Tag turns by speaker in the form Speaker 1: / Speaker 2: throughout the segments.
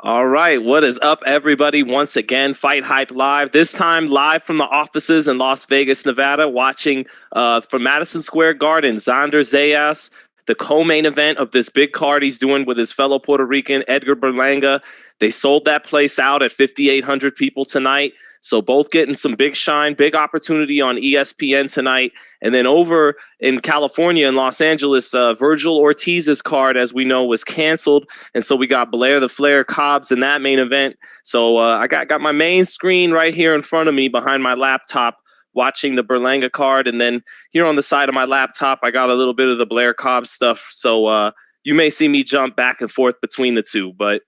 Speaker 1: All right, what is up, everybody? Once again, Fight Hype Live. This time, live from the offices in Las Vegas, Nevada, watching from Madison Square Garden, Xander Zayas, the co-main event of this big card he's doing with his fellow Puerto Rican, Edgar Berlanga. They sold that place out at 5,800 people tonight. So both getting some big shine, big opportunity on ESPN tonight. And then over in California, in Los Angeles, Virgil Ortiz's card, as we know, was canceled. And so we got Blair the Flair Cobbs in that main event. So I got my main screen right here in front of me behind my laptop watching the Berlanga card. And then here on the side of my laptop, I got a little bit of the Blair Cobbs stuff. So you may see me jump back and forth between the two. But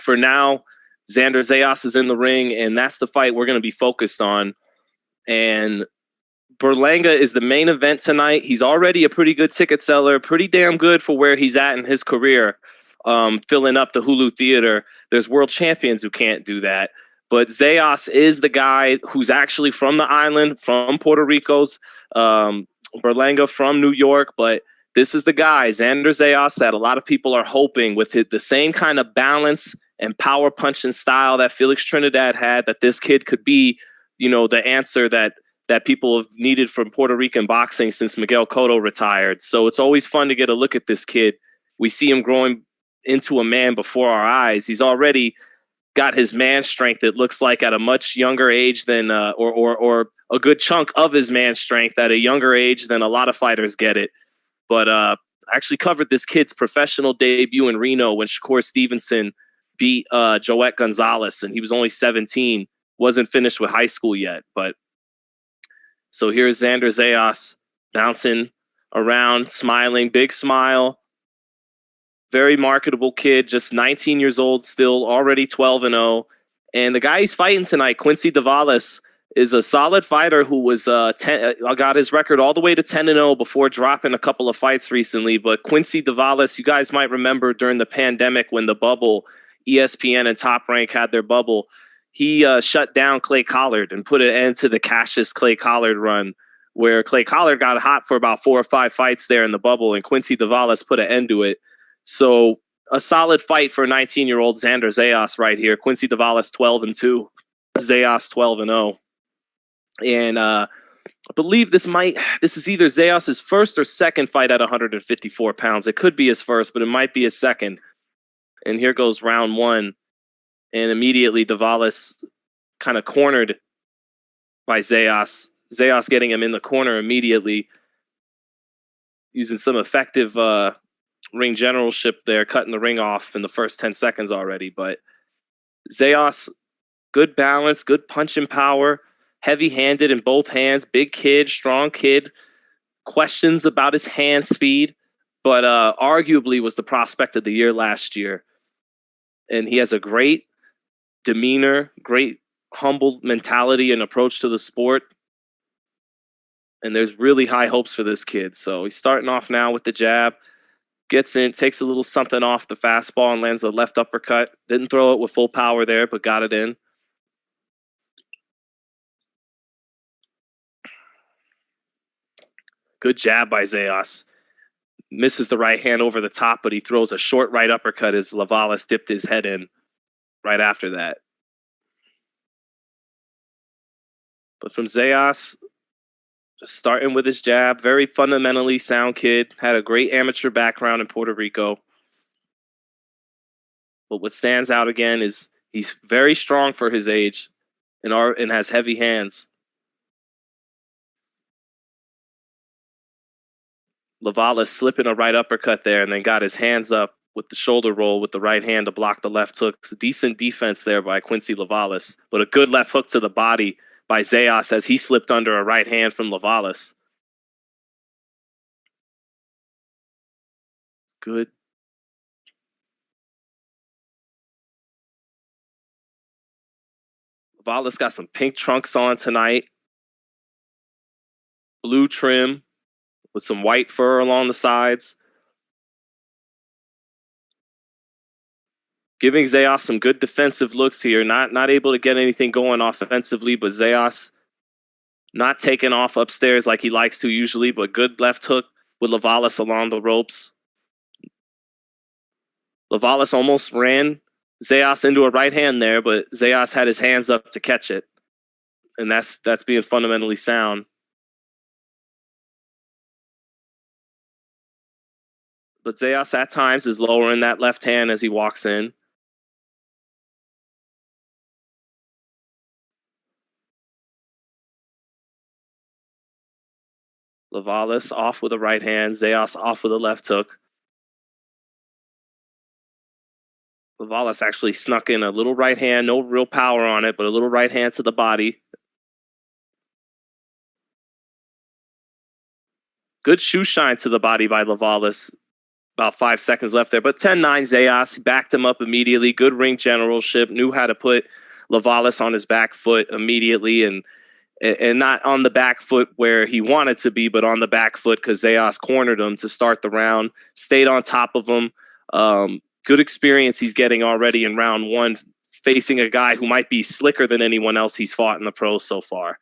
Speaker 1: for now, Xander Zayas is in the ring, and that's the fight we're going to be focused on. And Berlanga is the main event tonight. He's already a pretty good ticket seller, pretty damn good for where he's at in his career, filling up the Hulu Theater. There's world champions who can't do that. But Zayas is the guy who's actually from the island, from Puerto Rico's, Berlanga from New York. But this is the guy, Xander Zayas, that a lot of people are hoping with the same kind of balance and power punching style that Felix Trinidad had, that this kid could be, the answer that people have needed from Puerto Rican boxing since Miguel Cotto retired. So it's always fun to get a look at this kid. We see him growing into a man before our eyes. He's already got his man strength, it looks like, at a much younger age than, or a good chunk of his man strength at a younger age than a lot of fighters get it. But I actually covered this kid's professional debut in Reno when Shakur Stevenson beat Joet Gonzalez, and he was only 17, wasn't finished with high school yet. But so here's Xander Zayas bouncing around, smiling, big smile, very marketable kid, just 19 years old, still already 12-0. And the guy he's fighting tonight, Quincy Devalus, is a solid fighter who was got his record all the way to 10-0 before dropping a couple of fights recently. But Quincy Devalus, you guys might remember during the pandemic when the bubble, ESPN and Top Rank had their bubble, he shut down Clay Collard and put an end to the Cassius Clay Collard run, where Clay Collard got hot for about 4 or 5 fights there in the bubble, and Quincy Devalus put an end to it. So a solid fight for 19-year-old Xander Zayas right here. Quincy Devalus 12-2, Zayas 12-0. And I believe this is either Zayas' first or second fight at 154 pounds. It could be his first, but it might be his second. And here goes round one. And immediately Devalus kind of cornered by Zayas. Zayas getting him in the corner immediately, using some effective ring generalship there, cutting the ring off in the first 10 seconds already. But Zayas, good balance, good punching power, heavy-handed in both hands, big kid, strong kid, questions about his hand speed, but arguably was the prospect of the year last year. And he has a great demeanor, great humble mentality and approach to the sport. And there's really high hopes for this kid. So he's starting off now with the jab, gets in, takes a little something off the fastball and lands a left uppercut. Didn't throw it with full power there, but got it in. Good jab by Zayas. Misses the right hand over the top, but he throws a short right uppercut as Devalus dipped his head in right after that. But from Zayas, just starting with his jab, very fundamentally sound kid, had a great amateur background in Puerto Rico. But what stands out again is he's very strong for his age and has heavy hands. Devalus slipping a right uppercut there and then got his hands up with the shoulder roll with the right hand to block the left hook. It's a decent defense there by Quincy Devalus, but a good left hook to the body by Zayas as he slipped under a right hand from Devalus. Good. Devalus got some pink trunks on tonight. Blue trim with some white fur along the sides. Giving Zayas some good defensive looks here. Not able to get anything going offensively, but Zayas not taking off upstairs like he likes to usually, but good left hook with Devalus along the ropes. Devalus almost ran Zayas into a right hand there, but Zayas had his hands up to catch it. And that's being fundamentally sound. But Zayas at times is lowering that left hand as he walks in. Devalus off with a right hand. Zayas off with a left hook. Devalus actually snuck in a little right hand, no real power on it, but a little right hand to the body. Good shoe shine to the body by Devalus. About 5 seconds left there, but 10-9 Zayas backed him up immediately. Good ring generalship, knew how to put Devalus on his back foot immediately, and not on the back foot where he wanted to be, but on the back foot because Zayas cornered him to start the round, stayed on top of him. Good experience he's getting already in round one, facing a guy who might be slicker than anyone else he's fought in the pros so far.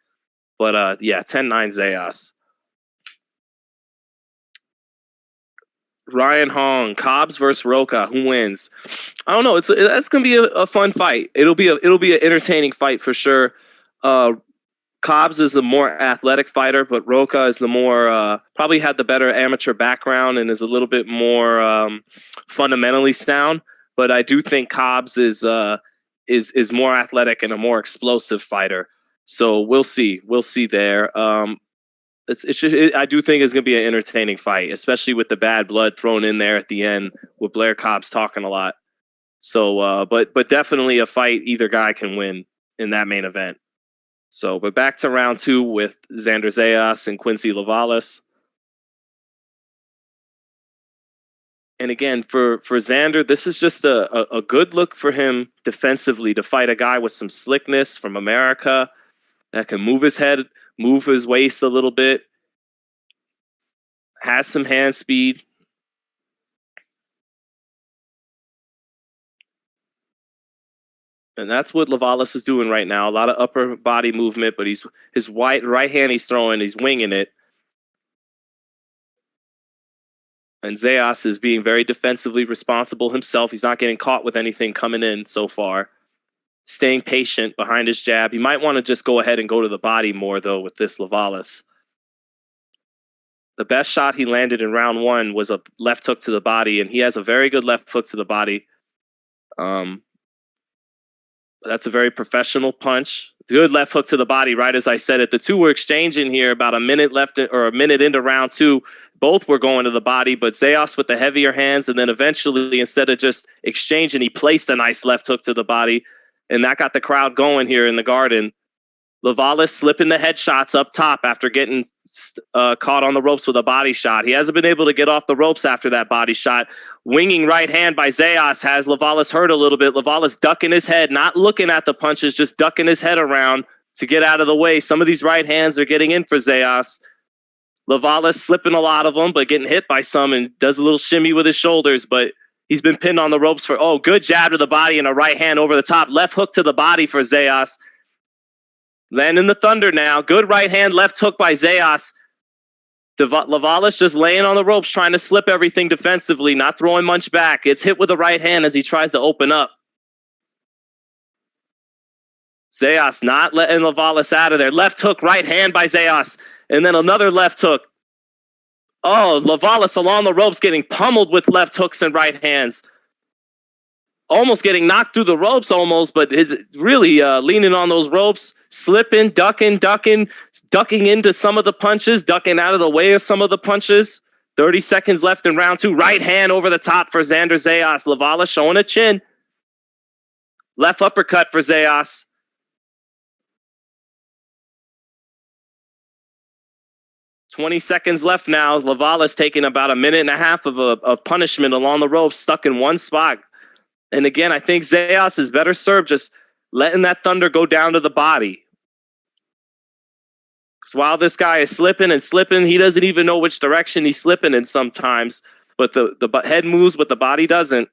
Speaker 1: But 10-9 Zayas. Ryan Hong, Cobbs versus Rocha. Who wins? I don't know. That's gonna be a fun fight. It'll be an entertaining fight for sure. Cobbs is the more athletic fighter, but Rocha is the more probably had the better amateur background and is a little bit more fundamentally sound. But I do think Cobbs is more athletic and a more explosive fighter. So we'll see. We'll see there. I do think it's going to be an entertaining fight, especially with the bad blood thrown in there at the end with Blair Cobbs talking a lot. So, but definitely a fight either guy can win in that main event. So, but back to round two with Xander Zayas and Quincy Devalus. And again, for Xander, this is just a good look for him defensively to fight a guy with some slickness from America that can move his head, move his waist a little bit, has some hand speed. And that's what Devalus is doing right now. A lot of upper body movement, but his right hand he's throwing, he's winging it. And Zayas is being very defensively responsible himself. He's not getting caught with anything coming in so far. Staying patient behind his jab. He might want to just go ahead and go to the body more, though, with this Devalus. The best shot he landed in round one was a left hook to the body, and he has a very good left hook to the body. That's a very professional punch. Good left hook to the body, right as I said it. The two were exchanging here about a minute left or a minute into round two. Both were going to the body, but Zayas with the heavier hands, and then eventually, instead of just exchanging, he placed a nice left hook to the body, and that got the crowd going here in the Garden. Devalus slipping the headshots up top after getting caught on the ropes with a body shot. He hasn't been able to get off the ropes after that body shot. Winging right hand by Zayas has Devalus hurt a little bit. Devalus ducking his head, not looking at the punches, just ducking his head around to get out of the way. Some of these right hands are getting in for Zayas. Devalus slipping a lot of them, but getting hit by some and does a little shimmy with his shoulders, but he's been pinned on the ropes for, good jab to the body and a right hand over the top. Left hook to the body for Zayas. Landing the thunder now. Good right hand, left hook by Zayas. Devalus just laying on the ropes, trying to slip everything defensively, not throwing much back. Gets hit with the right hand as he tries to open up. Zayas not letting Devalus out of there. Left hook, right hand by Zayas. And then another left hook. Devalus along the ropes getting pummeled with left hooks and right hands. Almost getting knocked through the ropes but is really leaning on those ropes, slipping, ducking into some of the punches, ducking out of the way of some of the punches. 30 seconds left in round two. Right hand over the top for Xander Zayas. Devalus showing a chin. Left uppercut for Zayas. $20 seconds left now. Devalus taking about a minute and a half of punishment along the ropes, stuck in one spot. And again, I think Zayas is better served just letting that thunder go down to the body. Because while this guy is slipping and slipping, he doesn't even know which direction he's slipping in sometimes. But the head moves, but the body doesn't.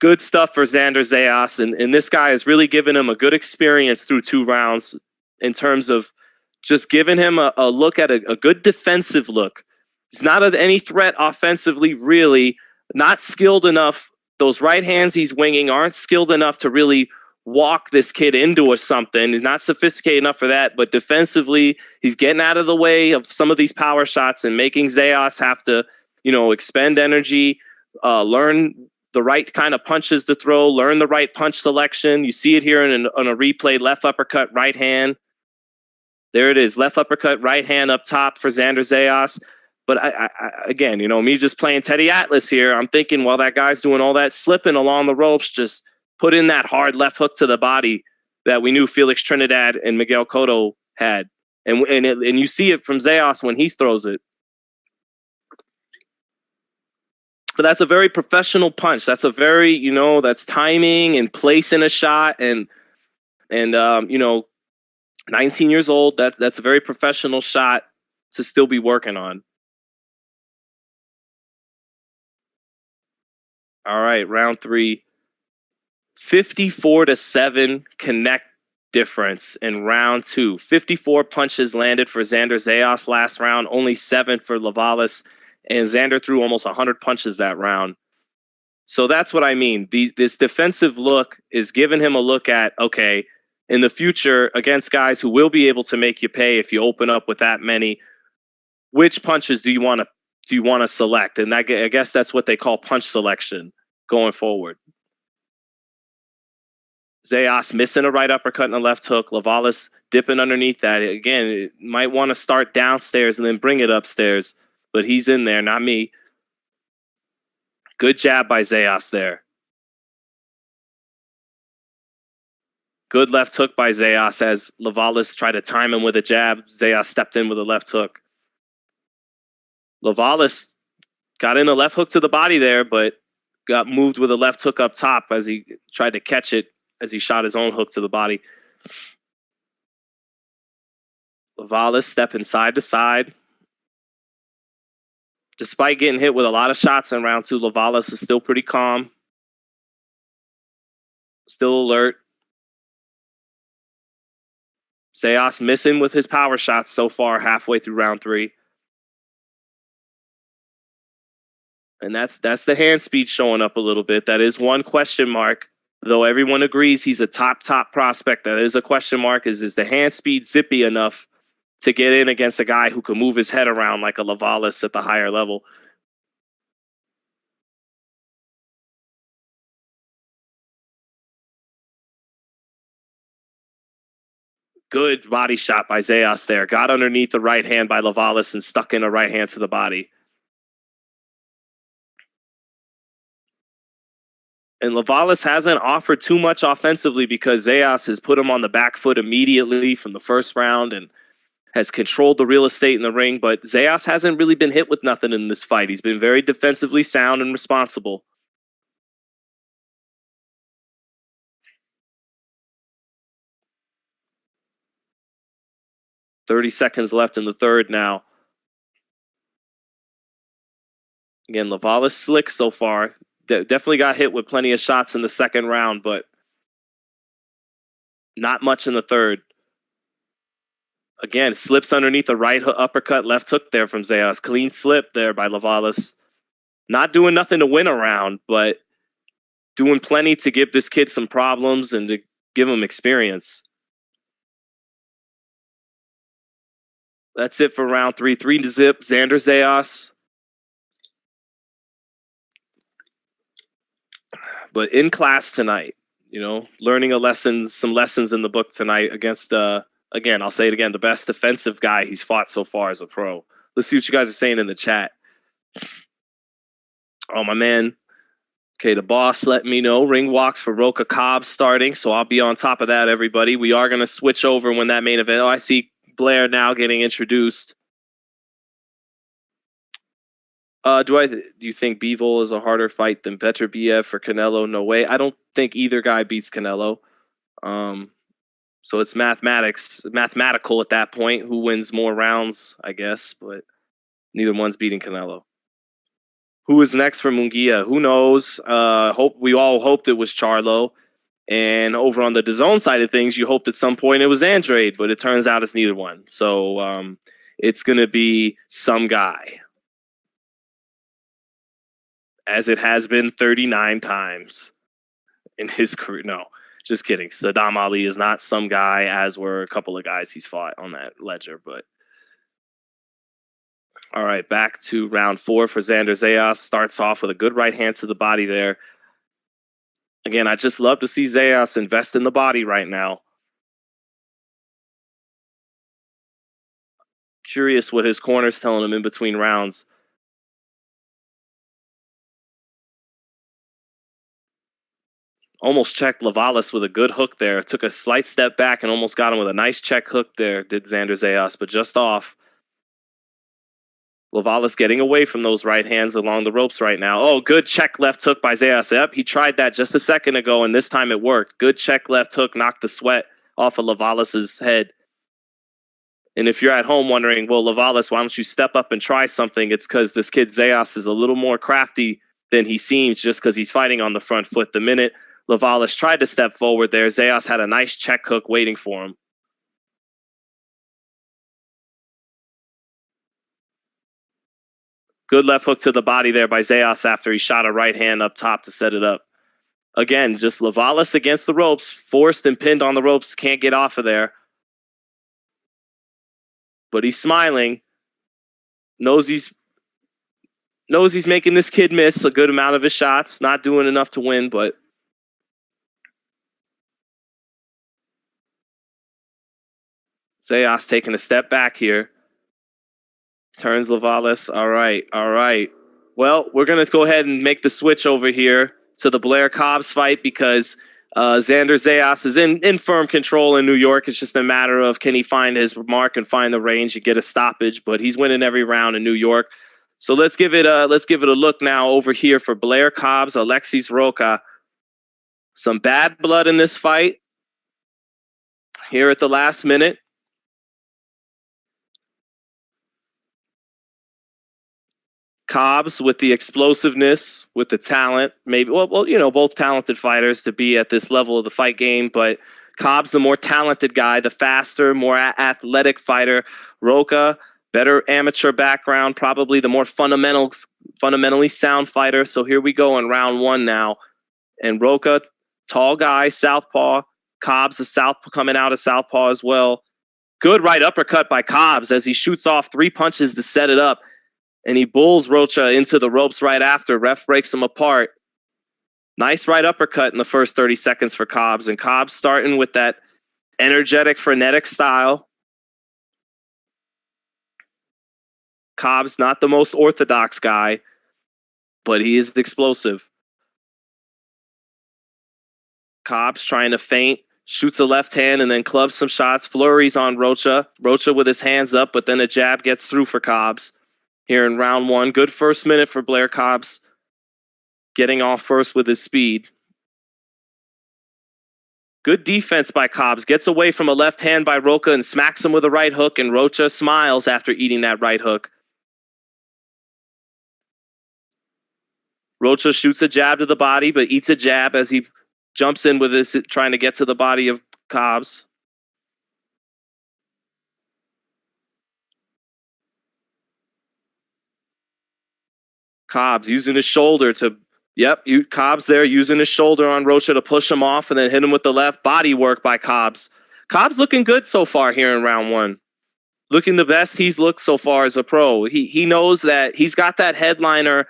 Speaker 1: Good stuff for Xander Zayas. And this guy has really given him a good experience through 2 rounds in terms of just giving him a look at a good defensive look. He's not any threat offensively, really. Not skilled enough those right hands he's winging aren't skilled enough to really walk this kid into or something. He's not sophisticated enough for that, but defensively, he's getting out of the way of some of these power shots and making Zayas have to, expend energy, learn the right kind of punches to throw, learn the right punch selection. You see it here on a replay, left uppercut, right hand. There it is, left uppercut, right hand up top for Xander Zayas. But I again, me just playing Teddy Atlas here, I'm thinking while that guy's doing all that slipping along the ropes, just put in that hard left hook to the body that we knew Felix Trinidad and Miguel Cotto had. And you see it from Zayas when he throws it. But that's a very professional punch. That's a very, that's timing and placing a shot. And 19 years old, that's a very professional shot to still be working on. All right, round 3. 54-7 connect difference in round 2. 54 punches landed for Xander Zayas last round, only 7 for Devalus, and Xander threw almost 100 punches that round. So that's what I mean. This defensive look is giving him a look at, okay, in the future against guys who will be able to make you pay if you open up with that many, which punches do you want to select? And I guess that's what they call punch selection going forward. Zayas missing a right uppercut and a left hook. Devalus dipping underneath that. Again, it might want to start downstairs and then bring it upstairs, but he's in there, not me. Good jab by Zayas there. Good left hook by Zayas as Devalus tried to time him with a jab. Zayas stepped in with a left hook. Devalus got in a left hook to the body there, but got moved with a left hook up top as he tried to catch it as he shot his own hook to the body. Devalus stepping side to side. Despite getting hit with a lot of shots in round 2, Devalus is still pretty calm. Still alert. Zayas missing with his power shots so far halfway through round 3. And that's the hand speed showing up a little bit. That is one question mark. Though everyone agrees he's a top prospect, that is a question mark. Is the hand speed zippy enough to get in against a guy who can move his head around like a Devalus at the higher level? Good body shot by Zayas there. Got underneath the right hand by Devalus and stuck in a right hand to the body. And Devalus hasn't offered too much offensively because Zayas has put him on the back foot immediately from the first round and has controlled the real estate in the ring. But Zayas hasn't really been hit with nothing in this fight. He's been very defensively sound and responsible. .30 seconds left in the third now. Again, Devalus slick so far. Definitely got hit with plenty of shots in the second round, but not much in the third. Again, slips underneath a right uppercut, left hook there from Zayas. Clean slip there by Devalus. Not doing nothing to win a round, but doing plenty to give this kid some problems and to give him experience. That's it for round 3. 3-0, Xander Zayas. But in class tonight, learning some lessons in the book tonight against, again, I'll say it again, the best defensive guy he's fought so far as a pro. Let's see what you guys are saying in the chat. Oh, my man. Okay, the boss let me know. Ring walks for Rocha Cobbs starting, so I'll be on top of that, everybody. We are going to switch over when that main event. Oh, I see Blair now getting introduced. Do you think Bivol is a harder fight than Beterbiev for Canelo? No way. I don't think either guy beats Canelo. So it's mathematical at that point. Who wins more rounds, I guess, but neither one's beating Canelo. Who is next for Munguia? Who knows? We all hoped it was Charlo. And over on the DAZN side of things, you hoped at some point it was Andrade, but it turns out it's neither one. So it's going to be some guy. as it has been 39 times in his career. No, just kidding. Saddam Ali is not some guy, as were a couple of guys he's fought on that ledger. But all right, back to round 4 for Xander Zayas. Starts off with a good right hand to the body there. Again, I just love to see Zayas invest in the body right now. Curious what his corner's telling him in between rounds. Almost checked Devalus with a good hook there. Took a slight step back and almost got him with a nice check hook there, did Xander Zayas, but just off. Devalus getting away from those right hands along the ropes right now. Oh, good check left hook by Zayas. Yep, he tried that just a second ago, and this time it worked. Good check left hook, knocked the sweat off of Devalus's head. And if you're at home wondering, well, Devalus, why don't you step up and try something? It's because this kid Zayas is a little more crafty than he seems just because he's fighting on the front foot. The minute Devalus tried to step forward there, Zayas had a nice check hook waiting for him. Good left hook to the body there by Zayas after he shot a right hand up top to set it up. Again, just Devalus against the ropes, forced and pinned on the ropes, can't get off of there. But he's smiling, knows he's making this kid miss a good amount of his shots, not doing enough to win, but Zayas taking a step back here. Turns Devalus. All right. Well, we're going to go ahead and make the switch over here to the Blair Cobbs fight because Xander Zayas is in firm control in New York. It's just a matter of can he find his mark and find the range and get a stoppage, but he's winning every round in New York. So let's give it a look now over here for Blair Cobbs, Alexis Rocha. Some bad blood in this fight here at the last minute. Cobbs with the explosiveness, with the talent, maybe, well, you know, both talented fighters to be at this level of the fight game, but Cobbs, the more talented guy, the faster, more athletic fighter. Rocha, better amateur background, probably the more fundamentally sound fighter. So here we go in round 1 now. And Rocha, tall guy, southpaw. Cobbs, the southpaw, coming out of southpaw as well. Good right uppercut by Cobbs as he shoots off 3 punches to set it up. And he bulls Rocha into the ropes right after. Ref breaks him apart. Nice right uppercut in the first 30 seconds for Cobbs. And Cobbs starting with that energetic, frenetic style. Cobbs, not the most orthodox guy, but he is explosive. Cobbs trying to feint, shoots a left hand and then clubs some shots. Flurries on Rocha. Rocha with his hands up, but then a jab gets through for Cobbs. Here in round 1, good first minute for Blair Cobbs, getting off first with his speed. Good defense by Cobbs, gets away from a left hand by Rocha and smacks him with a right hook, and Rocha smiles after eating that right hook. Rocha shoots a jab to the body, but eats a jab as he jumps in with this, trying to get to the body of Cobbs. Cobbs using his shoulder to, Cobbs there using his shoulder on Rocha to push him off and then hit him with the left. Body work by Cobbs. Cobbs looking good so far here in round 1. Looking the best he's looked so far as a pro. He knows that he's got that headliner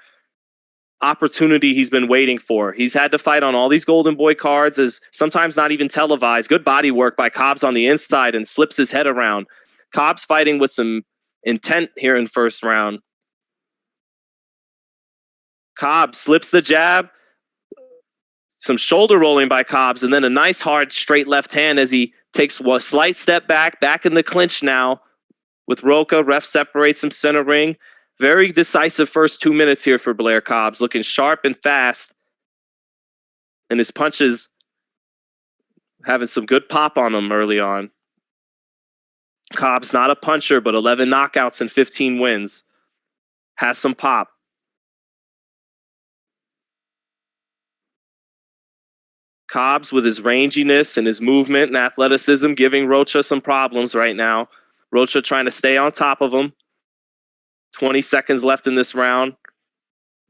Speaker 1: opportunity he's been waiting for. He's had to fight on all these Golden Boy cards, as sometimes not even televised. Good body work by Cobbs on the inside and slips his head around. Cobbs fighting with some intent here in first round. Cobbs slips the jab, some shoulder rolling by Cobbs, and then a nice hard straight left hand as he takes a slight step back in the clinch now with Rocha. Ref separates him center ring. Very decisive first 2 minutes here for Blair Cobbs, looking sharp and fast. And his punches having some good pop on him early on. Cobbs not a puncher, but 11 knockouts and 15 wins. Has some pop. Cobbs with his ranginess and his movement and athleticism giving Rocha some problems right now. Rocha trying to stay on top of him. 20 seconds left in this round.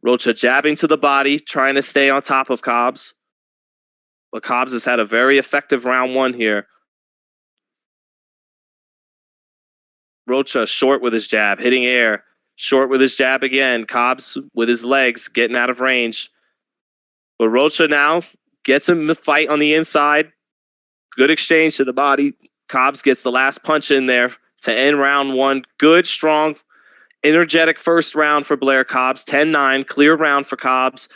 Speaker 1: Rocha jabbing to the body, trying to stay on top of Cobbs. But Cobbs has had a very effective round one here. Rocha short with his jab, hitting air. Short with his jab again. Cobbs with his legs, getting out of range. But Rocha now gets him the fight on the inside. Good exchange to the body. Cobbs gets the last punch in there to end round one. Good, strong, energetic first round for Blair Cobbs. 10-9, clear round for Cobbs.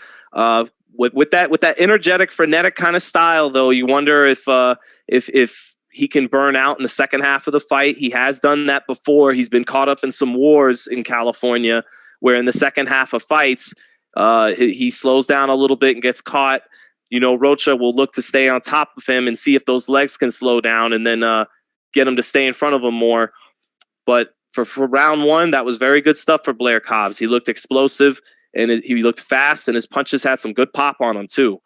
Speaker 1: With that energetic, frenetic kind of style, though, you wonder if he can burn out in the second half of the fight. He has done that before. He's been caught up in some wars in California where in the second half of fights, he slows down a little bit and gets caught. You know, Rocha will look to stay on top of him and see if those legs can slow down and then get him to stay in front of him more. But for round one, that was very good stuff for Blair Cobbs. He looked explosive and he looked fast, and his punches had some good pop on them too.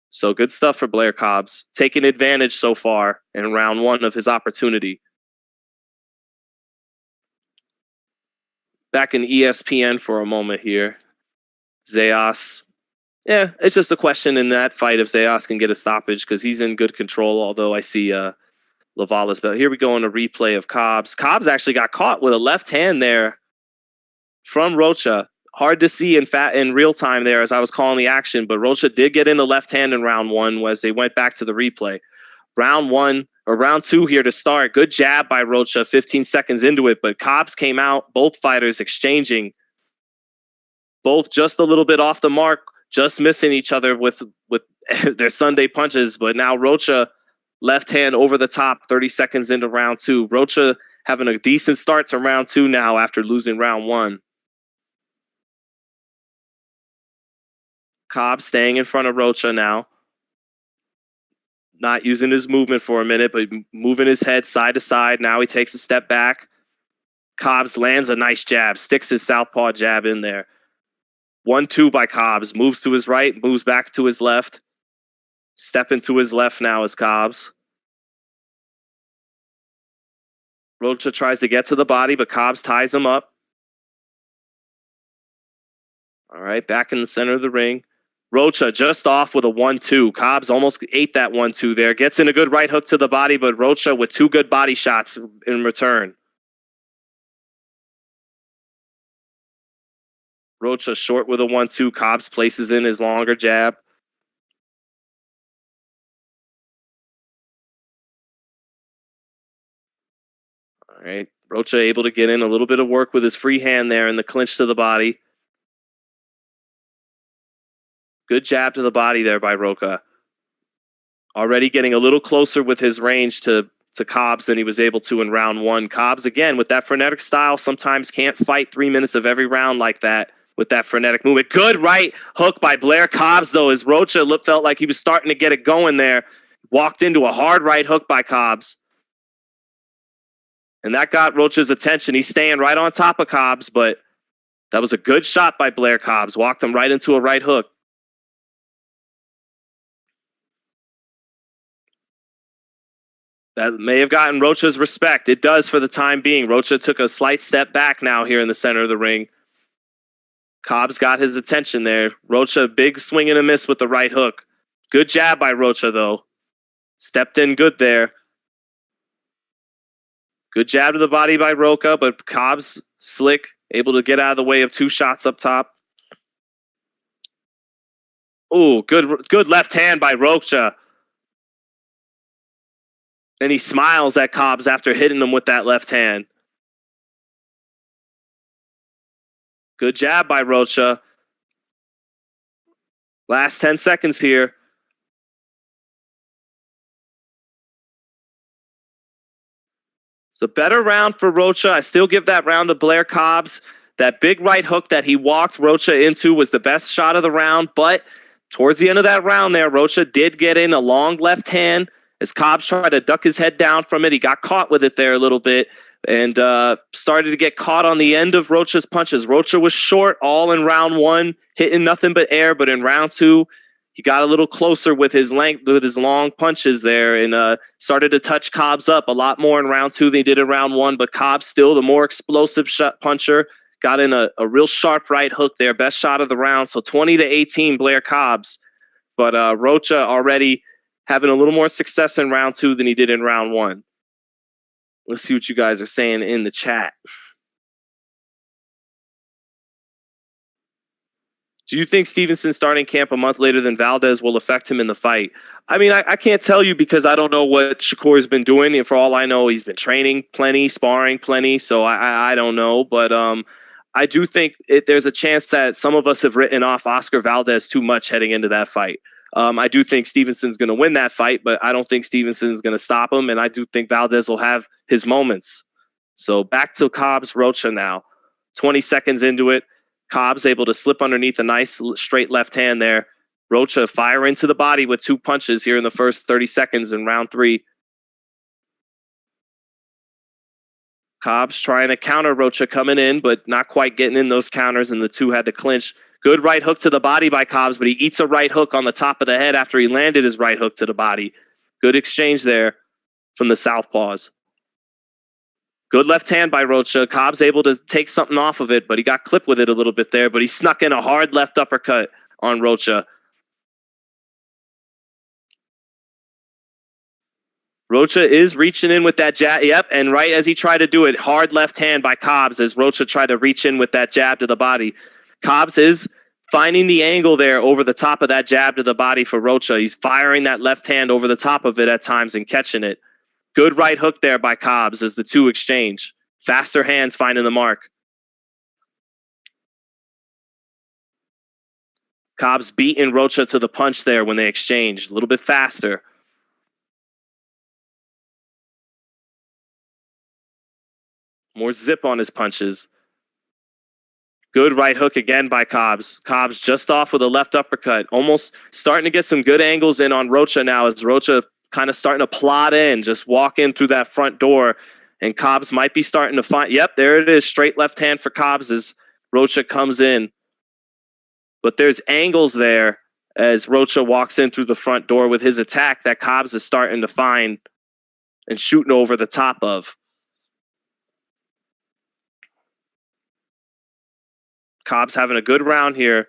Speaker 1: So good stuff for Blair Cobbs, taking advantage so far in round one of his opportunity. Back in ESPN for a moment here. Zayas. Yeah, it's just a question in that fight if Zayas can get a stoppage because he's in good control, although I see Devalus. But here we go in a replay of Cobbs. Cobbs actually got caught with a left hand there from Rocha. Hard to see in real time there as I was calling the action, but Rocha did get in the left hand in round one as they went back to the replay. Round two here to start. Good jab by Rocha 15 seconds into it, but Cobbs came out, both fighters exchanging. Both just a little bit off the mark, just missing each other with their Sunday punches, but now Rocha left hand over the top 30 seconds into round two. Rocha having a decent start to round two now after losing round one. Cobbs staying in front of Rocha now. Not using his movement for a minute, but moving his head side to side. Now he takes a step back. Cobbs lands a nice jab, sticks his southpaw jab in there. 1-2 by Cobbs. Moves to his right, moves back to his left. Stepping to his left now is Cobbs. Rocha tries to get to the body, but Cobbs ties him up. All right, back in the center of the ring. Rocha just off with a 1-2. Cobbs almost ate that 1-2 there. Gets in a good right hook to the body, but Rocha with two good body shots in return. Rocha short with a 1-2. Cobbs places in his longer jab. All right. Rocha able to get in a little bit of work with his free hand there in the clinch to the body. Good jab to the body there by Rocha. Already getting a little closer with his range to Cobbs than he was able to in round one. Cobbs, again, with that frenetic style, sometimes can't fight 3 minutes of every round like that with that frenetic movement. Good right hook by Blair Cobbs, though, as Rocha felt like he was starting to get it going there. Walked into a hard right hook by Cobbs. And that got Rocha's attention. He's staying right on top of Cobbs, but that was a good shot by Blair Cobbs. Walked him right into a right hook. That may have gotten Rocha's respect. It does for the time being. Rocha took a slight step back now here in the center of the ring. Cobbs got his attention there. Rocha, big swing and a miss with the right hook. Good jab by Rocha, though. Stepped in good there. Good jab to the body by Rocha, but Cobbs, slick, able to get out of the way of two shots up top. Oh, good left hand by Rocha. And he smiles at Cobbs after hitting him with that left hand. Good jab by Rocha. Last 10 seconds here. It's a better round for Rocha. I still give that round to Blair Cobbs. That big right hook that he walked Rocha into was the best shot of the round. But towards the end of that round there, Rocha did get in a long left hand. As Cobbs tried to duck his head down from it, he got caught with it there a little bit and started to get caught on the end of Rocha's punches. Rocha was short all in round one, hitting nothing but air. But in round two, he got a little closer with his length, with his long punches there, and started to touch Cobbs up a lot more in round two than he did in round one. But Cobbs still the more explosive shot puncher, got in a real sharp right hook there. Best shot of the round. So 20-18, Blair Cobbs. But Rocha already having a little more success in round 2 than he did in round 1. Let's see what you guys are saying in the chat. Do you think Stevenson starting camp a month later than Valdez will affect him in the fight? I mean, I can't tell you because I don't know what Shakur's been doing. And for all I know, he's been training plenty, sparring plenty. So I don't know. But I do think there's a chance that some of us have written off Oscar Valdez too much heading into that fight. I do think Stevenson's going to win that fight, but I don't think Stevenson's going to stop him. And I do think Valdez will have his moments. So back to Cobbs, Rocha now. 20 seconds into it. Cobbs able to slip underneath a nice straight left hand there. Rocha fire into the body with 2 punches here in the first 30 seconds in round 3. Cobbs trying to counter Rocha coming in, but not quite getting in those counters, and the two had to clinch. Good right hook to the body by Cobbs, but he eats a right hook on the top of the head after he landed his right hook to the body. Good exchange there from the southpaws. Good left hand by Rocha. Cobbs able to take something off of it, but he got clipped with it a little bit there, but he snuck in a hard left uppercut on Rocha. Rocha is reaching in with that jab. Yep, and right as he tried to do it, hard left hand by Cobbs as Rocha tried to reach in with that jab to the body. Cobbs is finding the angle there over the top of that jab to the body for Rocha. He's firing that left hand over the top of it at times and catching it. Good right hook there by Cobbs as the two exchange. Faster hands finding the mark. Cobbs beating Rocha to the punch there when they exchanged. A little bit faster. More zip on his punches. Good right hook again by Cobbs. Cobbs just off with a left uppercut. Almost starting to get some good angles in on Rocha now as Rocha kind of starting to plot in, just walk in through that front door. And Cobbs might be starting to find, yep, there it is. Straight left hand for Cobbs as Rocha comes in. But there's angles there as Rocha walks in through the front door with his attack that Cobbs is starting to find and shooting over the top of. Cobbs having a good round here.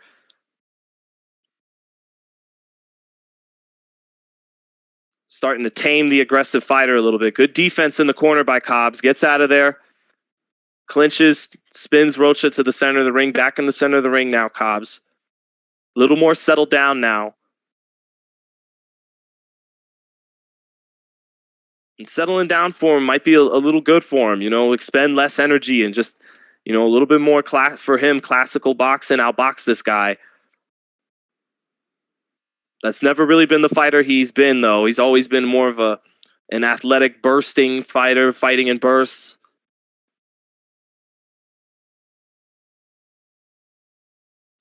Speaker 1: Starting to tame the aggressive fighter a little bit. Good defense in the corner by Cobbs. Gets out of there. Clinches, spins Rocha to the center of the ring. Back in the center of the ring now, Cobbs. A little more settled down now. And settling down for him might be a little good for him. You know, expend less energy and just, you know, a little bit more for him, classical boxing, outbox this guy. That's never really been the fighter he's been, though. He's always been more of an athletic, bursting fighter, fighting in bursts.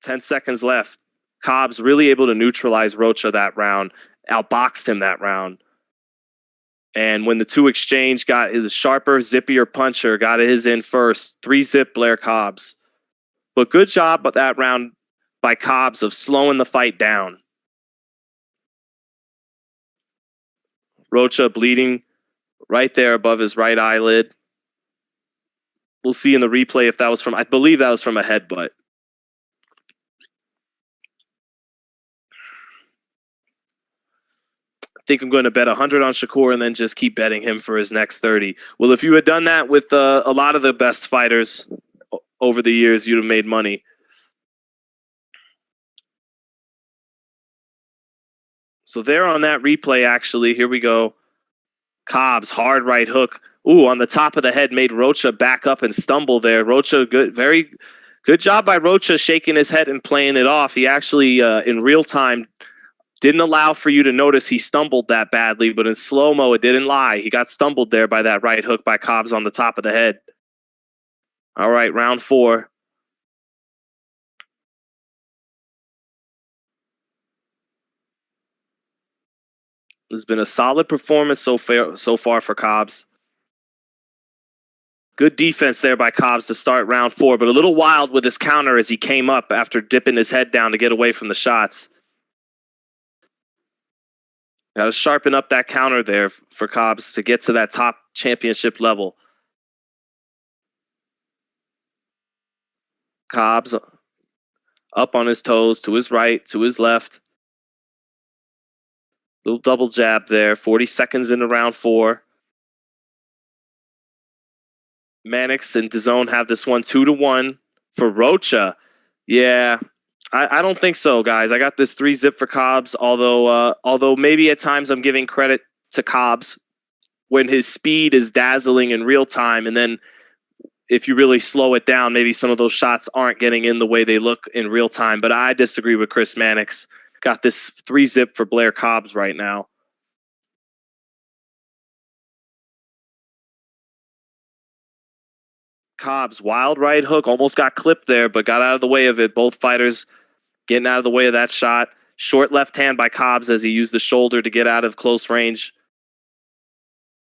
Speaker 1: Ten seconds left. Cobbs really able to neutralize Rocha that round, outboxed him that round. And when the two exchange, got his sharper, zippier puncher, got his in first. 3-zip Blair Cobbs. But good job with that round by Cobbs of slowing the fight down. Rocha bleeding right there above his right eyelid. We'll see in the replay if that was from, I believe that was from a headbutt. I think I'm going to bet 100 on Shakur and then just keep betting him for his next 30. Well, if you had done that with a lot of the best fighters over the years, you'd have made money. So there on that replay, actually, here we go. Cobbs, hard right hook. Ooh, on the top of the head, made Rocha back up and stumble there. Rocha, very good job by Rocha shaking his head and playing it off. He actually, in real time, didn't allow for you to notice he stumbled that badly, but in slow-mo, it didn't lie. He got stumbled there by that right hook by Cobbs on the top of the head. All right, round 4. This has been a solid performance so far for Cobbs. Good defense there by Cobbs to start round 4, but a little wild with his counter as he came up after dipping his head down to get away from the shots. Got to sharpen up that counter there for Cobbs to get to that top championship level. Cobbs up on his toes, to his right, to his left. Little double jab there. 40 seconds into round 4. Mannix and DAZN have this one 2-1 for Rocha. Yeah, I don't think so, guys. I got this 3-zip for Cobbs, although maybe at times I'm giving credit to Cobbs when his speed is dazzling in real time, and then if you really slow it down, maybe some of those shots aren't getting in the way they look in real time. But I disagree with Chris Mannix. Got this 3-zip for Blair Cobbs right now. Cobbs, wild right hook, almost got clipped there, but got out of the way of it. Both fighters getting out of the way of that shot. Short left hand by Cobbs as he used the shoulder to get out of close range.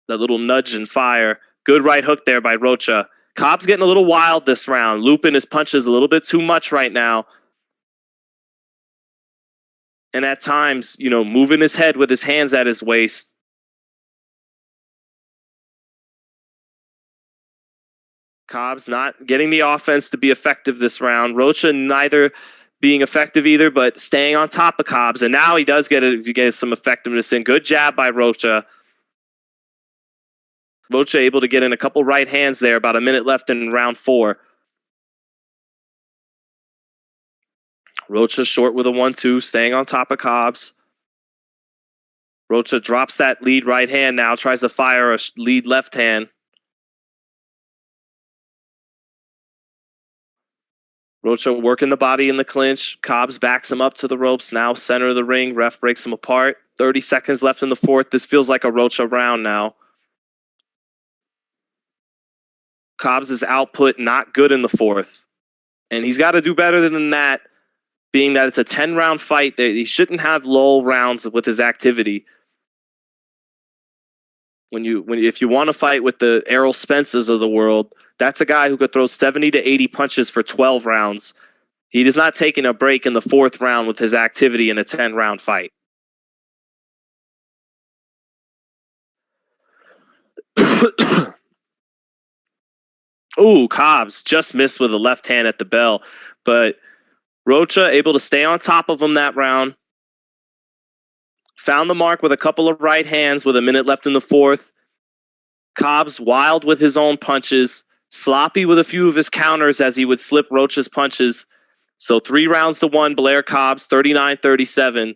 Speaker 1: That little nudge and fire. Good right hook there by Rocha. Cobbs getting a little wild this round, looping his punches a little bit too much right now. And at times, moving his head with his hands at his waist. Cobbs not getting the offense to be effective this round. Rocha neither being effective either, but staying on top of Cobbs. And now he does get some effectiveness in. Good jab by Rocha. Rocha able to get in a couple right hands there. About a minute left in round 4. Rocha short with a 1-2, staying on top of Cobbs. Rocha drops that lead right hand now, tries to fire a lead left hand. Rocha working the body in the clinch. Cobbs backs him up to the ropes. Now center of the ring. Ref breaks him apart. 30 seconds left in the 4th. This feels like a Rocha round now. Cobbs' output not good in the 4th. And he's got to do better than that, being that it's a 10-round fight. He shouldn't have lull rounds with his activity. If you want to fight with the Errol Spences of the world, that's a guy who could throw 70 to 80 punches for 12 rounds. He is not taking a break in the 4th round with his activity in a 10-round fight. Ooh, Cobbs just missed with a left hand at the bell. But Rocha able to stay on top of him that round. Found the mark with a couple of right hands with a minute left in the 4th. Cobbs wild with his own punches. Sloppy with a few of his counters as he would slip Rocha's punches. So 3 rounds to 1, Blair Cobbs, 39-37.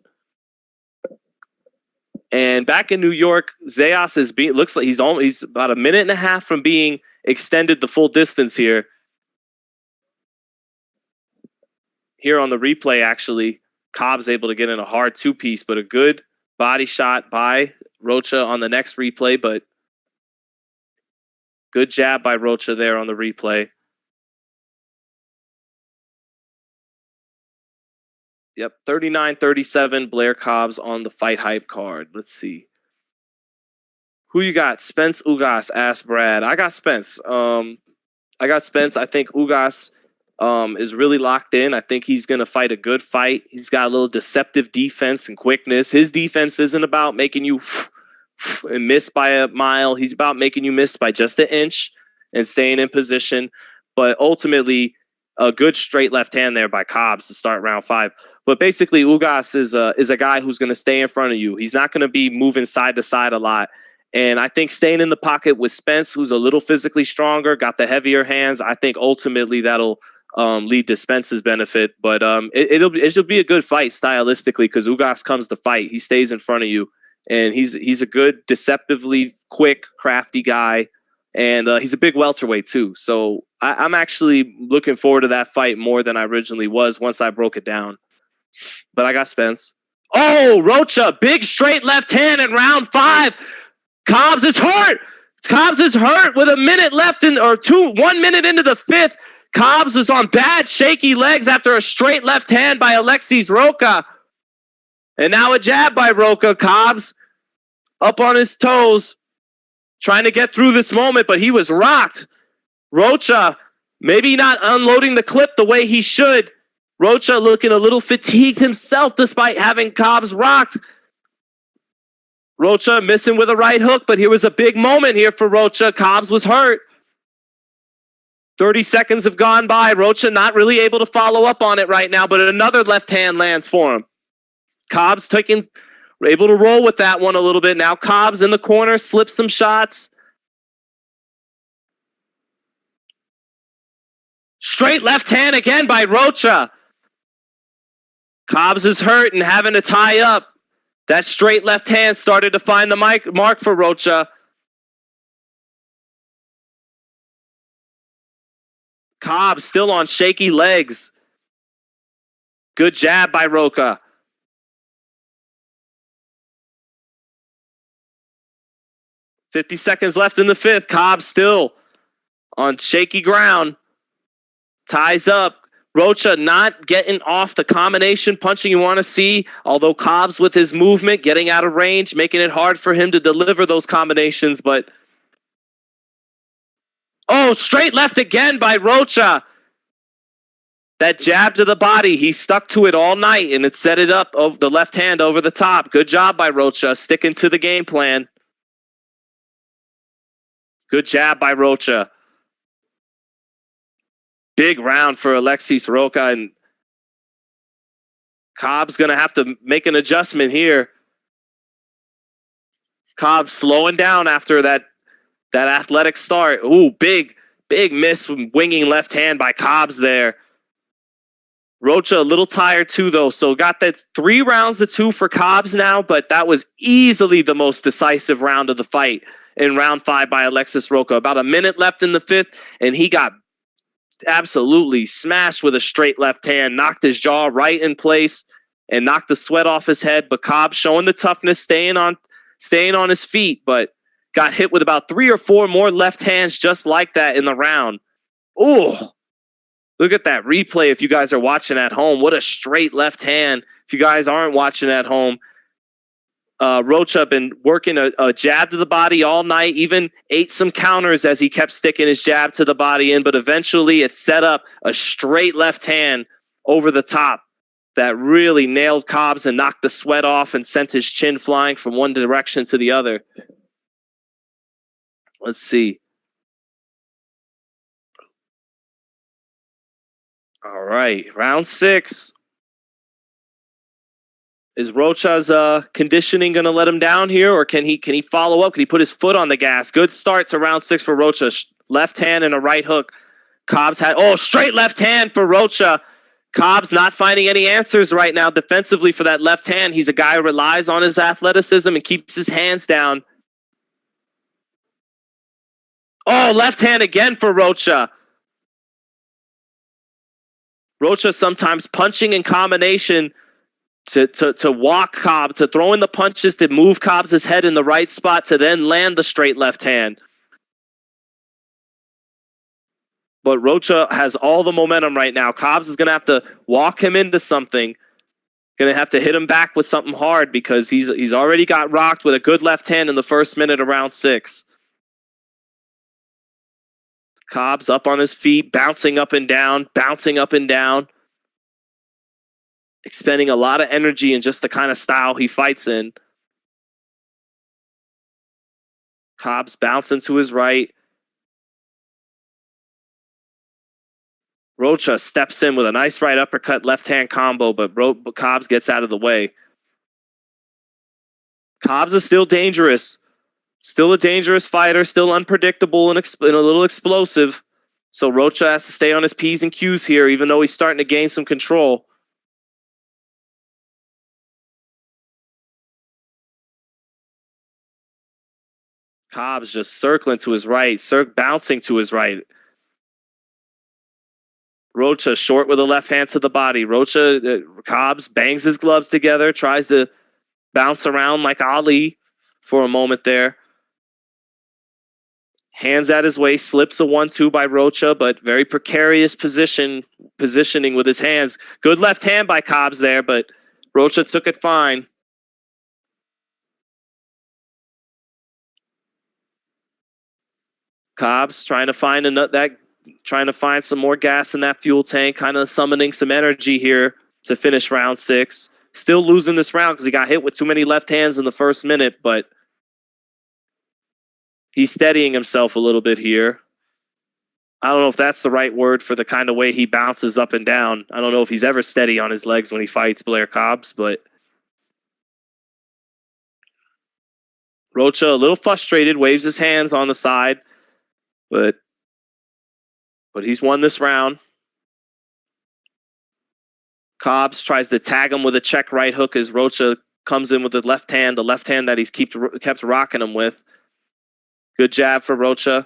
Speaker 1: And back in New York, Zayas looks like he's about a minute and a half from being extended the full distance here. Here on the replay, actually, Cobbs able to get in a hard 2-piece, but a good body shot by Rocha on the next replay, but good jab by Rocha there on the replay. Yep, 39-37, Blair Cobbs on the FightHype card. Let's see. Who you got? Spence Ugas, asked Brad. I got Spence. I think Ugas is really locked in. I think he's going to fight a good fight. He's got a little deceptive defense and quickness. His defense isn't about making you and miss by a mile. He's about making you miss by just an inch and staying in position. But ultimately, a good straight left hand there by Cobbs to start round 5. But basically, Ugas is a guy who's going to stay in front of you. He's not going to be moving side to side a lot. And I think staying in the pocket with Spence, who's a little physically stronger, got the heavier hands, I think ultimately that'll lead to Spence's benefit. But it'll be a good fight stylistically because Ugas comes to fight. He stays in front of you. And he's a good, deceptively quick, crafty guy. And he's a big welterweight, too. So I'm actually looking forward to that fight more than I originally was once I broke it down. But I got Spence. Oh, Rocha, big straight left hand in round 5. Cobbs is hurt. Cobbs is hurt with a minute left 1 minute into the 5th. Cobbs was on bad, shaky legs after a straight left hand by Alexis Rocha. And now a jab by Rocha. Cobbs up on his toes, trying to get through this moment, but he was rocked. Rocha maybe not unloading the clip the way he should. Rocha looking a little fatigued himself despite having Cobbs rocked. Rocha missing with a right hook, but here was a big moment here for Rocha. Cobbs was hurt. 30 seconds have gone by. Rocha not really able to follow up on it right now, but another left hand lands for him. Cobbs able to roll with that one a little bit. Now Cobbs in the corner, slips some shots. Straight left hand again by Rocha. Cobbs is hurt and having to tie up. That straight left hand started to find the mark for Rocha. Cobbs still on shaky legs. Good jab by Rocha. $50 seconds left in the fifth. Cobbs still on shaky ground. Ties up. Rocha not getting off the combination punching you want to see, although Cobbs with his movement, getting out of range, making it hard for him to deliver those combinations, but... Oh, straight left again by Rocha. That jab to the body, he stuck to it all night, and it set it up, over the left hand over the top. Good job by Rocha, sticking to the game plan. Good jab by Rocha. Big round for Alexis Rocha, and Cobbs going to have to make an adjustment here. Cobbs slowing down after that athletic start. Ooh, big miss, winging left hand by Cobbs there. Rocha a little tired too, though, so got that 3 rounds to 2 for Cobbs now, but that was easily the most decisive round of the fight in round 5 by Alexis Rocha. About a minute left in the fifth, and he got absolutely smashed with a straight left hand, knocked his jaw right in place and knocked the sweat off his head. But Cobbs showing the toughness, staying on his feet, but got hit with about 3 or 4 more left hands just like that in the round. Oh, look at that replay if you guys are watching at home. What a straight left hand. If you guys aren't watching at home, Rocha been working a jab to the body all night, even ate some counters as he kept sticking his jab to the body in, but eventually it set up a straight left hand over the top that really nailed Cobbs and knocked the sweat off and sent his chin flying from one direction to the other. Let's see. All right, round 6. Is Rocha's conditioning going to let him down here, or can he follow up? Can he put his foot on the gas? Good start to round 6 for Rocha. Left hand and a right hook. Cobbs had straight left hand for Rocha. Cobbs not finding any answers right now defensively for that left hand. He's a guy who relies on his athleticism and keeps his hands down. Oh, left hand again for Rocha. Rocha sometimes punching in combination to walk Cobbs, to throw in the punches to move Cobbs' head in the right spot to then land the straight left hand. But Rocha has all the momentum right now. Cobbs is going to have to walk him into something. Going to have to hit him back with something hard because he's already got rocked with a good left hand in the first minute of round 6. Cobbs up on his feet, bouncing up and down, expending a lot of energy in just the kind of style he fights in. Cobbs bouncing to his right. Rocha steps in with a nice right uppercut, left hand combo, but Cobbs gets out of the way. Cobbs is still dangerous. Still a dangerous fighter, still unpredictable and a little explosive. So Rocha has to stay on his P's and Q's here, even though he's starting to gain some control. Cobbs just circling to his right, bouncing to his right. Rocha short with a left hand to the body. Cobbs bangs his gloves together, tries to bounce around like Ali for a moment there. Hands at his waist, slips a 1-2 by Rocha, but very precarious positioning with his hands. Good left hand by Cobbs there, but Rocha took it fine. Cobbs trying to find some more gas in that fuel tank, kind of summoning some energy here to finish round 6. Still losing this round because he got hit with too many left hands in the first minute, but he's steadying himself a little bit here. I don't know if that's the right word for the kind of way he bounces up and down. I don't know if he's ever steady on his legs when he fights Blair Cobbs, but Rocha a little frustrated, waves his hands on the side, but he's won this round. Cobbs tries to tag him with a check right hook as Rocha comes in with the left hand that he's kept rocking him with. Good jab for Rocha.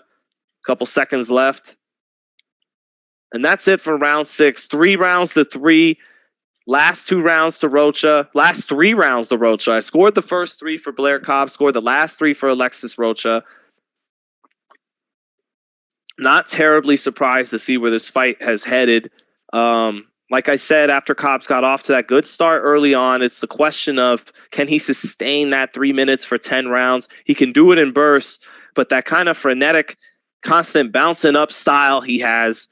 Speaker 1: Couple seconds left. And that's it for round 6. 3 rounds to 3. Last 2 rounds to Rocha. Last 3 rounds to Rocha. I scored the first 3 for Blair Cobbs. Scored the last 3 for Alexis Rocha. Not terribly surprised to see where this fight has headed. Like I said, after Cobbs got off to that good start early on, it's the question of, can he sustain that 3 minutes for 10 rounds? He can do it in bursts, but that kind of frenetic, constant bouncing up style he has,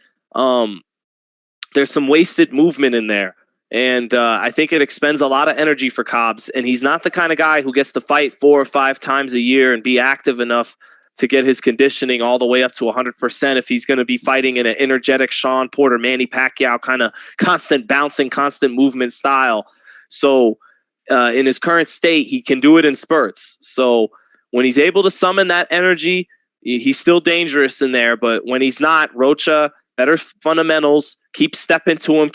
Speaker 1: there's some wasted movement in there. And I think it expends a lot of energy for Cobbs. And he's not the kind of guy who gets to fight 4 or 5 times a year and be active enough to get his conditioning all the way up to 100% if he's going to be fighting in an energetic Sean Porter, Manny Pacquiao kind of constant bouncing, constant movement style. So in his current state, he can do it in spurts. So when he's able to summon that energy, he's still dangerous in there. But when he's not, Rocha, better fundamentals, keep stepping to him,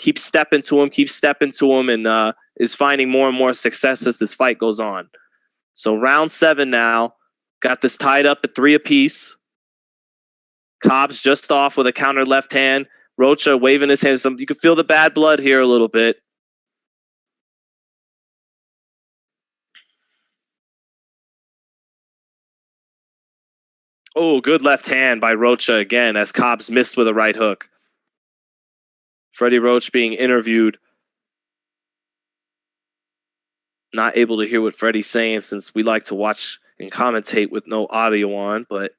Speaker 1: and is finding more and more success as this fight goes on. So round 7 now. Got this tied up at 3 apiece. Cobbs just off with a counter left hand. Rocha waving his hands. You can feel the bad blood here a little bit. Oh, good left hand by Rocha again as Cobbs missed with a right hook. Freddie Roach being interviewed. Not able to hear what Freddie's saying since we like to watch and commentate with no audio on, but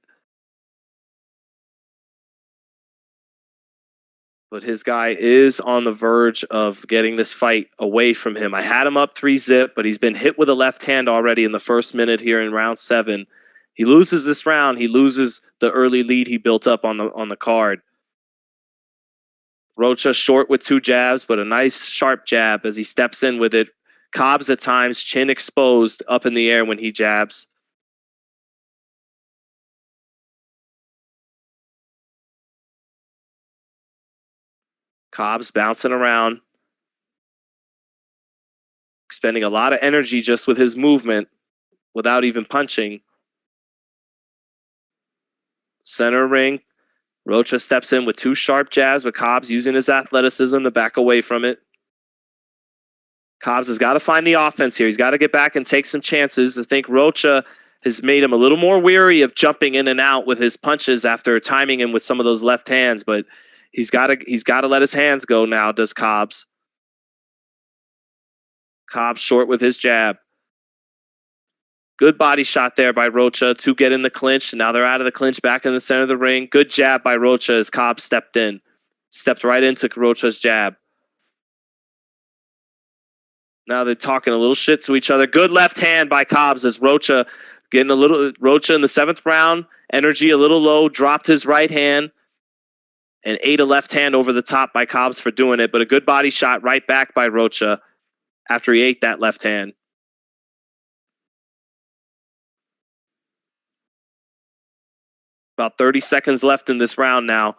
Speaker 1: his guy is on the verge of getting this fight away from him. I had him up 3-zip, but he's been hit with a left hand already in the first minute here in round 7. He loses this round. He loses the early lead he built up on the card. Rocha short with 2 jabs, but a nice sharp jab as he steps in with it. Cobbs at times, chin exposed up in the air when he jabs. Cobbs bouncing around, expending a lot of energy just with his movement without even punching. Center ring. Rocha steps in with 2 sharp jabs, with Cobbs using his athleticism to back away from it. Cobbs has got to find the offense here. He's got to get back and take some chances. I think Rocha has made him a little more weary of jumping in and out with his punches after timing him with some of those left hands, but he's got to let his hands go now, does Cobbs. Cobbs short with his jab. Good body shot there by Rocha to get in the clinch. Now they're out of the clinch, back in the center of the ring. Good jab by Rocha as Cobbs stepped in. Stepped right into Rocha's jab. Now they're talking a little shit to each other. Good left hand by Cobbs as Rocha getting a little... Rocha in the 7th round, energy a little low, dropped his right hand and ate a left hand over the top by Cobbs for doing it, but a good body shot right back by Rocha after he ate that left hand. About 30 seconds left in this round now.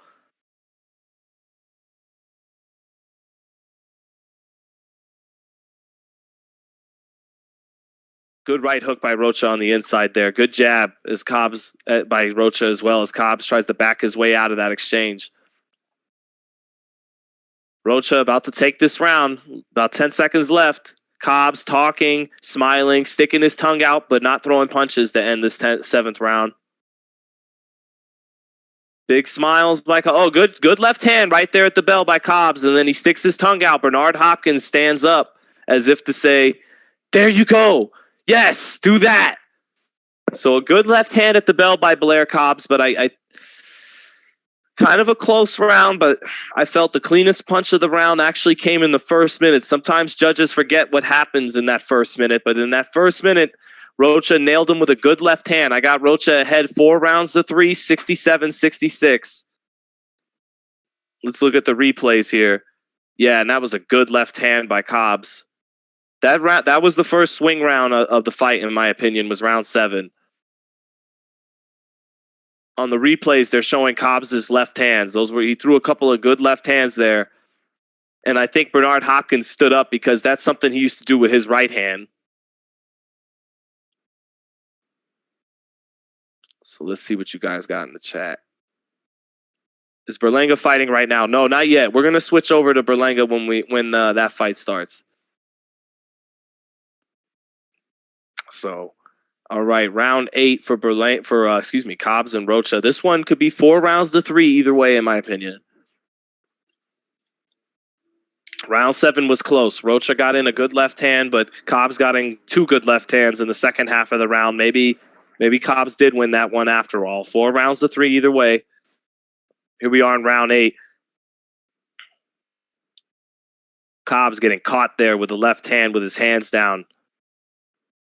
Speaker 1: Good right hook by Rocha on the inside there. Good jab as Cobbs by Rocha as well, as Cobbs tries to back his way out of that exchange. Rocha about to take this round. About 10 seconds left. Cobbs talking, smiling, sticking his tongue out, but not throwing punches to end this 7th round. Big smiles like, oh, good left hand right there at the bell by Cobbs, and then he sticks his tongue out. Bernard Hopkins stands up as if to say, there you go. Yes, do that. So a good left hand at the bell by Blair Cobbs, but I kind of a close round, but I felt the cleanest punch of the round actually came in the first minute. Sometimes judges forget what happens in that first minute, but in that first minute, Rocha nailed him with a good left hand. I got Rocha ahead 4 rounds to 3, 67-66. Let's look at the replays here. Yeah, and that was a good left hand by Cobbs. That was the first swing round of the fight, in my opinion, was round 7. On the replays, they're showing Cobbs' left hands. He threw a couple of good left hands there. And I think Bernard Hopkins stood up because that's something he used to do with his right hand. So let's see what you guys got in the chat. Is Berlanga fighting right now? No, not yet. We're going to switch over to Berlanga when that fight starts. So, all right, round 8 for Cobbs and Rocha. This one could be 4 rounds to 3 either way, in my opinion. Round 7 was close. Rocha got in a good left hand, but Cobbs got in 2 good left hands in the second half of the round. Maybe Cobbs did win that one after all. 4 rounds to 3 either way. Here we are in round 8. Cobbs getting caught there with the left hand with his hands down.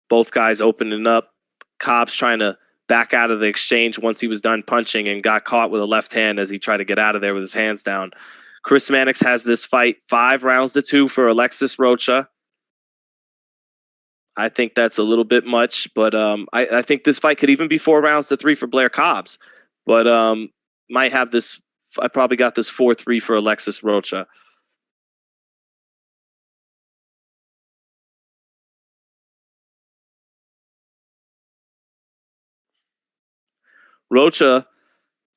Speaker 1: Both guys opening up. Cobbs trying to back out of the exchange once he was done punching and got caught with a left hand as he tried to get out of there with his hands down. Chris Mannix has this fight 5 rounds to 2 for Alexis Rocha. I think that's a little bit much, but I think this fight could even be 4 rounds to 3 for Blair Cobbs. But might have this. I probably got this 4-3 for Alexis Rocha. Rocha,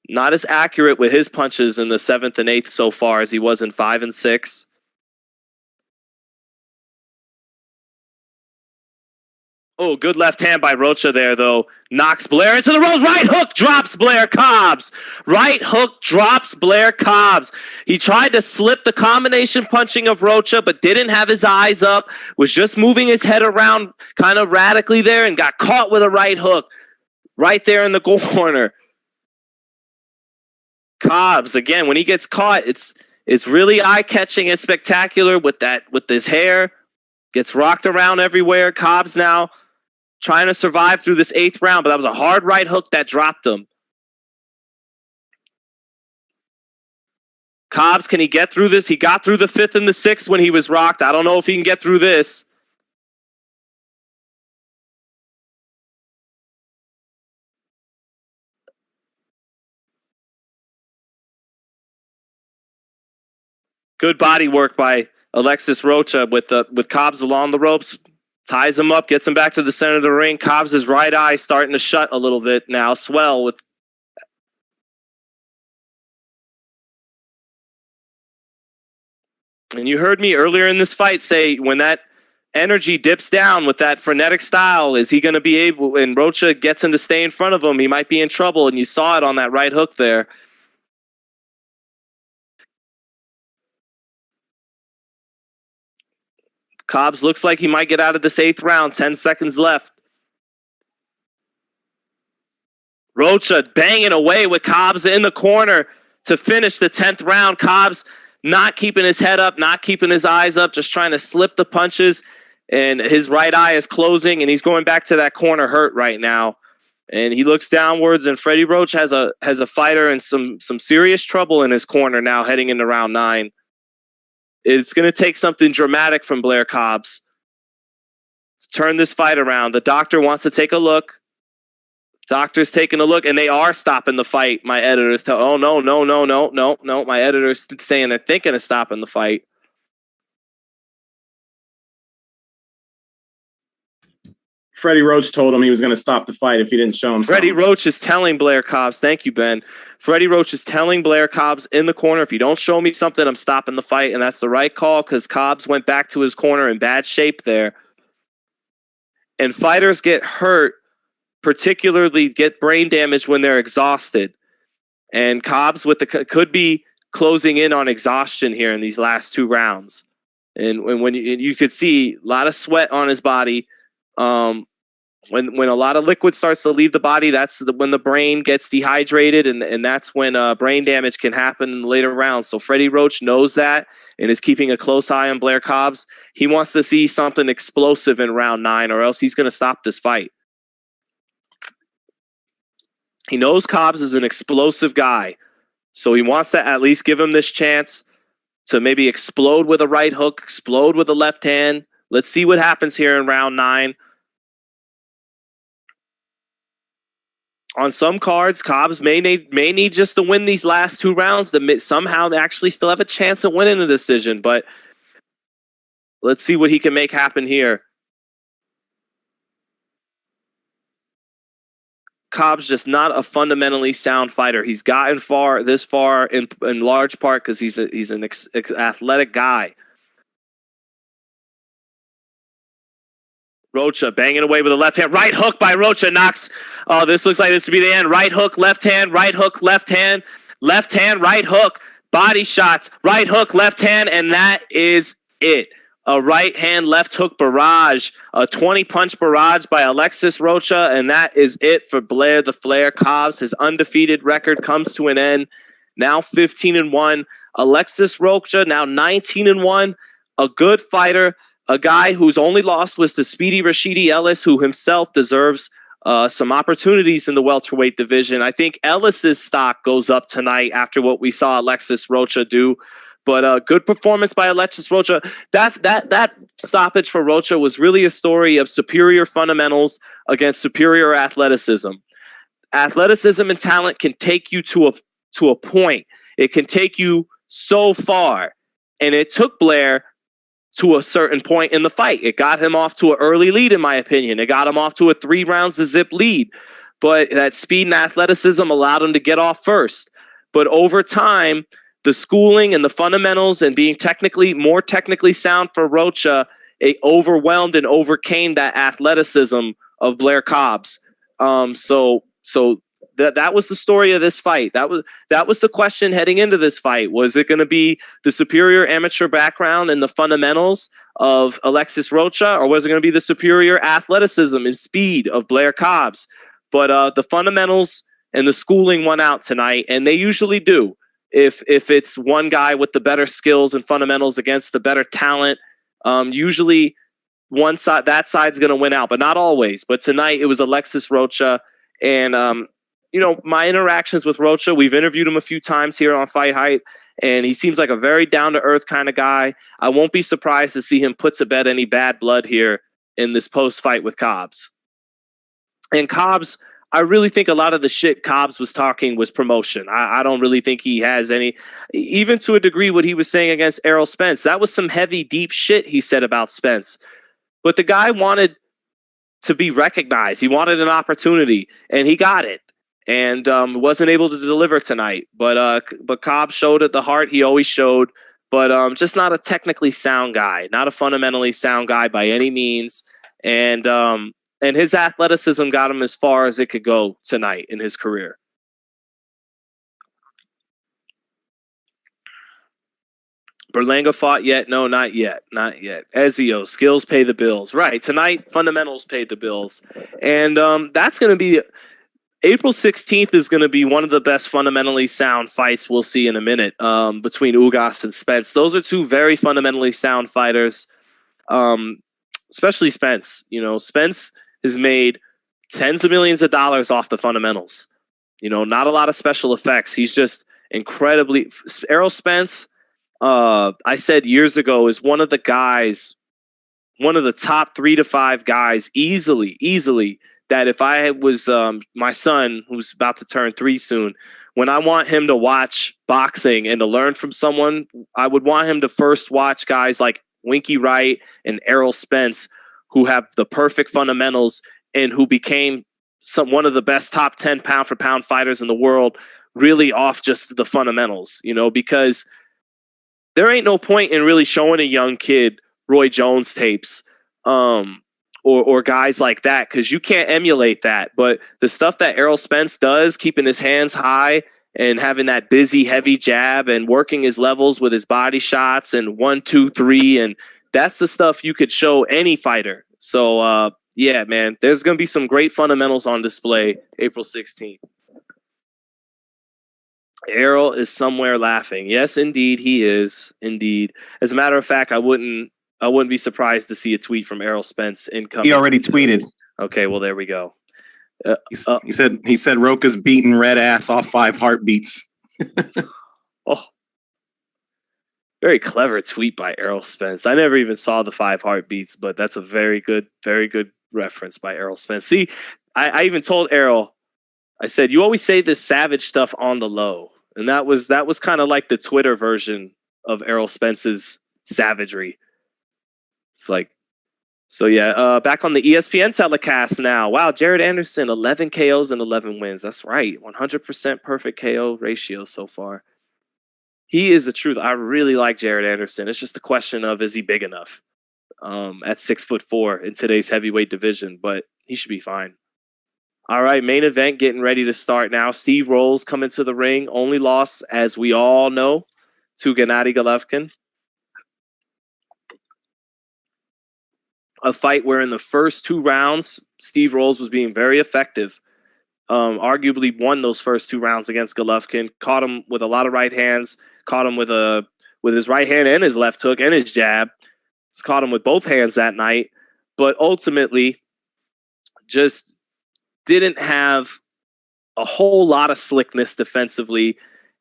Speaker 1: not as accurate with his punches in the 7th and 8th so far as he was in 5 and 6. Oh, good left hand by Rocha there, though. Knocks Blair into the ropes. Right hook drops Blair Cobbs. Right hook drops Blair Cobbs. He tried to slip the combination punching of Rocha, but didn't have his eyes up. Was just moving his head around kind of radically there and got caught with a right hook right there in the corner. Cobbs, again, when he gets caught, it's really eye-catching and spectacular with his hair. Gets rocked around everywhere. Cobbs now trying to survive through this 8th round, but that was a hard right hook that dropped him. Cobbs, can he get through this? He got through the 5th and the 6th when he was rocked. I don't know if he can get through this. Good body work by Alexis Rocha with Cobbs along the ropes. Ties him up, gets him back to the center of the ring. Cobbs' right eye starting to shut a little bit now. Swell with. And you heard me earlier in this fight say when that energy dips down with that frenetic style, is he going to be able, and Rocha gets him to stay in front of him, he might be in trouble. And you saw it on that right hook there. Cobbs looks like he might get out of this 8th round. 10 seconds left. Rocha banging away with Cobbs in the corner to finish the 10th round. Cobbs not keeping his head up, not keeping his eyes up, just trying to slip the punches. And his right eye is closing, and he's going back to that corner hurt right now. And he looks downwards, and Freddie Roach has a fighter in some serious trouble in his corner now heading into round 9. It's going to take something dramatic from Blair Cobbs to turn this fight around. The doctor wants to take a look. Doctor's taking a look, and they are stopping the fight. My editors tell, oh, no. My editor's saying they're thinking of stopping the fight.
Speaker 2: Freddie Roach told him he was going to stop the fight if he didn't show him
Speaker 1: Freddie
Speaker 2: something.
Speaker 1: Roach is telling Blair Cobbs, thank you, Ben. Freddie Roach is telling Blair Cobbs in the corner, if you don't show me something, I'm stopping the fight. And that's the right call because Cobbs went back to his corner in bad shape there. And fighters get hurt, particularly get brain damage when they're exhausted. And Cobbs could be closing in on exhaustion here in these last 2 rounds. And when you could see a lot of sweat on his body. When a lot of liquid starts to leave the body, that's when the brain gets dehydrated, and that's when brain damage can happen in the later rounds. So Freddie Roach knows that and is keeping a close eye on Blair Cobbs. He wants to see something explosive in round 9, or else he's going to stop this fight. He knows Cobbs is an explosive guy. So he wants to at least give him this chance to maybe explode with a right hook, explode with a left hand. Let's see what happens here in round 9. On some cards, Cobbs may need just to win these last 2 rounds to somehow actually still have a chance of winning the decision. But let's see what he can make happen here. Cobbs just not a fundamentally sound fighter. He's gotten this far in large part because he's an athletic guy. Rocha banging away with a left hand. Right hook by Rocha knocks. Oh, this looks like this to be the end. Right hook, left hand, right hook, left hand, right hook, body shots, right hook, left hand, and that is it. A right hand, left hook barrage, a 20-punch barrage by Alexis Rocha, and that is it for Blair the Flair Cobbs. His undefeated record comes to an end. Now 15-1. Alexis Rocha now 19-1. A good fighter. A guy whose only loss was to Speedy Rashidi Ellis, who himself deserves some opportunities in the welterweight division. I think Ellis's stock goes up tonight after what we saw Alexis Rocha do. But good performance by Alexis Rocha. That stoppage for Rocha was really a story of superior fundamentals against superior athleticism. Athleticism and talent can take you to a point. It can take you so far, and it took Blair to a certain point in the fight. It got him off to an early lead, in my opinion. It got him off to a 3 rounds to zip lead. But that speed and athleticism allowed him to get off first. But over time, the schooling and the fundamentals and being more technically sound for Rocha, it overwhelmed and overcame that athleticism of Blair Cobbs. So that was the story of this fight. That was the question heading into this fight. Was it going to be the superior amateur background and the fundamentals of Alexis Rocha, or was it going to be the superior athleticism and speed of Blair Cobbs? But the fundamentals and the schooling won out tonight, and they usually do. If it's one guy with the better skills and fundamentals against the better talent, usually that side's going to win out, but not always. But tonight it was Alexis Rocha, and my interactions with Rocha, we've interviewed him a few times here on FightHype, and he seems like a very down-to-earth kind of guy. I won't be surprised to see him put to bed any bad blood here in this post-fight with Cobbs. And Cobbs, I really think a lot of the shit Cobbs was talking was promotion. I don't really think he has any, even to a degree, what he was saying against Errol Spence. That was some heavy, deep shit he said about Spence. But the guy wanted to be recognized. He wanted an opportunity, and he got it. And wasn't able to deliver tonight. But Cobbs showed at the heart he always showed. But just not a technically sound guy, not a fundamentally sound guy by any means. And his athleticism got him as far as it could go tonight in his career. Berlanga fought yet? No, not yet. Not yet. Ezio, skills pay the bills. Right. Tonight, fundamentals paid the bills. And that's going to be... April 16th is going to be one of the best fundamentally sound fights we'll see in a minute between Ugas and Spence. Those are 2 very fundamentally sound fighters, especially Spence. Spence has made tens of millions of dollars off the fundamentals. Not a lot of special effects. He's just incredibly... Errol Spence, I said years ago, is one of the top 3 to 5 guys easily, that if I was my son, who's about to turn 3 soon, when I want him to watch boxing and to learn from someone, I would want him to first watch guys like Winky Wright and Errol Spence, who have the perfect fundamentals and who became one of the best top 10 pound for pound fighters in the world, really off just the fundamentals, because there ain't no point in really showing a young kid Roy Jones tapes, or guys like that, because you can't emulate that. But the stuff that Errol Spence does, keeping his hands high and having that busy, heavy jab and working his levels with his body shots and 1, 2, 3, and that's the stuff you could show any fighter. So, yeah, man, there's going to be some great fundamentals on display April 16th. Errol is somewhere laughing. Yes, indeed, he is. Indeed. As a matter of fact, I wouldn't be surprised to see a tweet from Errol Spence incoming.
Speaker 2: He already tweeted.
Speaker 1: Okay, well, there we go.
Speaker 2: He said Rocha's beating red ass off 5 heartbeats.
Speaker 1: Oh, very clever tweet by Errol Spence. I never even saw the 5 heartbeats, but that's a very good reference by Errol Spence. See, I even told Errol, I said, you always say this savage stuff on the low. And that was kind of like the Twitter version of Errol Spence's savagery. It's like, so yeah, back on the ESPN telecast now. Wow, Jared Anderson, 11 KOs and 11 wins. That's right. 100% perfect KO ratio so far. He is the truth. I really like Jared Anderson. It's just a question of, is he big enough at 6'4" in today's heavyweight division? But he should be fine. All right, main event getting ready to start now. Steve Rolls coming to the ring. Only loss, as we all know, to Gennady Golovkin. A fight where in the first 2 rounds, Steve Rolls was being very effective. Arguably won those first 2 rounds against Golovkin. Caught him with a lot of right hands. Caught him with his right hand and his left hook and his jab. Caught him with both hands that night. But ultimately, just didn't have a whole lot of slickness defensively,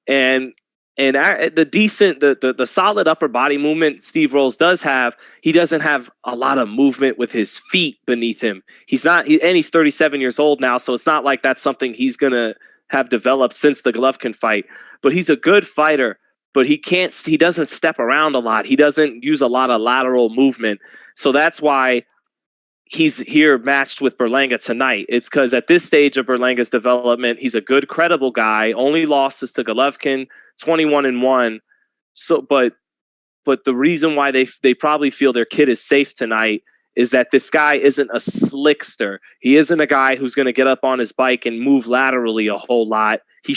Speaker 1: and the solid upper body movement Steve Rolls does have. He doesn't have a lot of movement with his feet beneath him. He's 37 years old now, so it's not like that's something he's gonna have developed since the Golovkin fight. But he's a good fighter, but he doesn't step around a lot. He doesn't use a lot of lateral movement, so that's why he's here matched with Berlanga tonight. It's because at this stage of Berlanga's development, he's a good, credible guy. Only losses to Golovkin, 21-1. So, but the reason why they probably feel their kid is safe tonight is that this guy isn't a slickster. He isn't a guy who's going to get up on his bike and move laterally a whole lot. He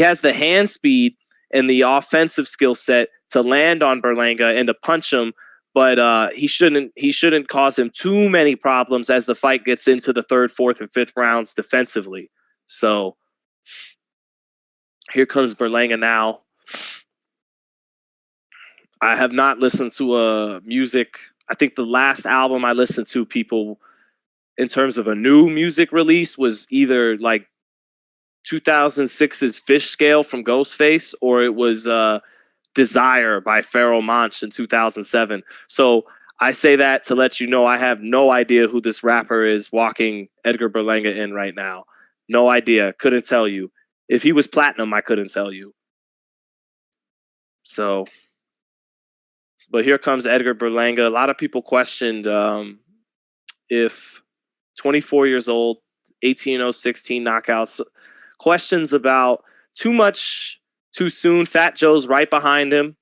Speaker 1: has the hand speed and the offensive skill set to land on Berlanga and to punch him. But he shouldn't cause him too many problems as the fight gets into the 3rd, 4th, and 5th rounds defensively. So here comes Berlanga now. I have not listened to music. I think the last album I listened to, people, in terms of a new music release, was either like 2006's Fish Scale from Ghostface, or it was Desire by Pharoah Monch in 2007. So I say that to let you know I have no idea who this rapper is walking Edgar Berlanga in right now. No idea. Couldn't tell you. If he was platinum, I couldn't tell you. So, but here comes Edgar Berlanga. A lot of people questioned if 24 years old, 18-0, 16 knockouts. Questions about too much too soon. Fat Joe's right behind him.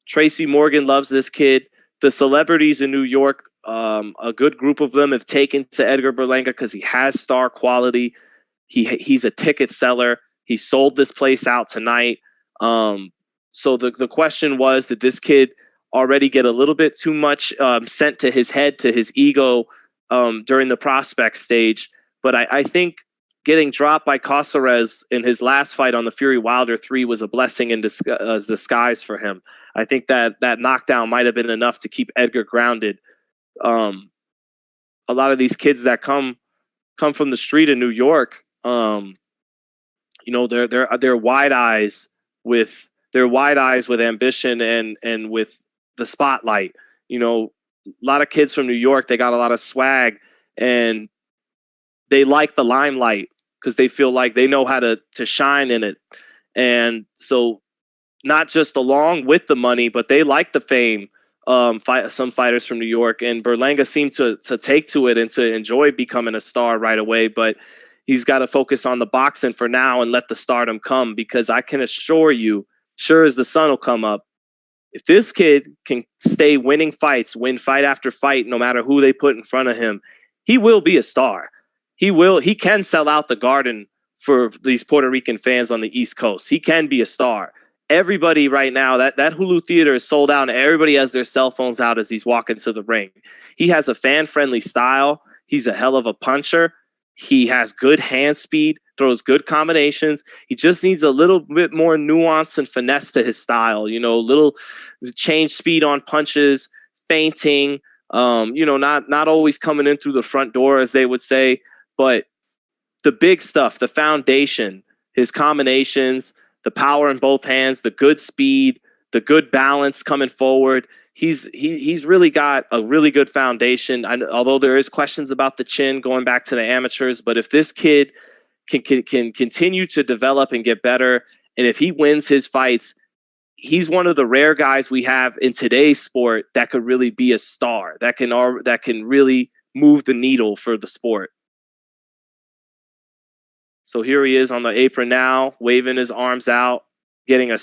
Speaker 1: Tracy Morgan loves this kid. The celebrities in New York, a good group of them have taken to Edgar Berlanga because he has star quality. He's a ticket seller. He sold this place out tonight. So the question was, did this kid already get a little bit too much sent to his head, to his ego during the prospect stage? But I think getting dropped by Caceres in his last fight on the Fury Wilder 3 was a blessing in disguise for him. I think that knockdown might have been enough to keep Edgar grounded. A lot of these kids that come from the street in New York, they're wide eyes with ambition and with the spotlight. You know, a lot of kids from New York, they got a lot of swag and they like the limelight because they feel like they know how to shine in it. And so not just along with the money, but they like the fame. Some fighters from New York, and Berlanga seemed to take to it and to enjoy becoming a star right away. But he's got to focus on the boxing for now and let the stardom come, because I can assure you, sure as the sun will come up, if this kid can stay winning fights, win fight after fight, no matter who they put in front of him, he will be a star. He can sell out the Garden for these Puerto Rican fans on the East Coast. He can be a star. Everybody right now, that Hulu Theater is sold out, and everybody has their cell phones out as he's walking to the ring. He has a fan-friendly style. He's a hell of a puncher. He has good hand speed, throws good combinations. He just needs a little bit more nuance and finesse to his style. You know, little change speed on punches, feinting, not always coming in through the front door, as they would say. But the big stuff, the foundation, his combinations, the power in both hands, the good speed, the good balance coming forward. He's really got a really good foundation. Although there is questions about the chin going back to the amateurs, but if this kid can continue to develop and get better, and if he wins his fights, he's one of the rare guys we have in today's sport that could really be a star, that can really move the needle for the sport. So here he is on the apron now, waving his arms out, getting a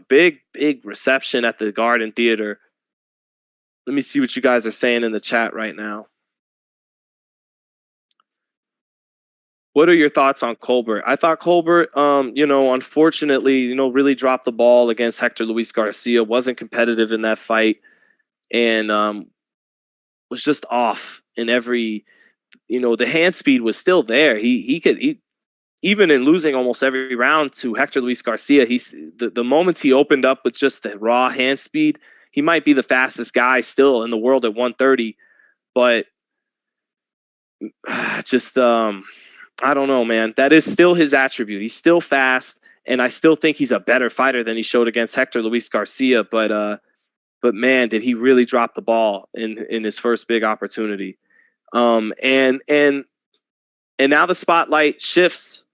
Speaker 1: big reception at the Garden Theater. Let me see what you guys are saying in the chat right now. What are your thoughts on Colbert? I thought Colbert, unfortunately, really dropped the ball against Hector Luis Garcia, wasn't competitive in that fight, and was just off in every, the hand speed was still there. He even in losing almost every round to Hector Luis Garcia, the moments he opened up with just the raw hand speed, he might be the fastest guy still in the world at 130, but just I don't know, man. That is still his attribute. He's still fast, and I still think he's a better fighter than he showed against Hector Luis Garcia. But man, did he really drop the ball in his first big opportunity? And now the spotlight shifts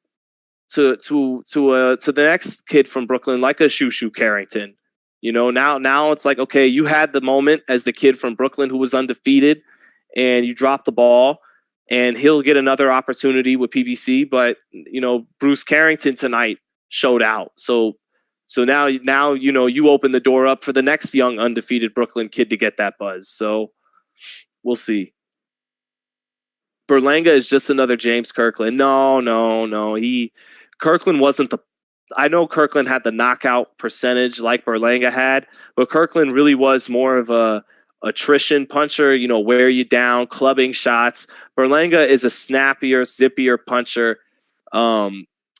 Speaker 1: to the next kid from Brooklyn, like a Shushu Carrington. Now it's like, okay, you had the moment as the kid from Brooklyn who was undefeated, and you dropped the ball, and he'll get another opportunity with PBC. But Bruce Carrington tonight showed out, so now you open the door up for the next young undefeated Brooklyn kid to get that buzz. So we'll see. Berlanga is just another James Kirkland. No. Kirkland wasn't the. I know Kirkland had the knockout percentage like Berlanga had, but Kirkland really was more of a attrition puncher, wear you down, clubbing shots. Berlanga is a snappier, zippier puncher.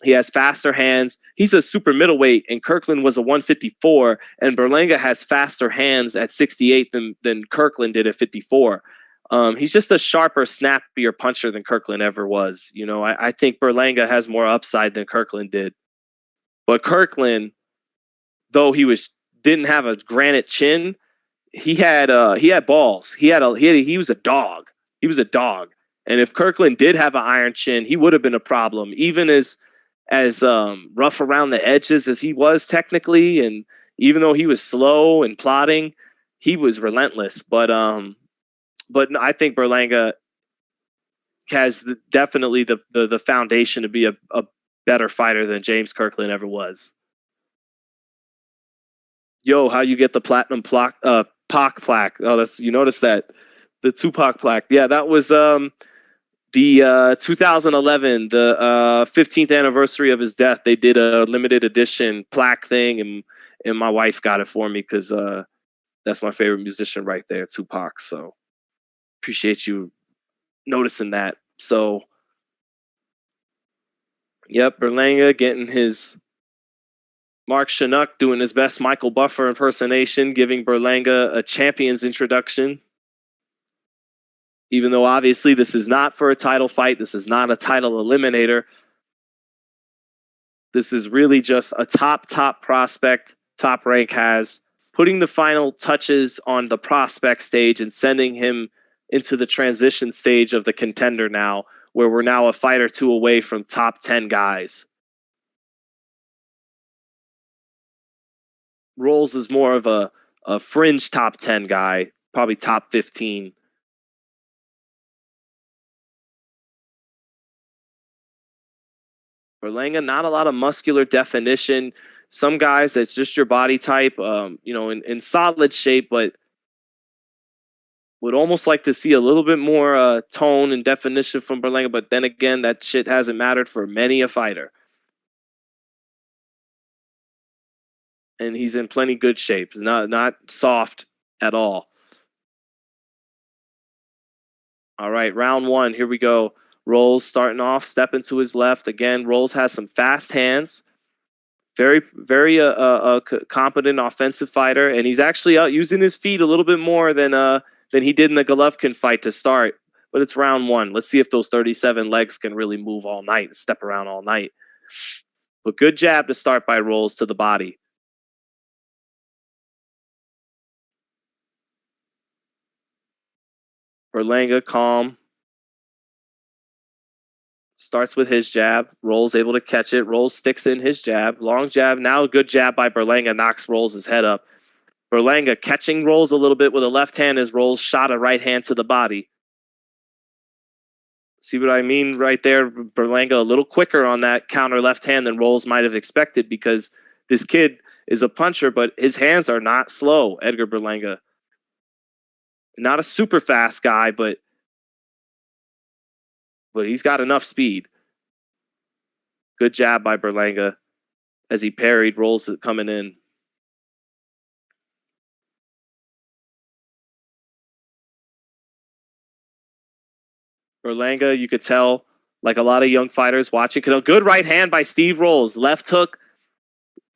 Speaker 1: He has faster hands. He's a super middleweight, and Kirkland was a 154, and Berlanga has faster hands at 68 than Kirkland did at 54. He's just a sharper, snappier puncher than Kirkland ever was. I think Berlanga has more upside than Kirkland did. But Kirkland, though he didn't have a granite chin, he had balls. He was a dog. He was a dog. And if Kirkland did have an iron chin, he would have been a problem, even as rough around the edges as he was technically, and even though he was slow and plodding, he was relentless. But I think Berlanga has definitely the foundation to be a better fighter than James Kirkland ever was. Yo, how you get the platinum Pac plaque? Oh, you noticed that, the Tupac plaque. Yeah, that was the 2011, the 15th anniversary of his death. They did a limited edition plaque thing, and my wife got it for me because that's my favorite musician right there, Tupac. So appreciate you noticing that. So, yep, Berlanga getting his Mark Chinook doing his best Michael Buffer impersonation, giving Berlanga a champion's introduction. Even though obviously this is not for a title fight, this is not a title eliminator. This is really just a top prospect, Top Rank has, putting the final touches on the prospect stage and sending him into the transition stage of the contender now, where we're now a fight or two away from top 10 guys. Rolls is more of a fringe top 10 guy, probably top 15. Berlanga, not a lot of muscular definition. Some guys, that's just your body type, in solid shape, but would almost like to see a little bit more tone and definition from Berlanga. But then again, that shit hasn't mattered for many a fighter. And he's in plenty good shape. He's not soft at all. All right, round one. Here we go. Rolls starting off, stepping to his left. Again, Rolls has some fast hands. Very, very competent offensive fighter. And he's actually out using his feet a little bit more than he did in the Golovkin fight to start. But it's round one. Let's see if those 37 legs can really move all night and step around all night. But good jab to start by Rolls to the body. Berlanga calm. Starts with his jab. Rolls able to catch it. Rolls sticks in his jab. Long jab. Now a good jab by Berlanga knocks Rolls' head up. Berlanga catching Rolls a little bit with a left hand as Rolls shot a right hand to the body. See what I mean right there? Berlanga a little quicker on that counter left hand than Rolls might have expected because this kid is a puncher, but his hands are not slow, Edgar Berlanga. Not a super fast guy, but he's got enough speed. Good jab by Berlanga as he parried Rolls coming in. Berlanga, you could tell, like a lot of young fighters watching. Good right hand by Steve Rolls. Left hook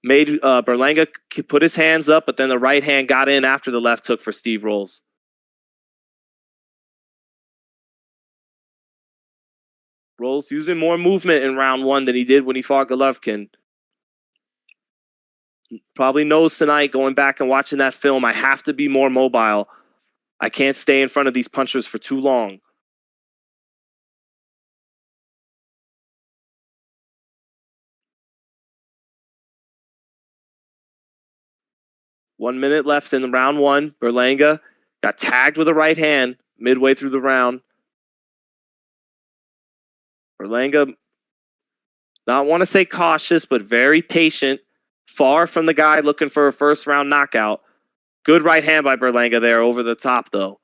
Speaker 1: made Berlanga put his hands up, but then the right hand got in after the left hook for Steve Rolls. Rolls using more movement in round one than he did when he fought Golovkin. Probably knows tonight, going back and watching that film, I have to be more mobile. I can't stay in front of these punchers for too long. One minute left in the round one. Berlanga got tagged with a right hand midway through the round. Berlanga, not want to say cautious, but very patient. Far from the guy looking for a first round knockout. Good right hand by Berlanga there over the top, though.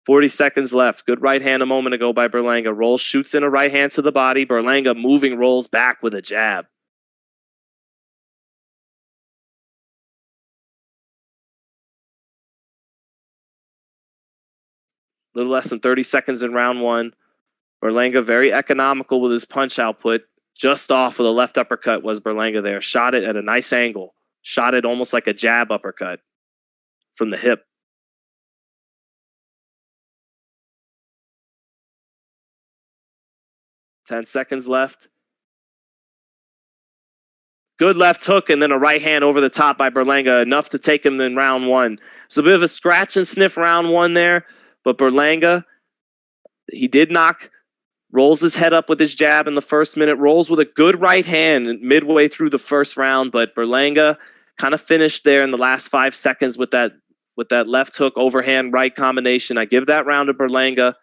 Speaker 1: 40 seconds left. Good right hand a moment ago by Berlanga. Rolls shoots in a right hand to the body. Berlanga moving Rolls back with a jab. A little less than 30 seconds in round one. Berlanga very economical with his punch output. Just off with a left uppercut was Berlanga there. Shot it at a nice angle. Shot it almost like a jab uppercut from the hip. Ten seconds left. Good left hook and then a right hand over the top by Berlanga. Enough to take him in round one. It's a bit of a scratch and sniff round one there. But Berlanga, he did knock Rolls his head up with his jab in the first minute. Rolls with a good right hand midway through the first round. But Berlanga kind of finished there in the last 5 seconds with that left hook overhand right combination. I give that round to Berlanga.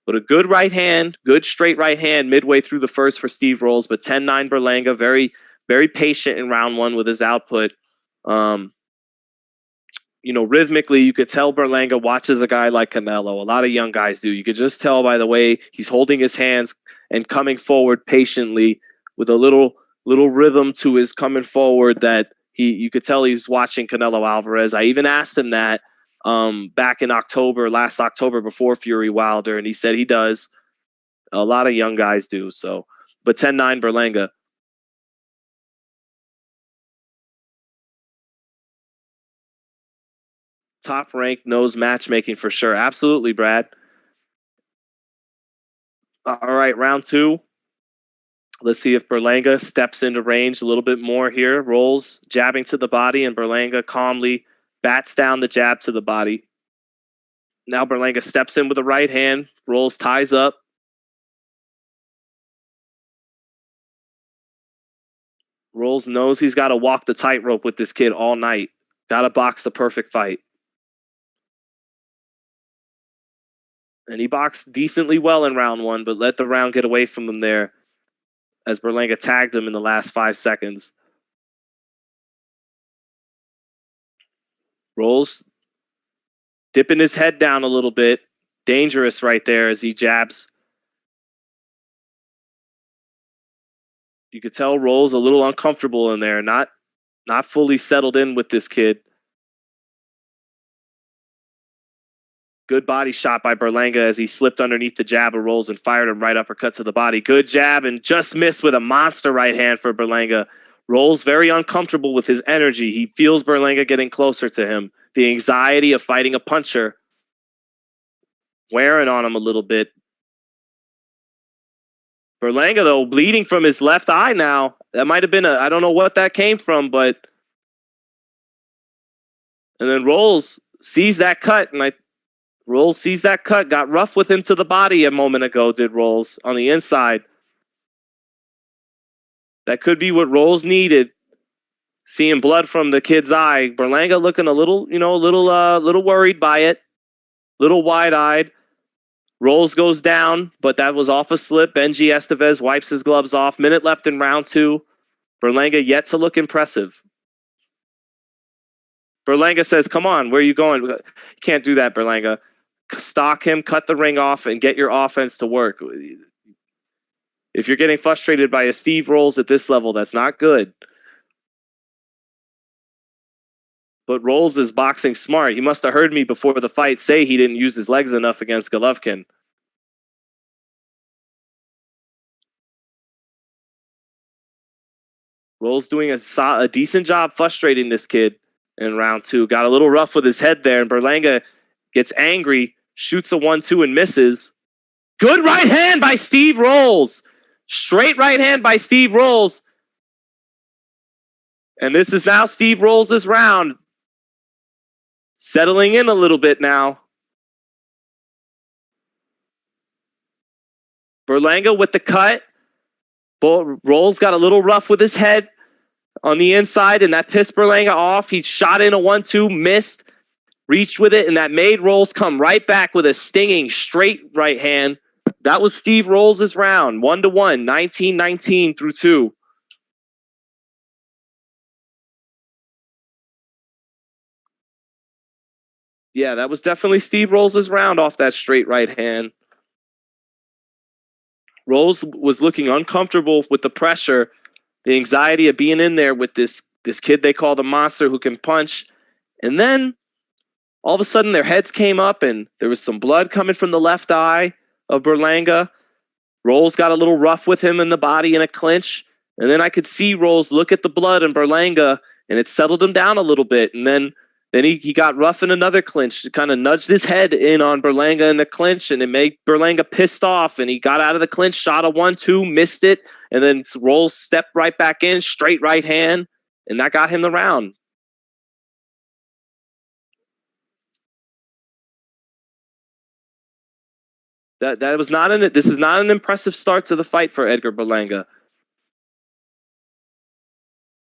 Speaker 1: But a good right hand, good straight right hand midway through the first for Steve Rolls. But 10-9 Berlanga, very, very patient in round one with his output. Rhythmically, you could tell Berlanga watches a guy like Canelo. A lot of young guys do. You could just tell by the way he's holding his hands and coming forward patiently with a little rhythm to his coming forward that you could tell he's watching Canelo Alvarez. I even asked him that back in last October before Fury Wilder, and he said he does. A lot of young guys do. So, but 10-9 Berlanga. Top rank knows matchmaking for sure. Absolutely, Brad. All right, round two. Let's see if Berlanga steps into range a little bit more here. Rolls, jabbing to the body, and Berlanga calmly bats down the jab to the body. Now Berlanga steps in with the right hand. Rolls, ties up. Rolls knows he's got to walk the tightrope with this kid all night. Got to box the perfect fight. And he boxed decently well in round one, but let the round get away from him there as Berlanga tagged him in the last 5 seconds. Rolls dipping his head down a little bit. Dangerous right there as he jabs. You could tell Rolls a little uncomfortable in there, not fully settled in with this kid. Good body shot by Berlanga as he slipped underneath the jab of Rolls and fired him right uppercut to the body. Good jab and just missed with a monster right hand for Berlanga. Rolls very uncomfortable with his energy. He feels Berlanga getting closer to him. The anxiety of fighting a puncher wearing on him a little bit. Berlanga, though, bleeding from his left eye now. That might have been I don't know what that came from, but. And then Rolls sees that cut, and Rolls sees that cut, got rough with him to the body a moment ago, did Rolls, on the inside. That could be what Rolls needed. Seeing blood from the kid's eye. Berlanga looking a little, little worried by it. Little wide-eyed. Rolls goes down, but that was off a slip. Benji Estevez wipes his gloves off. Minute left in round 2. Berlanga yet to look impressive. Berlanga says, come on, where are you going? You can't do that, Berlanga. Stock him, cut the ring off, and get your offense to work. If you're getting frustrated by a Steve Rolls at this level, that's not good. But Rolls is boxing smart. He must have heard me before the fight say he didn't use his legs enough against Golovkin. Rolls doing a decent job frustrating this kid in round 2. Got a little rough with his head there, and Berlanga gets angry, shoots a 1-2 and misses. Good right hand by Steve Rolls. Straight right hand by Steve Rolls. And this is now Steve Rolls' round. Settling in a little bit now. Berlanga with the cut. Rolls got a little rough with his head on the inside, and that pissed Berlanga off. He shot in a 1-2, missed, reached with it, and that made Rolls come right back with a stinging straight right hand. That was Steve Rolls' round. 1-1, 19-19 through 2. Yeah, that was definitely Steve Rolls' round off that straight right hand. Rolls was looking uncomfortable with the pressure, the anxiety of being in there with this kid they call the monster who can punch. And then all of a sudden their heads came up and there was some blood coming from the left eye of Berlanga. Rolls got a little rough with him in the body in a clinch. And then I could see Rolls look at the blood in Berlanga, and it settled him down a little bit. And then he got rough in another clinch. It kind of nudged his head in on Berlanga in the clinch, and it made Berlanga pissed off. And he got out of the clinch, shot a 1-2, missed it, and then Rolls stepped right back in, straight right hand, and that got him the round. This is not an impressive start to the fight for Edgar Berlanga.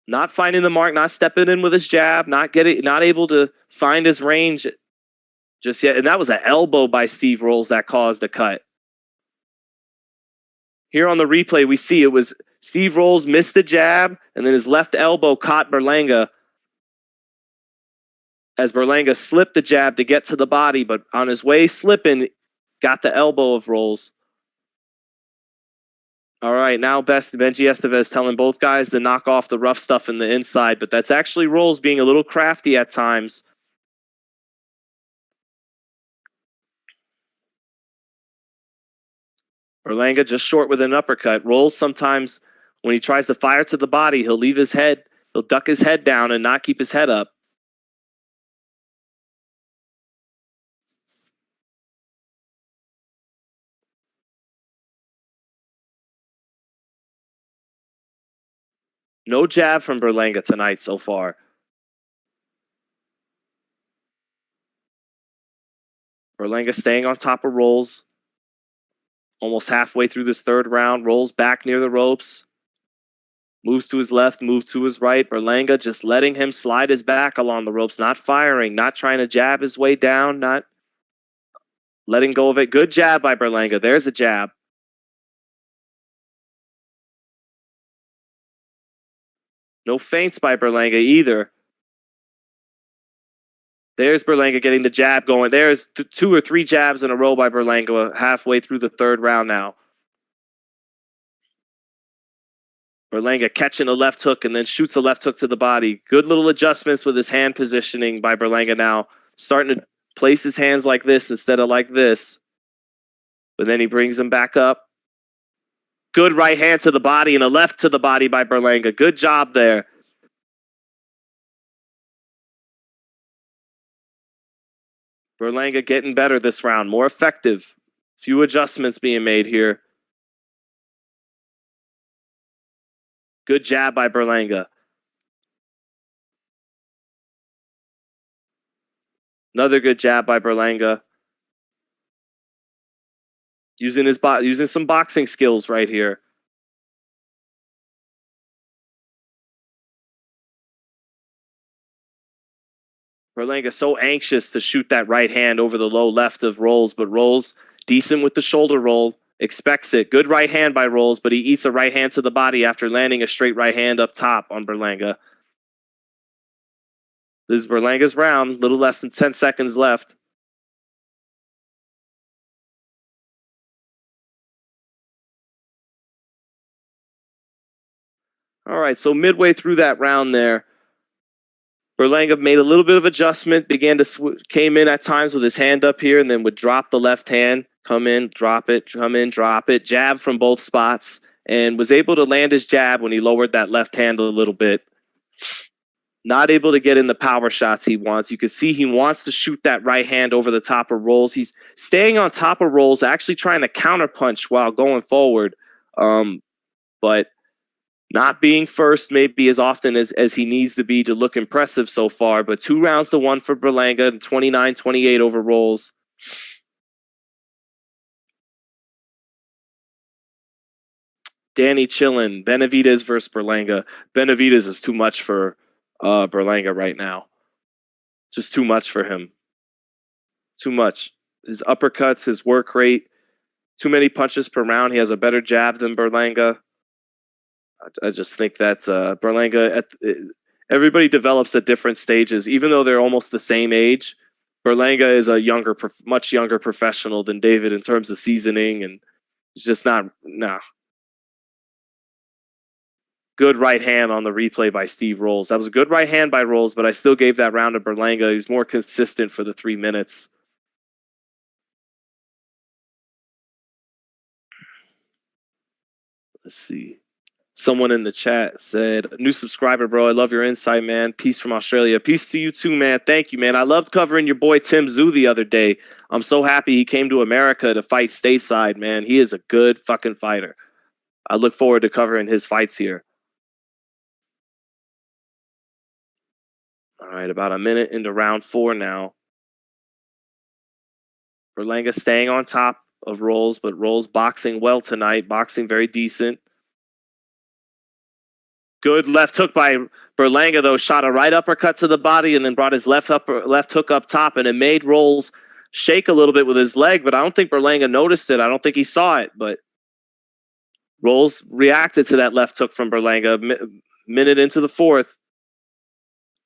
Speaker 1: Not finding the mark, not stepping in with his jab, not able to find his range just yet. And that was an elbow by Steve Rolls that caused a cut. Here on the replay, we see it was Steve Rolls missed the jab, and then his left elbow caught Berlanga as Berlanga slipped the jab to get to the body, but on his way slipping, got the elbow of Rolls. All right, now Benji Estevez telling both guys to knock off the rough stuff in the inside, but that's actually Rolls being a little crafty at times. Berlanga just short with an uppercut. Rolls sometimes, when he tries to fire to the body, he'll duck his head down and not keep his head up. No jab from Berlanga tonight so far. Berlanga staying on top of Rolls. Almost halfway through this third round. Rolls back near the ropes. Moves to his left, moves to his right. Berlanga just letting him slide his back along the ropes. Not firing, not trying to jab his way down. Not letting go of it. Good jab by Berlanga. There's a jab. No feints by Berlanga either. There's Berlanga getting the jab going. There's 2 or 3 jabs in a row by Berlanga halfway through the third round now. Berlanga catching a left hook and then shoots a left hook to the body. Good little adjustments with his hand positioning by Berlanga now. Starting to place his hands like this instead of like this. But then he brings them back up. Good right hand to the body and a left to the body by Berlanga. Good job there. Berlanga getting better this round. More effective. Few adjustments being made here. Good jab by Berlanga. Another good jab by Berlanga. Using some boxing skills right here. Berlanga so anxious to shoot that right hand over the low left of Rolls, but Rolls decent with the shoulder roll, expects it. Good right hand by Rolls, but he eats a right hand to the body after landing a straight right hand up top on Berlanga. This is Berlanga's round, little less than 10 seconds left. All right, so midway through that round there, Berlanga made a little bit of adjustment, came in at times with his hand up here, and then would drop the left hand, come in, drop it, come in, drop it, jab from both spots, and was able to land his jab when he lowered that left hand a little bit. Not able to get in the power shots he wants. You can see he wants to shoot that right hand over the top of Rolls. He's staying on top of Rolls, actually trying to counterpunch while going forward, but not being first maybe as often as he needs to be to look impressive so far. But 2 rounds to 1 for Berlanga, 29-28 over Rolls. Danny chillin'. Benavidez versus Berlanga. Benavidez is too much for Berlanga right now. Just too much for him. Too much. His uppercuts, his work rate, too many punches per round. He has a better jab than Berlanga. I just think that Berlanga, everybody develops at different stages. Even though they're almost the same age, Berlanga is a much younger professional than David in terms of seasoning, and it's just not. Good right hand on the replay by Steve Rolls. That was a good right hand by Rolls, but I still gave that round to Berlanga. He's more consistent for the 3 minutes. Let's see. Someone in the chat said, new subscriber, bro. I love your insight, man. Peace from Australia. Peace to you too, man. Thank you, man. I loved covering your boy Tim Zhu the other day. I'm so happy he came to America to fight stateside, man. He is a good fucking fighter. I look forward to covering his fights here. All right, about a minute into round 4 now. Berlanga staying on top of Rolls, but Rolls boxing well tonight. Boxing very decent. Good left hook by Berlanga, though. Shot a right uppercut to the body and then brought his left hook up top, and it made Rolls shake a little bit with his leg, but I don't think Berlanga noticed it. I don't think he saw it, but Rolls reacted to that left hook from Berlanga. Minute into the 4th.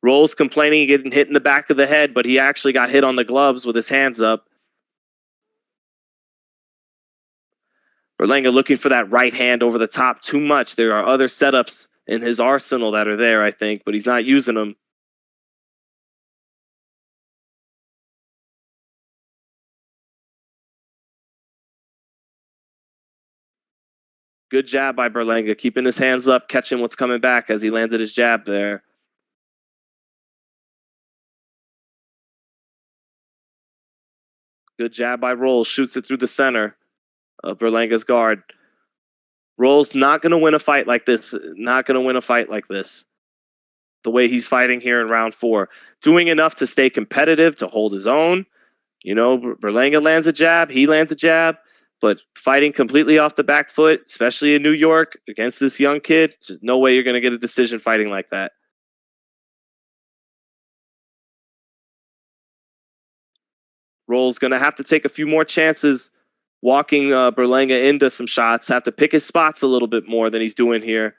Speaker 1: Rolls complaining getting hit in the back of the head, but he actually got hit on the gloves with his hands up. Berlanga looking for that right hand over the top too much. There are other setups in his arsenal that are there, I think, but he's not using them. Good jab by Berlanga, keeping his hands up, catching what's coming back as he landed his jab there. Good jab by Rolls, shoots it through the center of Berlanga's guard. Rolls not going to win a fight like this. Not going to win a fight like this. The way he's fighting here in round 4. Doing enough to stay competitive, to hold his own. You know, Berlanga lands a jab, he lands a jab, but fighting completely off the back foot, especially in New York against this young kid, just no way you're going to get a decision fighting like that. Rolls going to have to take a few more chances walking Berlanga into some shots. Have to pick his spots a little bit more than he's doing here.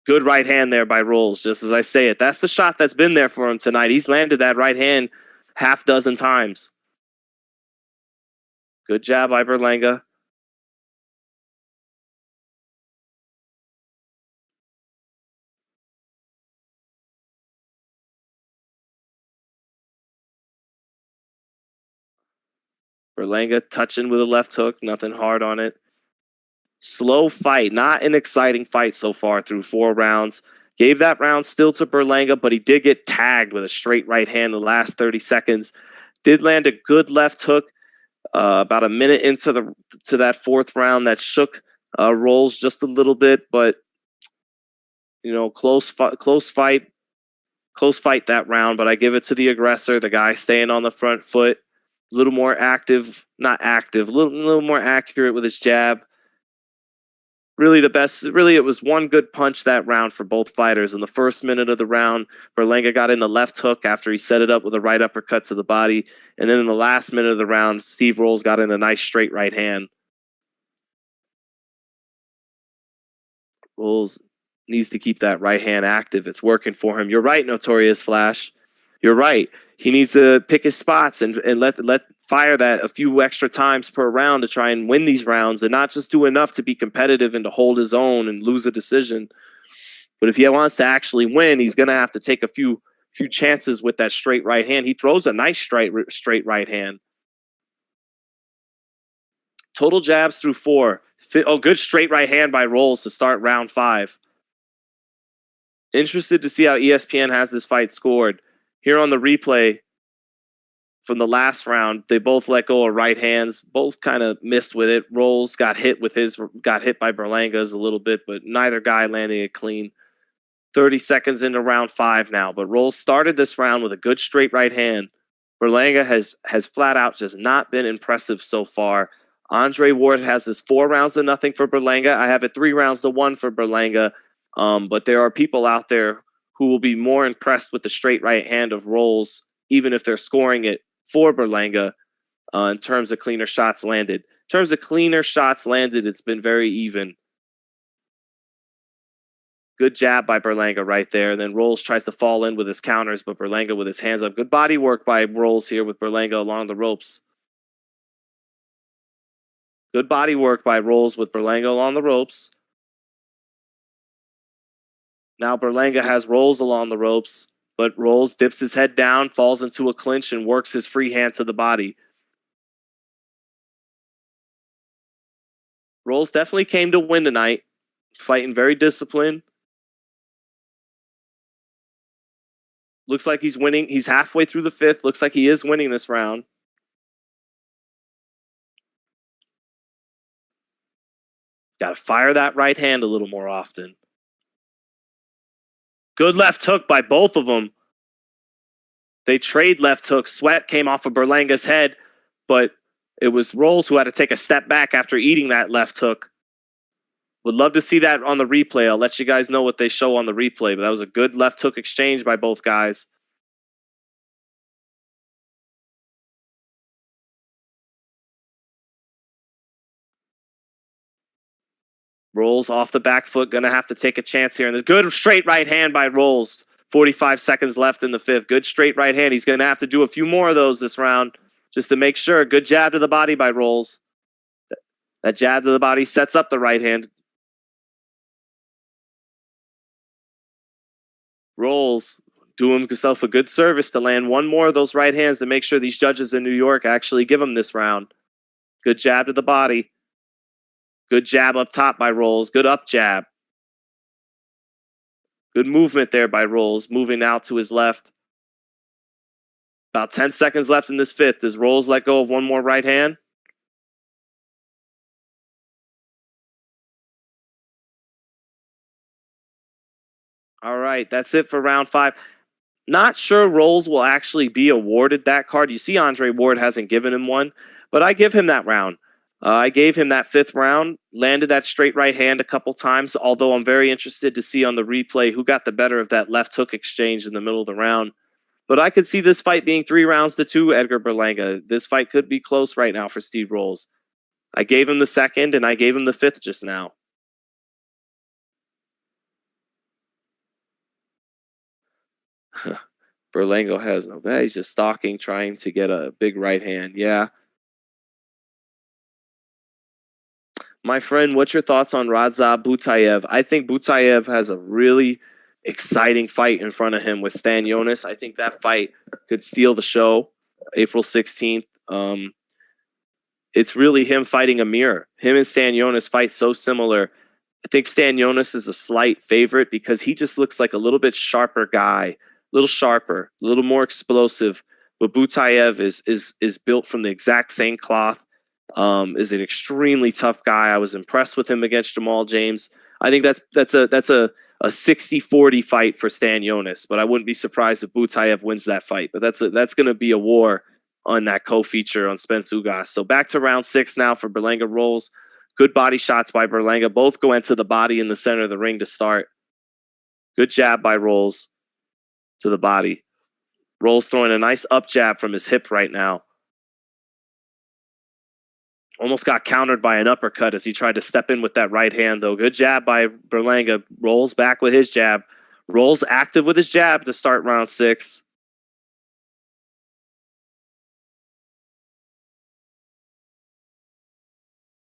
Speaker 1: Good right hand there by Rolls, just as I say it. That's the shot that's been there for him tonight. He's landed that right hand half dozen times. Good jab by Berlanga. Berlanga touching with a left hook, nothing hard on it. Slow fight, not an exciting fight so far through 4 rounds. Gave that round still to Berlanga, but he did get tagged with a straight right hand in the last 30 seconds. Did land a good left hook about a minute into that fourth round that shook Rolls just a little bit, but close fight that round. But I give it to the aggressor, the guy staying on the front foot, a little more active, not active, a little more accurate with his jab. Really the best. Really, it was one good punch that round for both fighters. In the first minute of the round, Berlanga got in the left hook after he set it up with a right uppercut to the body. And then in the last minute of the round, Steve Rolls got in a nice straight right hand. Rolls needs to keep that right hand active. It's working for him. You're right, Notorious Flash. You're right. He needs to pick his spots and let fire that a few extra times per round to try and win these rounds, and not just do enough to be competitive and to hold his own and lose a decision. But if he wants to actually win, he's going to have to take a few chances with that straight right hand. He throws a nice straight right hand. Total jabs through 4. Oh, good straight right hand by Rolls to start round 5. Interested to see how ESPN has this fight scored. Here on the replay from the last round, they both let go of right hands. Both kind of missed with it. Rolls got hit by Berlanga's a little bit, but neither guy landing it clean. 30 seconds into round 5 now, but Rolls started this round with a good straight right hand. Berlanga has flat out just not been impressive so far. Andre Ward has this 4 rounds to nothing for Berlanga. I have it 3 rounds to 1 for Berlanga. But there are people out there who will be more impressed with the straight right hand of Rolls, even if they're scoring it for Berlanga in terms of cleaner shots landed. In terms of cleaner shots landed, it's been very even. Good jab by Berlanga right there. And then Rolls tries to fall in with his counters, but Berlanga with his hands up. Good body work by Rolls here with Berlanga along the ropes. Good body work by Rolls with Berlanga along the ropes. Now Berlanga has Rolls along the ropes, but Rolls dips his head down, falls into a clinch, and works his free hand to the body. Rolls definitely came to win tonight, fighting very disciplined. Looks like he's winning. He's halfway through the 5th. Looks like he is winning this round. Got to fire that right hand a little more often. Good left hook by both of them. They trade left hooks. Sweat came off of Berlanga's head, but it was Rolls who had to take a step back after eating that left hook. Would love to see that on the replay. I'll let you guys know what they show on the replay, but that was a good left hook exchange by both guys. Rolls off the back foot, going to have to take a chance here. And a good straight right hand by Rolls. 45 seconds left in the 5th. Good straight right hand. He's going to have to do a few more of those this round just to make sure. Good jab to the body by Rolls. That jab to the body sets up the right hand. Rolls doing himself a good service to land one more of those right hands to make sure these judges in New York actually give him this round. Good jab to the body. Good jab up top by Rolls. Good up jab. Good movement there by Rolls, moving out to his left. About 10 seconds left in this 5th. Does Rolls let go of one more right hand? All right, that's it for round 5. Not sure Rolls will actually be awarded that card. You see Andre Ward hasn't given him one, but I give him that round. I gave him that 5th round, landed that straight right hand a couple times, although I'm very interested to see on the replay who got the better of that left hook exchange in the middle of the round. But I could see this fight being 3 rounds to 2, Edgar Berlanga. This fight could be close right now for Steve Rolls. I gave him the 2nd, and I gave him the 5th just now. Berlanga has no bad. He's just stalking, trying to get a big right hand. Yeah. My friend, what's your thoughts on Radza Butayev? I think Butayev has a really exciting fight in front of him with Stanionis. I think that fight could steal the show April 16th. It's really him fighting a mirror. Him and Stanionis fight so similar. I think Stanionis is a slight favorite because he just looks like a little bit sharper guy, a little sharper, a little more explosive. But Butayev is built from the exact same cloth. Is an extremely tough guy. I was impressed with him against Jamal James. I think that's a 60-40 fight for Stan Jonas, but I wouldn't be surprised if Butayev wins that fight. But that's going to be a war on that co-feature on Spence Ugas. So back to round 6 now for Berlanga Rolls. Good body shots by Berlanga. Both go into the body in the center of the ring to start. Good jab by Rolls to the body. Rolls throwing a nice up jab from his hip right now. Almost got countered by an uppercut as he tried to step in with that right hand, though. Good jab by Berlanga. Rolls back with his jab. Rolls active with his jab to start round 6.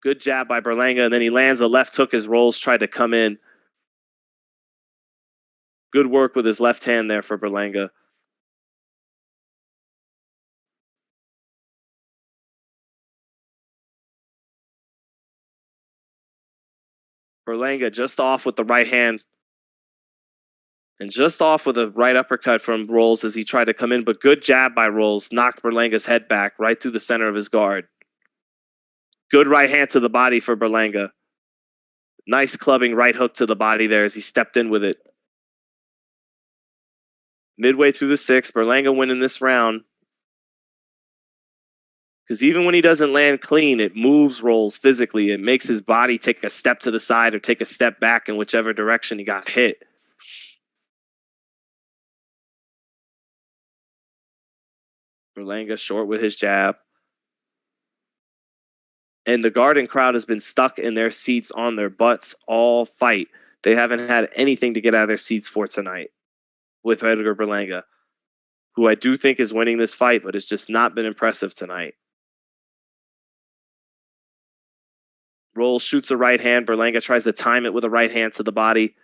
Speaker 1: Good jab by Berlanga, and then he lands a left hook as Rolls tried to come in. Good work with his left hand there for Berlanga. Berlanga just off with the right hand. And just off with a right uppercut from Rolls as he tried to come in. But good jab by Rolls. Knocked Berlanga's head back right through the center of his guard. Good right hand to the body for Berlanga. Nice clubbing right hook to the body there as he stepped in with it. Midway through the 6th, Berlanga winning this round. Because even when he doesn't land clean, it moves Rolls physically. It makes his body take a step to the side or take a step back in whichever direction he got hit. Berlanga short with his jab. And the Garden crowd has been stuck in their seats on their butts all fight. They haven't had anything to get out of their seats for tonight with Edgar Berlanga, who I do think is winning this fight, but it's just not been impressive tonight. Rolls shoots a right hand. Berlanga tries to time it with a right hand to the body.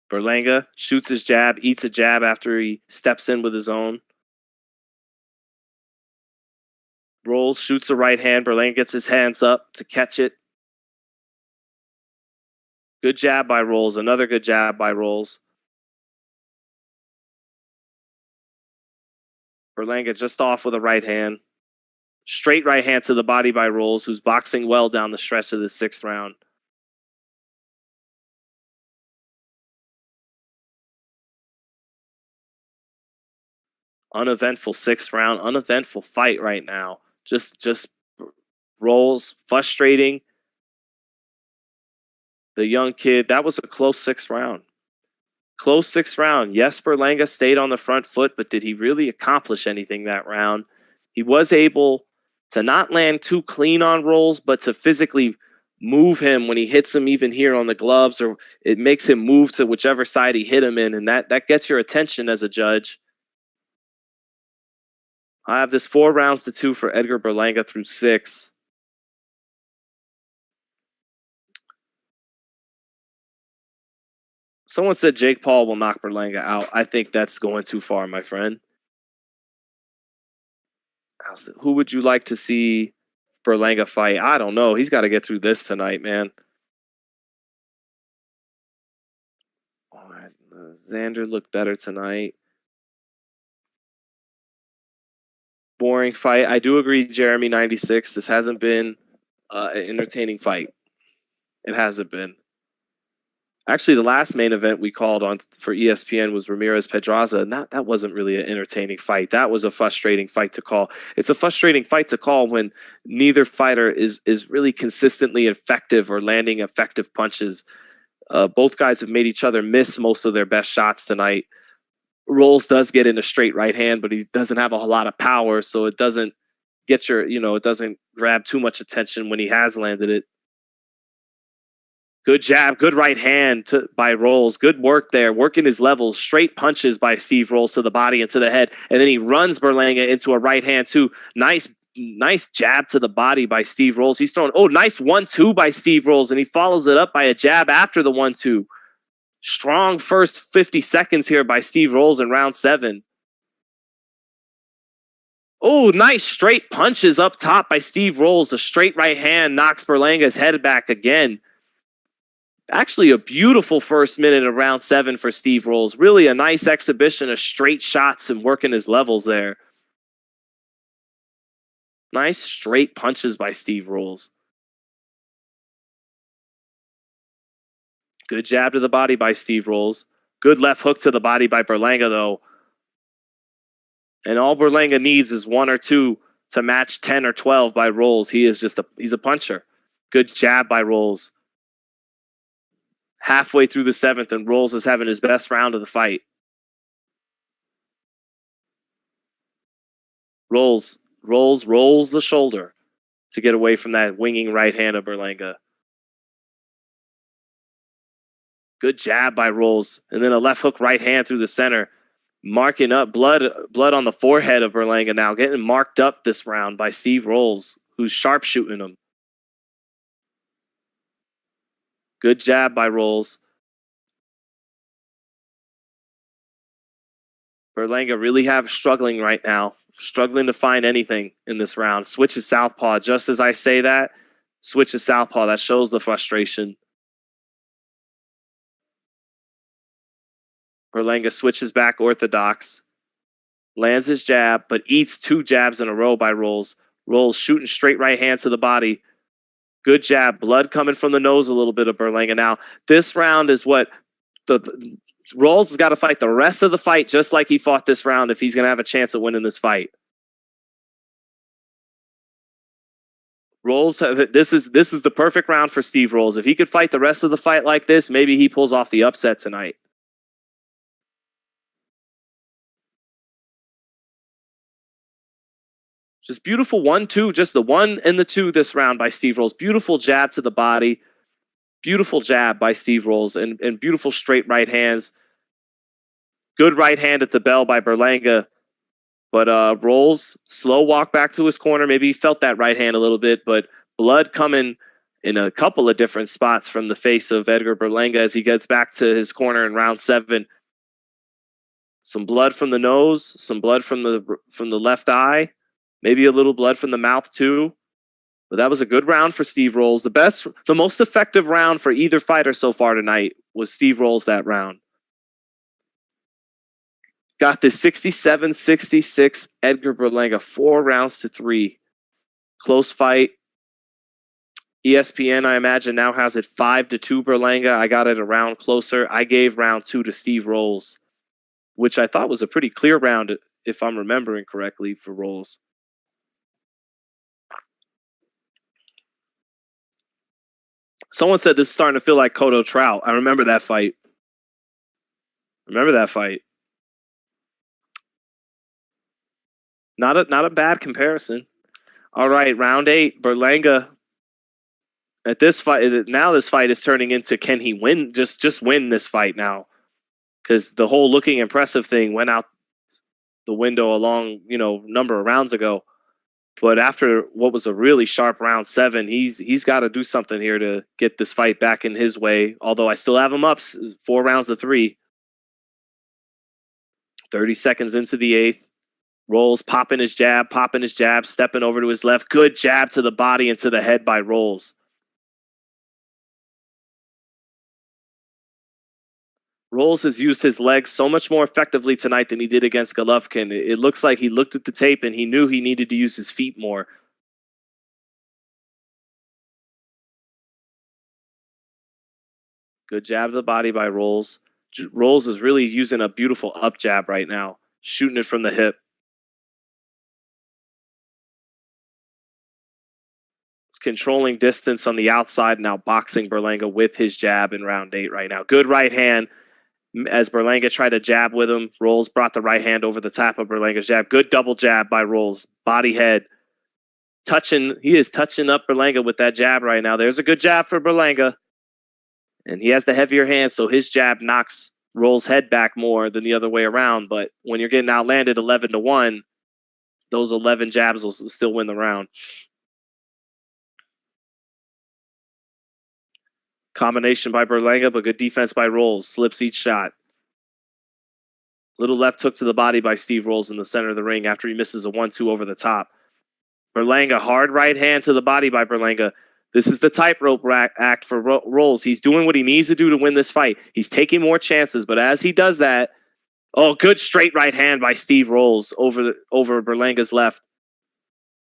Speaker 1: Berlanga shoots his jab, eats a jab after he steps in with his own. Rolls, shoots a right hand. Berlanga gets his hands up to catch it. Good jab by Rolls. Another good jab by Rolls. Berlanga just off with a right hand. Straight right hand to the body by Rolls, who's boxing well down the stretch of the 6th round. Uneventful 6th round, uneventful fight right now. Just Rolls, frustrating. The young kid, that was a close 6th round. Close 6th round. Yes, Berlanga stayed on the front foot, but did he really accomplish anything that round? He was able to not land too clean on Rolls, but to physically move him when he hits him even here on the gloves, or it makes him move to whichever side he hit him in, and that gets your attention as a judge. I have this 4 rounds to 2 for Edgar Berlanga through 6. Someone said Jake Paul will knock Berlanga out. I think that's going too far, my friend. Who would you like to see Berlanga fight? I don't know. He's got to get through this tonight, man. All right. Xander looked better tonight. Boring fight. I do agree, Jeremy 96. This hasn't been an entertaining fight. It hasn't been. Actually, the last main event we called on for ESPN was Ramirez Pedraza, and that wasn't really an entertaining fight. That was a frustrating fight to call. It's a frustrating fight to call when neither fighter is really consistently effective or landing effective punches. Both guys have made each other miss most of their best shots tonight. Rolls does get in a straight right hand, but he doesn't have a whole lot of power, so it doesn't get it doesn't grab too much attention when he has landed it. Good jab, good right hand by Rolls. Good work there, working his levels. Straight punches by Steve Rolls to the body and to the head, and then he runs Berlanga into a right hand too. Nice jab to the body by Steve Rolls. He's throwing, nice 1-2 by Steve Rolls, and he follows it up by a jab after the 1-2. Strong first 50 seconds here by Steve Rolls in round 7. Oh, nice straight punches up top by Steve Rolls. A straight right hand knocks Berlanga's head back again. Actually, a beautiful first minute of round 7 for Steve Rolls. Really a nice exhibition of straight shots and working his levels there. Nice straight punches by Steve Rolls. Good jab to the body by Steve Rolls. Good left hook to the body by Berlanga, though. And all Berlanga needs is 1 or 2 to match 10 or 12 by Rolls. He's a puncher. Good jab by Rolls. Halfway through the 7th, and Rolls is having his best round of the fight. Rolls the shoulder to get away from that winging right hand of Berlanga. Good jab by Rolls, and then a left hook right hand through the center, marking up blood on the forehead of Berlanga now, getting marked up this round by Steve Rolls, who's sharpshooting him. Good jab by Rolls. Berlanga really struggling right now. Struggling to find anything in this round. Switches southpaw. Just as I say that, switches southpaw. That shows the frustration. Berlanga switches back orthodox. Lands his jab, but eats 2 jabs in a row by Rolls. Rolls shooting straight right hand to the body. Good jab. Blood coming from the nose a little bit of Berlanga. Now, this round is what Rolls has got to fight the rest of the fight just like he fought this round if he's going to have a chance at winning this fight. This is the perfect round for Steve Rolls. If he could fight the rest of the fight like this, maybe he pulls off the upset tonight. Just beautiful 1-2, just the 1 and the 2 this round by Steve Rolls. Beautiful jab to the body. Beautiful jab by Steve Rolls and beautiful straight right hands. Good right hand at the bell by Berlanga. But Rolls, slow walk back to his corner. Maybe he felt that right hand a little bit, but blood coming in a couple of different spots from the face of Edgar Berlanga as he gets back to his corner in round 7. Some blood from the nose, some blood from the left eye. Maybe a little blood from the mouth too. But that was a good round for Steve Rolls. The most effective round for either fighter so far tonight was Steve Rolls that round. Got this 67-66 Edgar Berlanga, 4 rounds to 3. Close fight. ESPN, I imagine, now has it 5-2 Berlanga. I got it a round closer. I gave round 2 to Steve Rolls, which I thought was a pretty clear round, if I'm remembering correctly, for Rolls. Someone said this is starting to feel like Cotto Trout. I remember that fight. Not a bad comparison. All right, round 8. Berlanga. At this fight, now this fight is turning into can he win? Just win this fight now, because the whole looking impressive thing went out the window a long number of rounds ago. But after what was a really sharp round 7, he's got to do something here to get this fight back in his way. Although I still have him up 4 rounds to 3. 30 seconds into the 8th. Rolls popping his jab, stepping over to his left. Good jab to the body and to the head by Rolls. Rolls has used his legs so much more effectively tonight than he did against Golovkin. It looks like he looked at the tape and he knew he needed to use his feet more. Good jab to the body by Rolls. Rolls is really using a beautiful up jab right now, shooting it from the hip. He's controlling distance on the outside, now boxing Berlanga with his jab in round 8 right now. Good right hand. As Berlanga tried to jab with him, Rolls brought the right hand over the top of Berlanga's jab. Good double jab by Rolls. Body head. He is touching up Berlanga with that jab right now. There's a good jab for Berlanga. And he has the heavier hand, so his jab knocks Rolls' head back more than the other way around. But when you're getting outlanded 11-1, those 11 jabs will still win the round. Combination by Berlanga, but good defense by Rolls. Slips each shot. Little left hook to the body by Steve Rolls in the center of the ring after he misses a 1-2 over the top. Berlanga, hard right hand to the body by Berlanga. This is the tightrope act for Rolls. He's doing what he needs to do to win this fight. He's taking more chances, but as he does that, good straight right hand by Steve Rolls over Berlanga's left.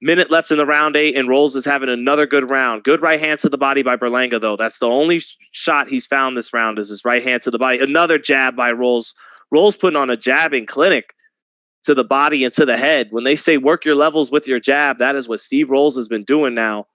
Speaker 1: Minute left in the round 8, and Rolls is having another good round. Good right hand to the body by Berlanga, though. That's the only shot he's found this round is his right hand to the body. Another jab by Rolls. Rolls putting on a jabbing clinic to the body and to the head. When they say work your levels with your jab, that is what Steve Rolls has been doing now.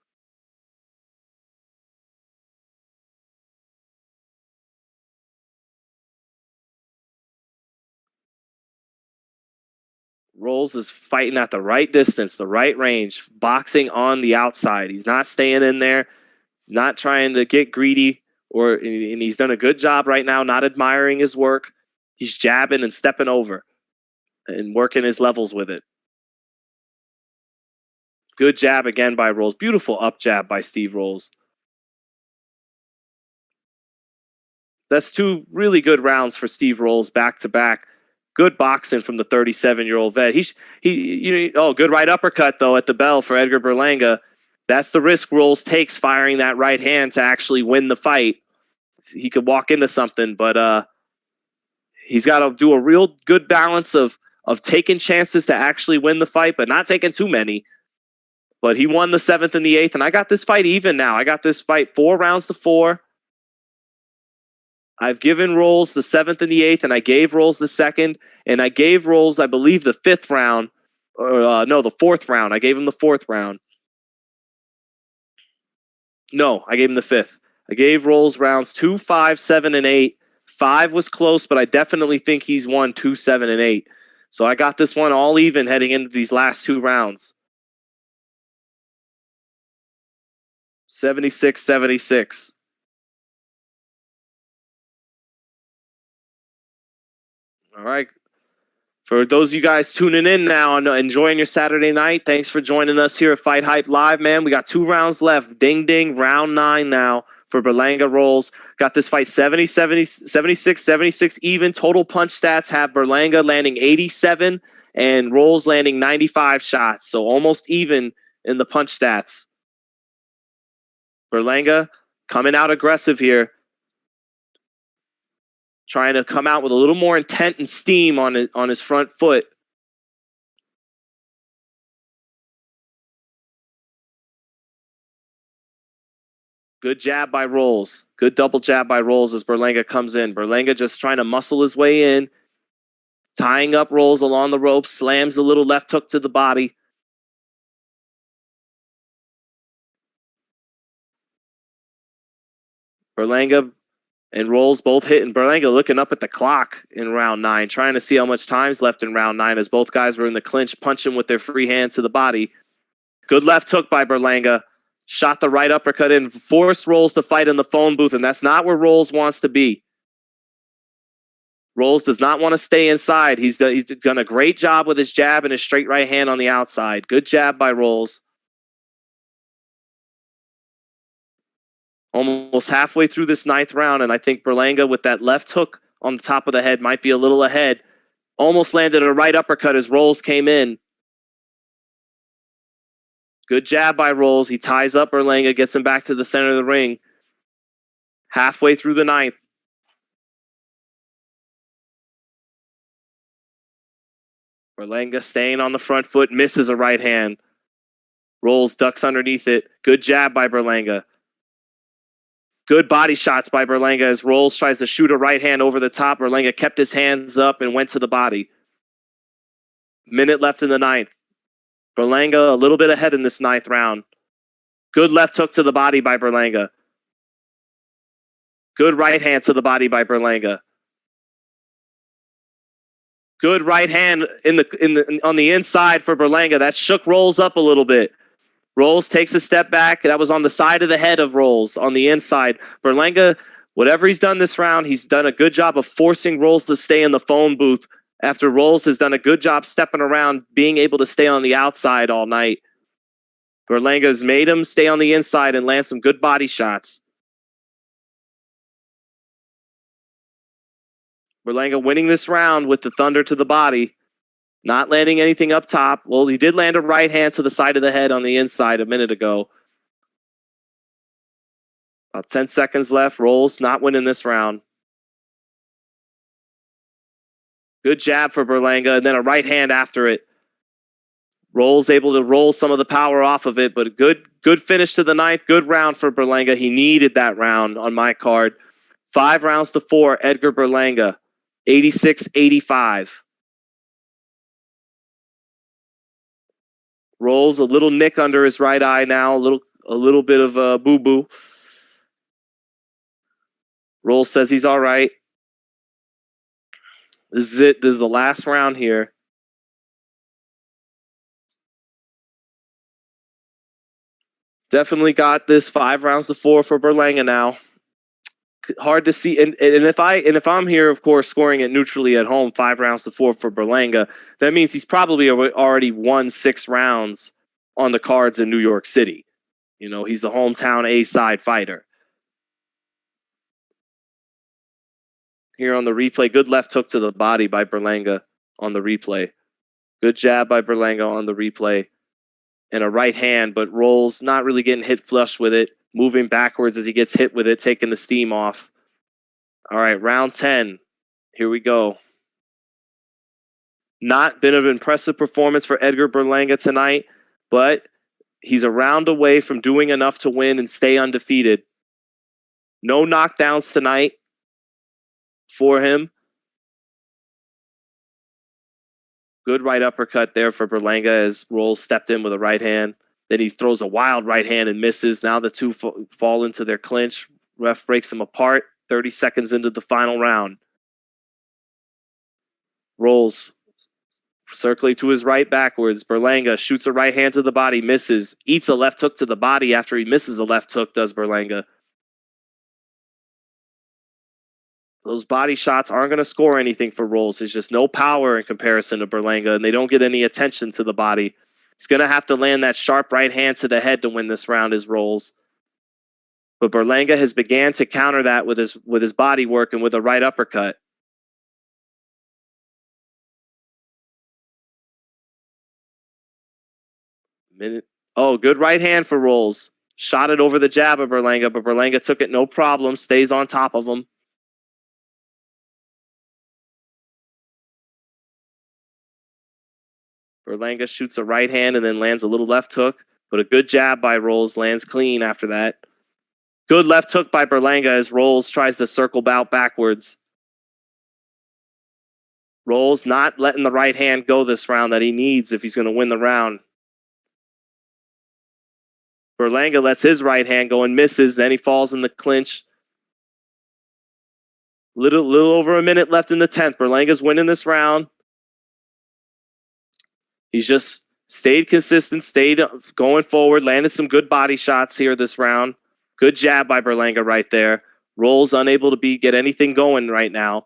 Speaker 1: Rolls is fighting at the right distance, the right range, boxing on the outside. He's not staying in there. He's not trying to get greedy, and he's done a good job right now, not admiring his work. He's jabbing and stepping over and working his levels with it. Good jab again by Rolls. Beautiful up jab by Steve Rolls. That's 2 really good rounds for Steve Rolls back to back. Good boxing from the 37-year-old vet. Good right uppercut, though, at the bell for Edgar Berlanga. That's the risk Rolls takes, firing that right hand to actually win the fight. He could walk into something, but he's got to do a real good balance of taking chances to actually win the fight, but not taking too many. But he won the 7th and the 8th, and I got this fight even now. I got this fight 4 rounds to 4. I've given Rolls the 7th and the 8th, and I gave Rolls the 2nd, and I gave Rolls, I believe, the 5th round. The 4th round. I gave him the 4th round. No, I gave him the 5th. I gave Rolls rounds 2, 5, 7, and 8. 5 was close, but I definitely think he's won 2, 7, and 8. So I got this one all even heading into these last 2 rounds. 76-76. All right. For those of you guys tuning in now and enjoying your Saturday night, thanks for joining us here at FightHype Live, man. We got 2 rounds left. Ding, ding. Round 9 now for Berlanga Rolls. Got this fight 76 even. Total punch stats have Berlanga landing 87 and Rolls landing 95 shots. So almost even in the punch stats. Berlanga coming out aggressive here. Trying to come out with a little more intent and steam on his front foot. Good jab by Rolls. Good double jab by Rolls as Berlanga comes in. Berlanga just trying to muscle his way in. Tying up Rolls along the rope. Slams a little left hook to the body. Berlanga and Rolls both hitting. Berlanga looking up at the clock in round 9, trying to see how much time's left in round 9 as both guys were in the clinch, punching with their free hand to the body. Good left hook by Berlanga. Shot the right uppercut in. Forced Rolls to fight in the phone booth, and that's not where Rolls wants to be. Rolls does not want to stay inside. He's done a great job with his jab and his straight right hand on the outside. Good jab by Rolls. Almost halfway through this 9th round, and I think Berlanga with that left hook on the top of the head might be a little ahead. Almost landed a right uppercut as Rolls came in. Good jab by Rolls. He ties up Berlanga, gets him back to the center of the ring. Halfway through the 9th. Berlanga staying on the front foot, misses a right hand. Rolls, ducks underneath it. Good jab by Berlanga. Good body shots by Berlanga as Rolls tries to shoot a right hand over the top. Berlanga kept his hands up and went to the body. Minute left in the 9th. Berlanga a little bit ahead in this 9th round. Good left hook to the body by Berlanga. Good right hand to the body by Berlanga. Good right hand on the inside for Berlanga. That shook Rolls up a little bit. Rolls takes a step back. That was on the side of the head of Rolls on the inside. Berlanga, whatever he's done this round, he's done a good job of forcing Rolls to stay in the phone booth after Rolls has done a good job stepping around, being able to stay on the outside all night. Berlanga's made him stay on the inside and land some good body shots. Berlanga winning this round with the thunder to the body. Not landing anything up top. Well, he did land a right hand to the side of the head on the inside a minute ago. About 10 seconds left. Rolls not winning this round. Good jab for Berlanga, and then a right hand after it. Rolls able to roll some of the power off of it, but a good finish to the ninth. Good round for Berlanga. He needed that round on my card. 5 rounds to 4. Edgar Berlanga, 86-85. Rolls a little nick under his right eye now. A little bit of a boo-boo. Rolls says he's all right. This is it. This is the last round here. Definitely got this 5 rounds to 4 for Berlanga now. Hard to see, and if I'm here, of course, scoring it neutrally at home, 5 rounds to 4 for Berlanga, that means he's probably already won 6 rounds on the cards in New York City. You know, he's the hometown A-side fighter. Here on the replay, good left hook to the body by Berlanga on the replay. Good jab by Berlanga on the replay. And a right hand, but Rolls not really getting hit flush with it. Moving backwards as he gets hit with it, taking the steam off. All right, round 10. Here we go. Not been an impressive performance for Edgar Berlanga tonight, but he's a round away from doing enough to win and stay undefeated. No knockdowns tonight for him. Good right uppercut there for Berlanga as Rolls stepped in with a right hand. Then he throws a wild right hand and misses. Now the two fall into their clinch. Ref breaks them apart. 30 seconds into the final round. Rolls circling to his right backwards. Berlanga shoots a right hand to the body, misses. Eats a left hook to the body after he misses a left hook, does Berlanga. Those body shots aren't going to score anything for Rolls. There's just no power in comparison to Berlanga, and they don't get any attention to the body. He's going to have to land that sharp right hand to the head to win this round as Rolls. But Berlanga has began to counter that with his body work and with a right uppercut. Oh, good right hand for Rolls. Shot it over the jab of Berlanga, but Berlanga took it no problem, stays on top of him. Berlanga shoots a right hand and then lands a little left hook, but a good jab by Rolls, lands clean after that. Good left hook by Berlanga as Rolls tries to circle bout backwards. Rolls not letting the right hand go this round that he needs if he's going to win the round. Berlanga lets his right hand go and misses, then he falls in the clinch. Little over a minute left in the 10th. Berlanga's winning this round. He's just stayed consistent, stayed going forward, landed some good body shots here this round. Good jab by Berlanga right there. Rolls unable to get anything going right now.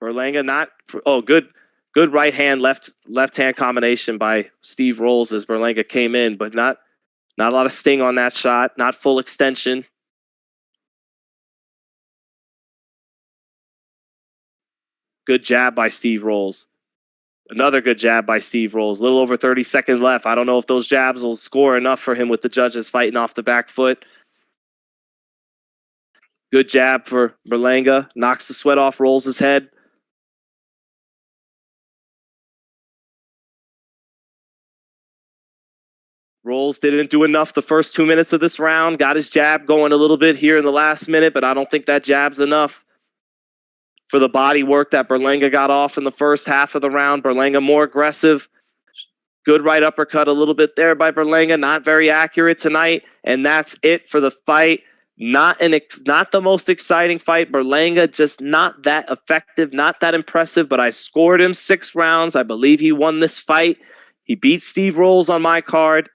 Speaker 1: Berlanga not... Oh, good right hand, left hand combination by Steve Rolls as Berlanga came in, but not a lot of sting on that shot. Not full extension. Good jab by Steve Rolls. Another good jab by Steve Rolls. A little over 30 seconds left. I don't know if those jabs will score enough for him with the judges fighting off the back foot. Good jab for Berlanga. Knocks the sweat off Rolls' head. Rolls didn't do enough the first 2 minutes of this round. Got his jab going a little bit here in the last minute, but I don't think that jab's enough for the body work that Berlanga got off in the first half of the round. Berlanga more aggressive. Good right uppercut a little bit there by Berlanga. Not very accurate tonight. And that's it for the fight. Not the most exciting fight. Berlanga just not that effective, not that impressive, but I scored him 6 rounds. I believe he won this fight. He beat Steve Rolls on my card.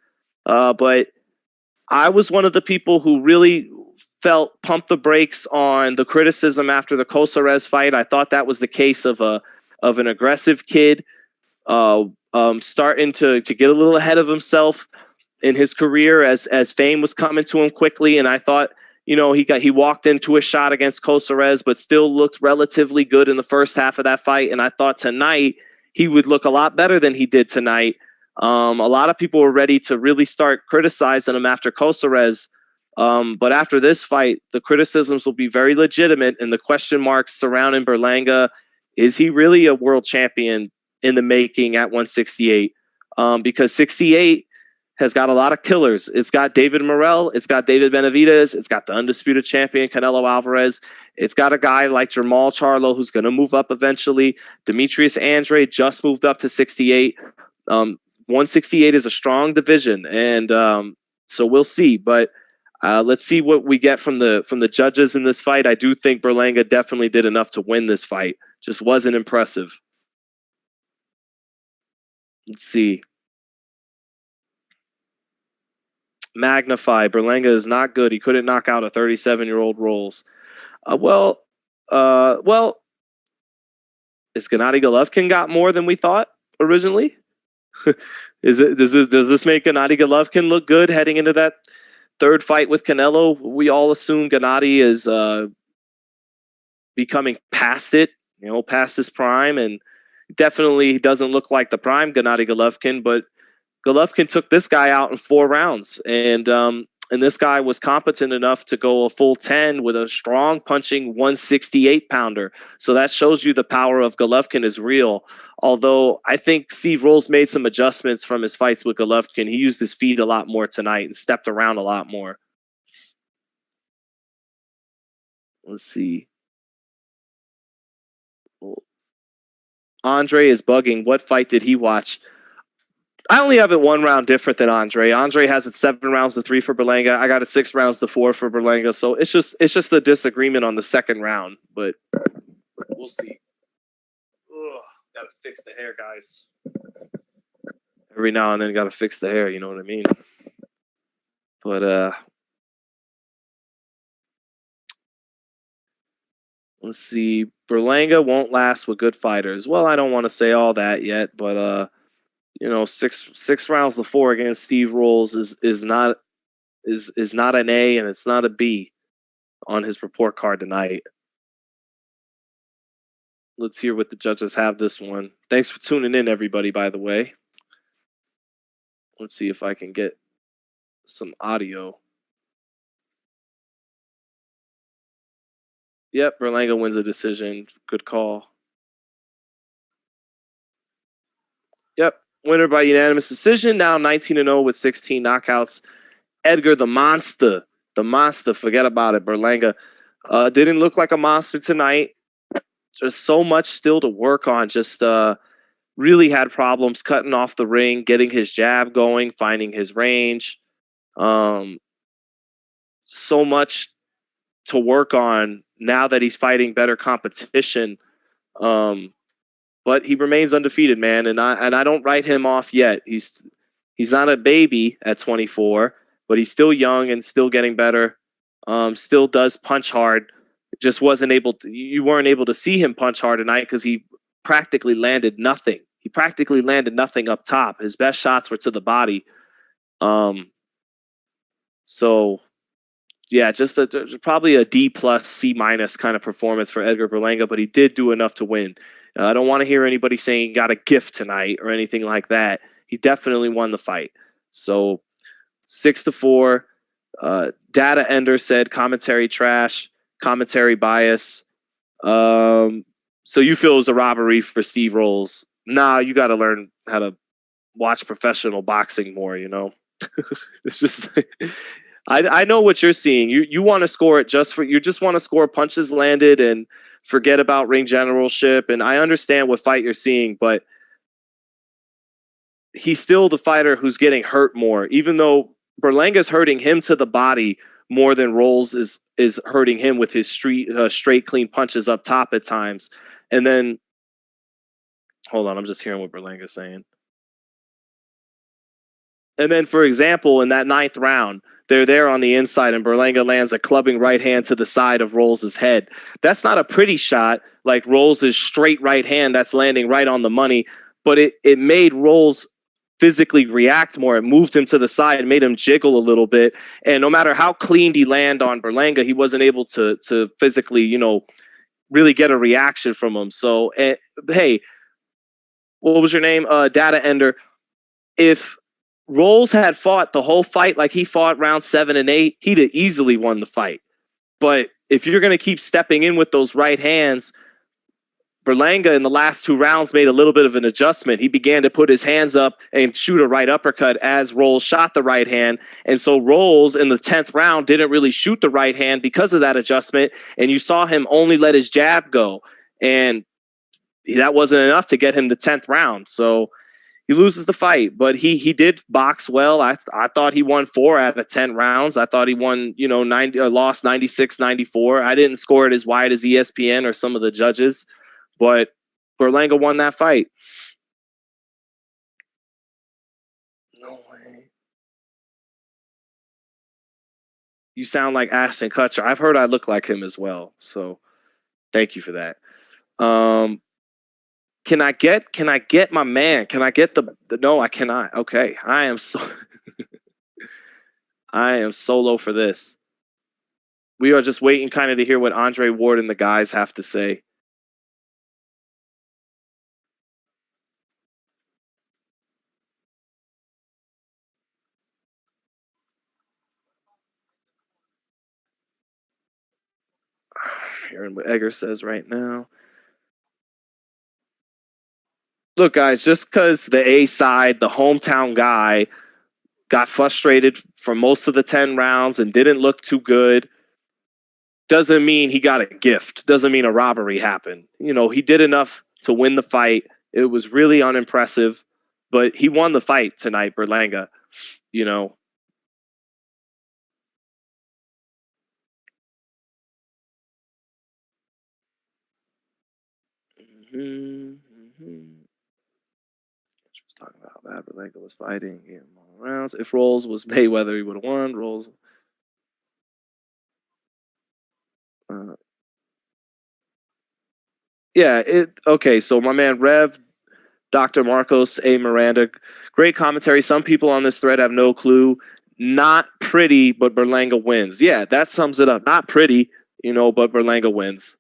Speaker 1: But I was one of the people who really felt pump the brakes on the criticism after the Cossarez fight. I thought that was the case of an aggressive kid starting to get a little ahead of himself in his career as fame was coming to him quickly. And I thought, you know, he walked into a shot against Cossarez, but still looked relatively good in the first half of that fight. And I thought tonight he would look a lot better than he did tonight. A lot of people were ready to really start criticizing him after Kosares. But after this fight, the criticisms will be very legitimate, and the question marks surrounding Berlanga. Is he really a world champion in the making at 168? Because 68 has got a lot of killers. It's got David Morrell. It's got David Benavidez. It's got the undisputed champion, Canelo Alvarez. It's got a guy like Jermall Charlo, who's going to move up eventually. Demetrius Andre just moved up to 68. 168 is a strong division, and so we'll see. But let's see what we get from the judges in this fight. I do think Berlanga definitely did enough to win this fight. Just wasn't impressive. Let's see. Magnify. Berlanga is not good. He couldn't knock out a 37-year-old Rolls. Well, is Gennady Golovkin got more than we thought originally? Does this make Gennady Golovkin look good heading into that third fight with Canelo? We all assume Gennady is becoming past it, past his prime, and definitely doesn't look like the prime Gennady Golovkin, but Golovkin took this guy out in 4 rounds, and this guy was competent enough to go a full 10 with a strong punching 168-pounder. So that shows you the power of Golovkin is real. Although I think Steve Rolls made some adjustments from his fights with Golovkin. He used his feet a lot more tonight and stepped around a lot more. Let's see. Andre is bugging. What fight did he watch? I only have it 1 round different than Andre. Andre has it 7 rounds to 3 for Berlanga. I got it 6 rounds to 4 for Berlanga. So it's just a disagreement on the second round, but we'll see. Ugh, gotta fix the hair, guys. Every now and then gotta fix the hair, you know what I mean? But let's see. Berlanga won't last with good fighters. Well, I don't want to say all that yet, but six rounds to 4 against Steve Rolls is not an A, and it's not a B on his report card tonight. Let's hear what the judges have this one. Thanks for tuning in, everybody, by the way. Let's see if I can get some audio. Yep, Berlanga wins a decision. Good call. Yep. Winner by unanimous decision. Now 19-0 with 16 knockouts. Edgar the Monster. The Monster. Forget about it. Berlanga didn't look like a monster tonight. Just so much still to work on. Just really had problems cutting off the ring, getting his jab going, finding his range. So much to work on now that he's fighting better competition. But he remains undefeated, man, and I don't write him off yet. He's not a baby at 24, but he's still young and still getting better. Still does punch hard. Just wasn't able to. You weren't able to see him punch hard tonight because he practically landed nothing. He practically landed nothing up top. His best shots were to the body. So yeah, just probably a D+, C- kind of performance for Edgar Berlanga, but he did do enough to win. I don't want to hear anybody saying he got a gift tonight or anything like that. He definitely won the fight. So 6-4. Data Ender said commentary trash, commentary bias. So you feel it was a robbery for Steve Rolls? Nah, you got to learn how to watch professional boxing more. It's just. I know what you're seeing. You want to score it you just want to score punches landed and forget about ring generalship. And I understand what fight you're seeing, but he's still the fighter who's getting hurt more, even though Berlanga's hurting him to the body more than Rolls is hurting him with his straight clean punches up top at times. And then, hold on, I'm just hearing what Berlanga's saying. And then, for example, in that 9th round, they're there on the inside, and Berlanga lands a clubbing right hand to the side of Rolls' head. That's not a pretty shot, like Rolls' straight right hand that's landing right on the money, but it made Rolls physically react more. It moved him to the side and made him jiggle a little bit. And no matter how clean he landed on Berlanga, he wasn't able to physically, really get a reaction from him. So, hey, what was your name? Data Ender. if Rolls had fought the whole fight like he fought round 7 and 8, he'd have easily won the fight. But if you're going to keep stepping in with those right hands, Berlanga in the last 2 rounds made a little bit of an adjustment. He began to put his hands up and shoot a right uppercut as Rolls shot the right hand. And so Rolls in the 10th round didn't really shoot the right hand because of that adjustment. And you saw him only let his jab go. And that wasn't enough to get him the 10th round. So he loses the fight, but he did box well. I thought he won 4 out of 10 rounds. I thought he won, lost 96-94. I didn't score it as wide as ESPN or some of the judges. But Berlanga won that fight. No way. You sound like Ashton Kutcher. I've heard I look like him as well. So thank you for that. Can I get my man? Can I get the no, I cannot. Okay. I am so solo for this. We are just waiting kind of to hear what Andre Ward and the guys have to say. Hearing what Edgar says right now. Look, guys, just because the A side, the hometown guy, got frustrated for most of the 10 rounds and didn't look too good, doesn't mean he got a gift. Doesn't mean a robbery happened. He did enough to win the fight. It was really unimpressive, but he won the fight tonight, Berlanga. Just talking about how bad Berlanga was fighting in long rounds. If Rolls was Mayweather, he would have won. Rolls. Okay. So my man Rev, Dr. Marcos A. Miranda, great commentary. Some people on this thread have no clue. Not pretty, but Berlanga wins. Yeah, that sums it up. Not pretty, but Berlanga wins.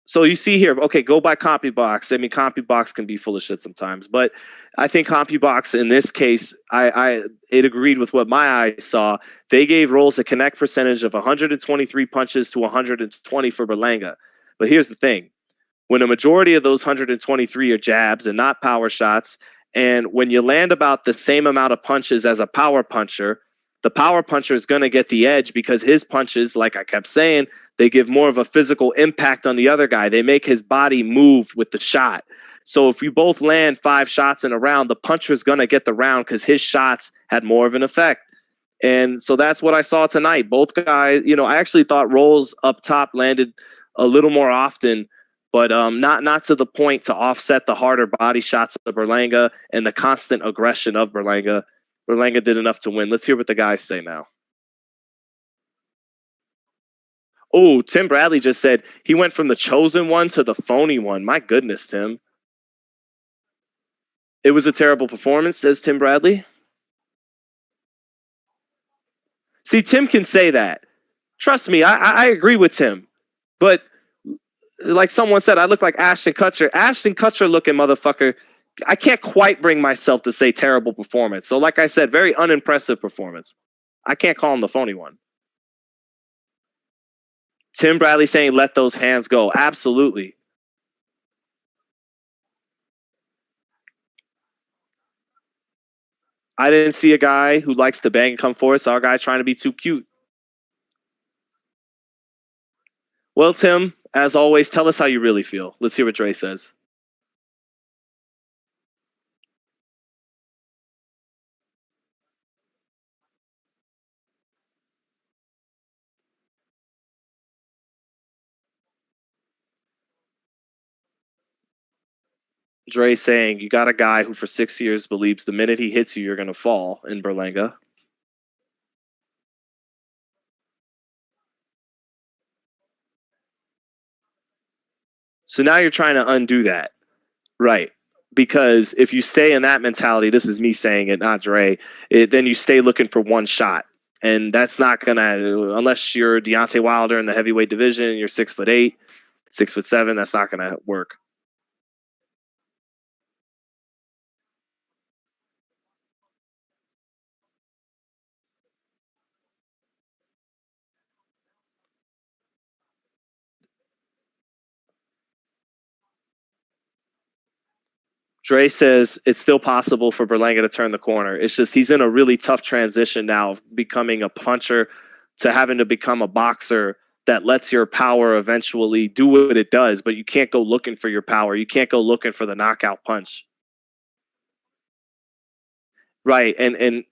Speaker 1: So you see here, okay, go by CompuBox. I mean, CompuBox can be full of shit sometimes, but I think CompuBox in this case, it agreed with what my eyes saw. They gave Rolls a connect percentage of 123 punches to 120 for Berlanga. But here's the thing. When a majority of those 123 are jabs and not power shots, and when you land about the same amount of punches as a power puncher, the power puncher is going to get the edge because his punches, like I kept saying, they give more of a physical impact on the other guy. They make his body move with the shot. So if you both land 5 shots in a round, the puncher is going to get the round because his shots had more of an effect. And so that's what I saw tonight. Both guys, I actually thought Rolls up top landed a little more often, but not to the point to offset the harder body shots of Berlanga and the constant aggression of Berlanga. Berlanga did enough to win. Let's hear what the guys say now. Oh, Tim Bradley just said he went from the chosen one to the phony one. My goodness, Tim. It was a terrible performance, says Tim Bradley. See, Tim can say that. Trust me, I agree with Tim. But like someone said, I look like Ashton Kutcher. Ashton Kutcher looking motherfucker. I can't quite bring myself to say terrible performance. So like I said, very unimpressive performance. I can't call him the phony one. Tim Bradley saying, let those hands go. Absolutely. I didn't see a guy who likes to bang and come forward. Saw a guy trying to be too cute. Well, Tim, as always, tell us how you really feel. Let's hear what Dre says. Dre saying, you got a guy who for 6 years believes the minute he hits you, you're going to fall in Berlanga. So now you're trying to undo that. Right. Because if you stay in that mentality, this is me saying it, not Dre, then you stay looking for one shot. And that's not going to, unless you're Deontay Wilder in the heavyweight division, you're 6'8", 6'7", that's not going to work. Dre says it's still possible for Berlanga to turn the corner. It's just he's in a really tough transition now of becoming a puncher to having to become a boxer that lets your power eventually do what it does, but you can't go looking for your power. You can't go looking for the knockout punch. Right. And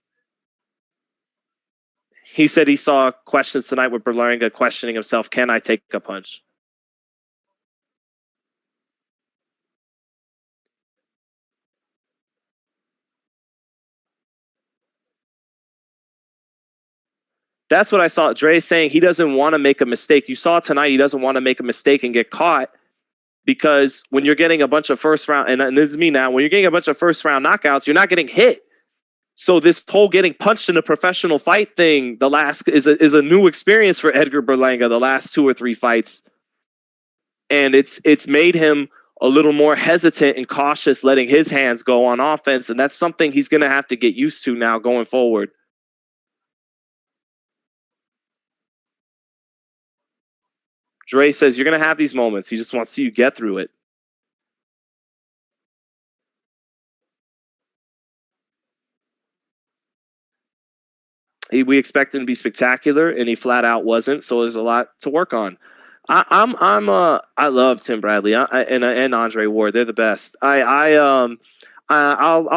Speaker 1: he said he saw questions tonight with Berlanga questioning himself, can I take a punch? That's what I saw. Dre saying he doesn't want to make a mistake. You saw tonight he doesn't want to make a mistake and get caught, because when you're getting a bunch of first round, and this is me now, when you're getting a bunch of first round knockouts, you're not getting hit. So this whole getting punched in a professional fight thing, is a new experience for Edgar Berlanga the last 2 or 3 fights. And it's made him a little more hesitant and cautious letting his hands go on offense. And that's something he's going to have to get used to now going forward. Dre says you're going to have these moments. He just wants to see you get through it. We expect him to be spectacular, and he flat out wasn't. So there's a lot to work on. I love Tim Bradley and Andre Ward. They're the best. I'll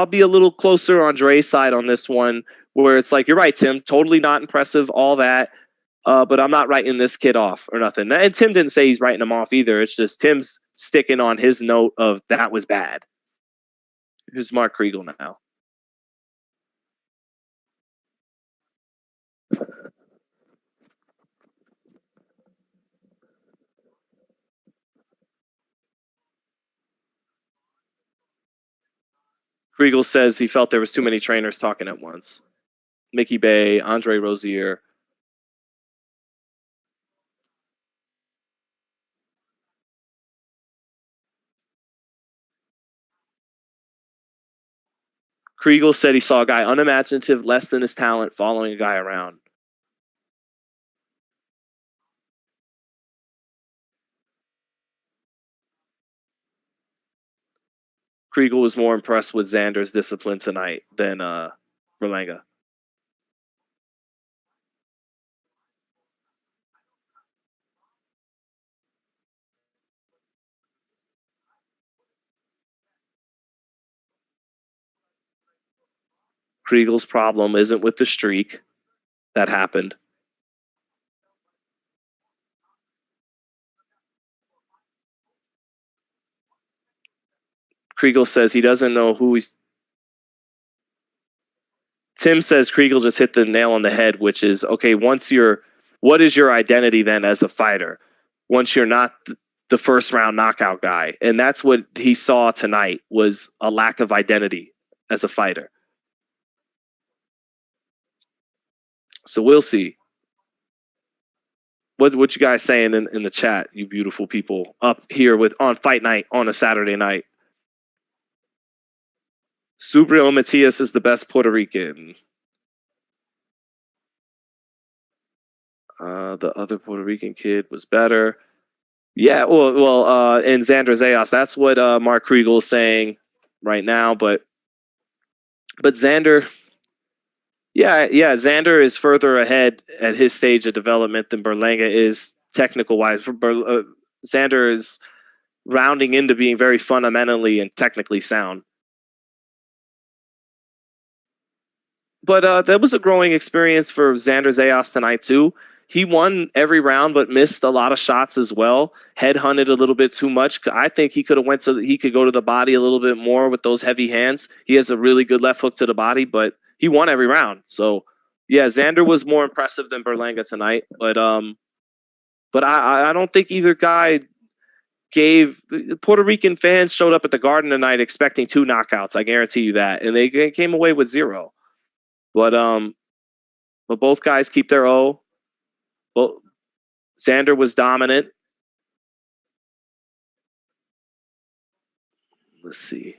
Speaker 1: be a little closer on Dre's side on this one, where it's like, you're right, Tim, totally not impressive, all that. But I'm not writing this kid off or nothing. And Tim didn't say he's writing him off either. It's just Tim's sticking on his note of that was bad. Here's Mark Kriegel now. Kriegel says he felt there was too many trainers talking at once. Mickey Bay, Andre Rozier. Kriegel said he saw a guy unimaginative, less than his talent, following a guy around. Kriegel was more impressed with Xander's discipline tonight than Berlanga. Kriegel's problem isn't with the streak that happened. Kriegel says he doesn't know who he's... Tim says Kriegel just hit the nail on the head, which is, okay, what is your identity then as a fighter? Once you're not the first round knockout guy. And that's what he saw tonight, was a lack of identity as a fighter. So we'll see. What you guys saying in the chat, you beautiful people up here on fight night on a Saturday night? Subriel Matias is the best Puerto Rican. The other Puerto Rican kid was better. Yeah, well, and Xander Zayas. That's what Mark Kriegel is saying right now. But Xander, yeah, Xander is further ahead at his stage of development than Berlanga is technical wise. Xander is rounding into being very fundamentally and technically sound. But that was a growing experience for Xander Zayas tonight too. He won every round, but missed a lot of shots as well. Headhunted a little bit too much. I think he could go to the body a little bit more with those heavy hands. He has a really good left hook to the body, but he won every round. So yeah, Xander was more impressive than Berlanga tonight. But I don't think either guy gave... Puerto Rican fans showed up at the Garden tonight expecting 2 knockouts. I guarantee you that, and they came away with 0. But both guys keep their O. Well, Xander was dominant. Let's see.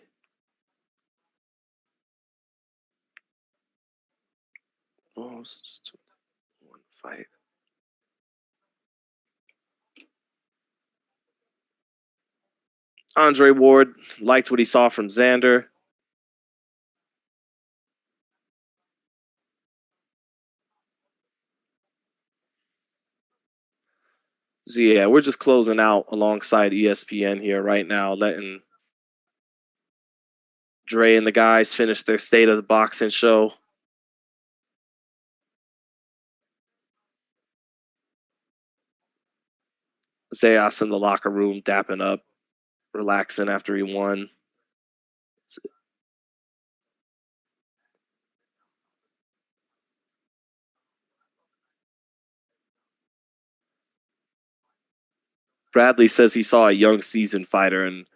Speaker 1: Oh, it's just one fight. Andre Ward liked what he saw from Xander. So yeah, we're just closing out alongside ESPN here right now, letting Dre and the guys finish their State of the Boxing show. Zayas in the locker room, dapping up, relaxing after he won. Bradley says he saw a young seasoned fighter in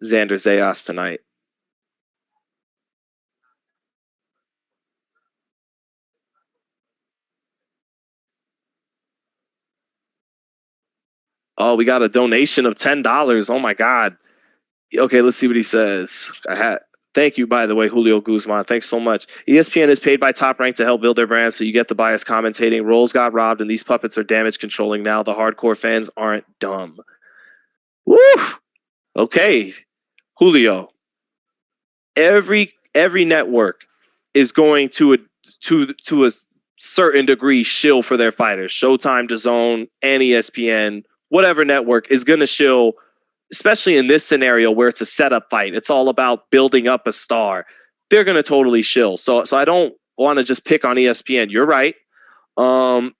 Speaker 1: Xander Zayas tonight. Oh, we got a donation of $10. Oh my God. Okay, let's see what he says. Thank you, by the way, Julio Guzman. Thanks so much. ESPN is paid by Top Rank to help build their brand, so you get the bias commentating. Roles got robbed, and these puppets are damage controlling now. The hardcore fans aren't dumb. Woo! Okay, Julio. Every network is going to a certain degree shill for their fighters. Showtime, DAZN, and ESPN, whatever network is going to shill. Especially in this scenario where it's a setup fight, it's all about building up a star. They're going to totally shill. So I don't want to just pick on ESPN. You're right. Roles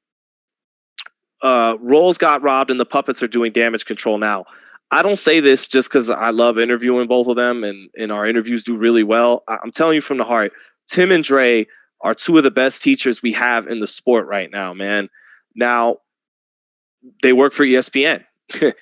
Speaker 1: got robbed and the puppets are doing damage control now. I don't say this just because I love interviewing both of them and our interviews do really well. I'm telling you from the heart, Tim and Dre are two of the best teachers we have in the sport right now, man. Now, they work for ESPN.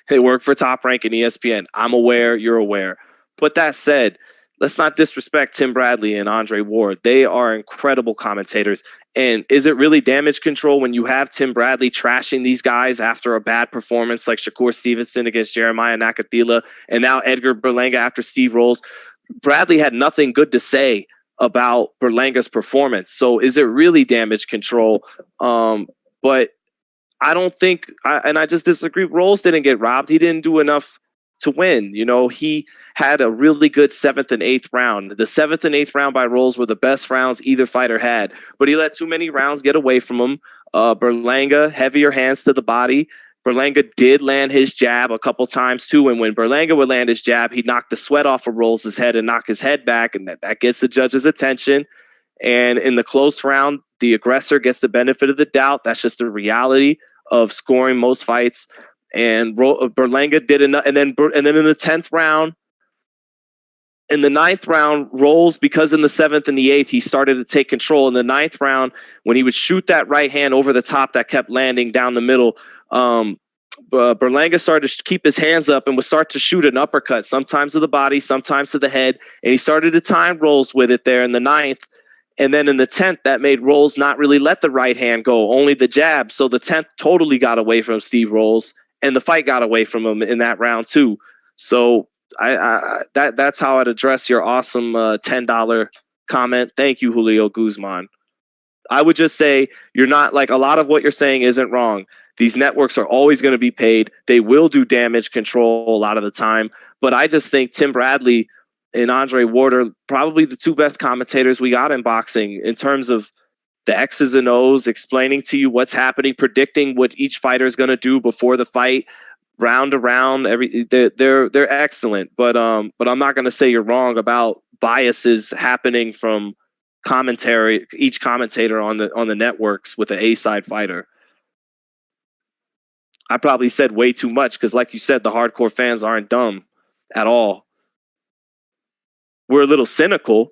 Speaker 1: They work for Top Rank and ESPN. I'm aware, you're aware. But that said, let's not disrespect Tim Bradley and Andre Ward. They are incredible commentators. And is it really damage control when you have Tim Bradley trashing these guys after a bad performance like Shakur Stevenson against Jeremiah Nakathila and now Edgar Berlanga after Steve Rolls? Bradley had nothing good to say about Berlanga's performance. So is it really damage control? But I don't think, and I just disagree. Rolls didn't get robbed. He didn't do enough to win. You know, he had a really good 7th and 8th round. The 7th and 8th round by Rolls were the best rounds either fighter had, but he let too many rounds get away from him. Berlanga, heavier hands to the body. Berlanga did land his jab a couple times too, and when Berlanga would land his jab, he'd knock the sweat off of Rolls' head and knock his head back, and that gets the judge's attention. And in the close round, the aggressor gets the benefit of the doubt. That's just the reality of scoring most fights. And Berlanga did enough. And then in the 10th round, in the 9th round, Rolls, because in the 7th and the 8th, he started to take control. In the 9th round, when he would shoot that right hand over the top that kept landing down the middle, Berlanga started to keep his hands up and would start to shoot an uppercut, sometimes to the body, sometimes to the head. And he started to time Rolls with it there in the 9th. And then in the 10th, that made Rolls not really let the right hand go, only the jab. So the 10th totally got away from Steve Rolls, and the fight got away from him in that round too. So that's how I'd address your awesome $10 comment. Thank you, Julio Guzman. I would just say you're not, like, a lot of what you're saying isn't wrong. These networks are always going to be paid. They will do damage control a lot of the time. But I just think Tim Bradley and Andre Ward are probably the two best commentators we got in boxing in terms of the X's and O's, explaining to you what's happening, predicting what each fighter is going to do before the fight, round to round. They're excellent, but I'm not going to say you're wrong about biases happening from commentary, each commentator on the networks with an A-side fighter. I probably said way too much because, like you said, the hardcore fans aren't dumb at all. We're a little cynical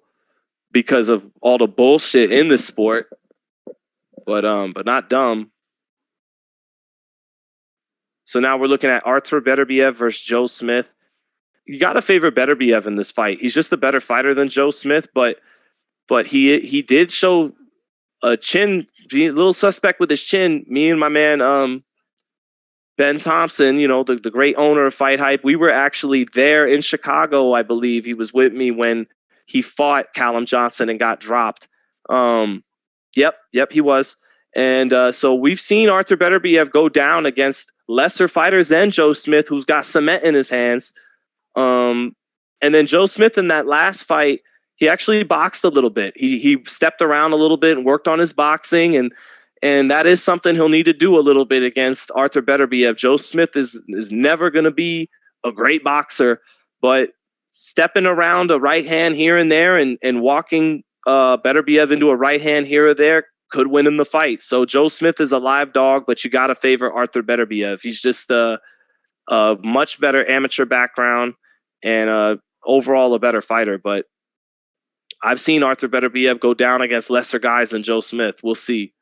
Speaker 1: because of all the bullshit in the sport, but not dumb. So now we're looking at Artur Beterbiev versus Joe Smith. You got to favor Beterbiev in this fight. He's just a better fighter than Joe Smith, but he did show a chin, a little suspect with his chin. Me and my man Ben Thompson, you know, the great owner of FightHype, we were actually there in Chicago, I believe. He was with me when he fought Callum Johnson and got dropped. Yep, he was. And so we've seen Artur Beterbiev go down against lesser fighters than Joe Smith, who's got cement in his hands. And then Joe Smith in that last fight, he actually boxed a little bit. He stepped around a little bit and worked on his boxing, and that is something he'll need to do a little bit against Artur Beterbiev. Joe Smith is never going to be a great boxer, but stepping around a right hand here and there and walking Beterbiev into a right hand here or there could win him the fight. So Joe Smith is a live dog, but you got to favor Artur Beterbiev. He's just a much better amateur background and overall a better fighter. But I've seen Artur Beterbiev go down against lesser guys than Joe Smith. We'll see.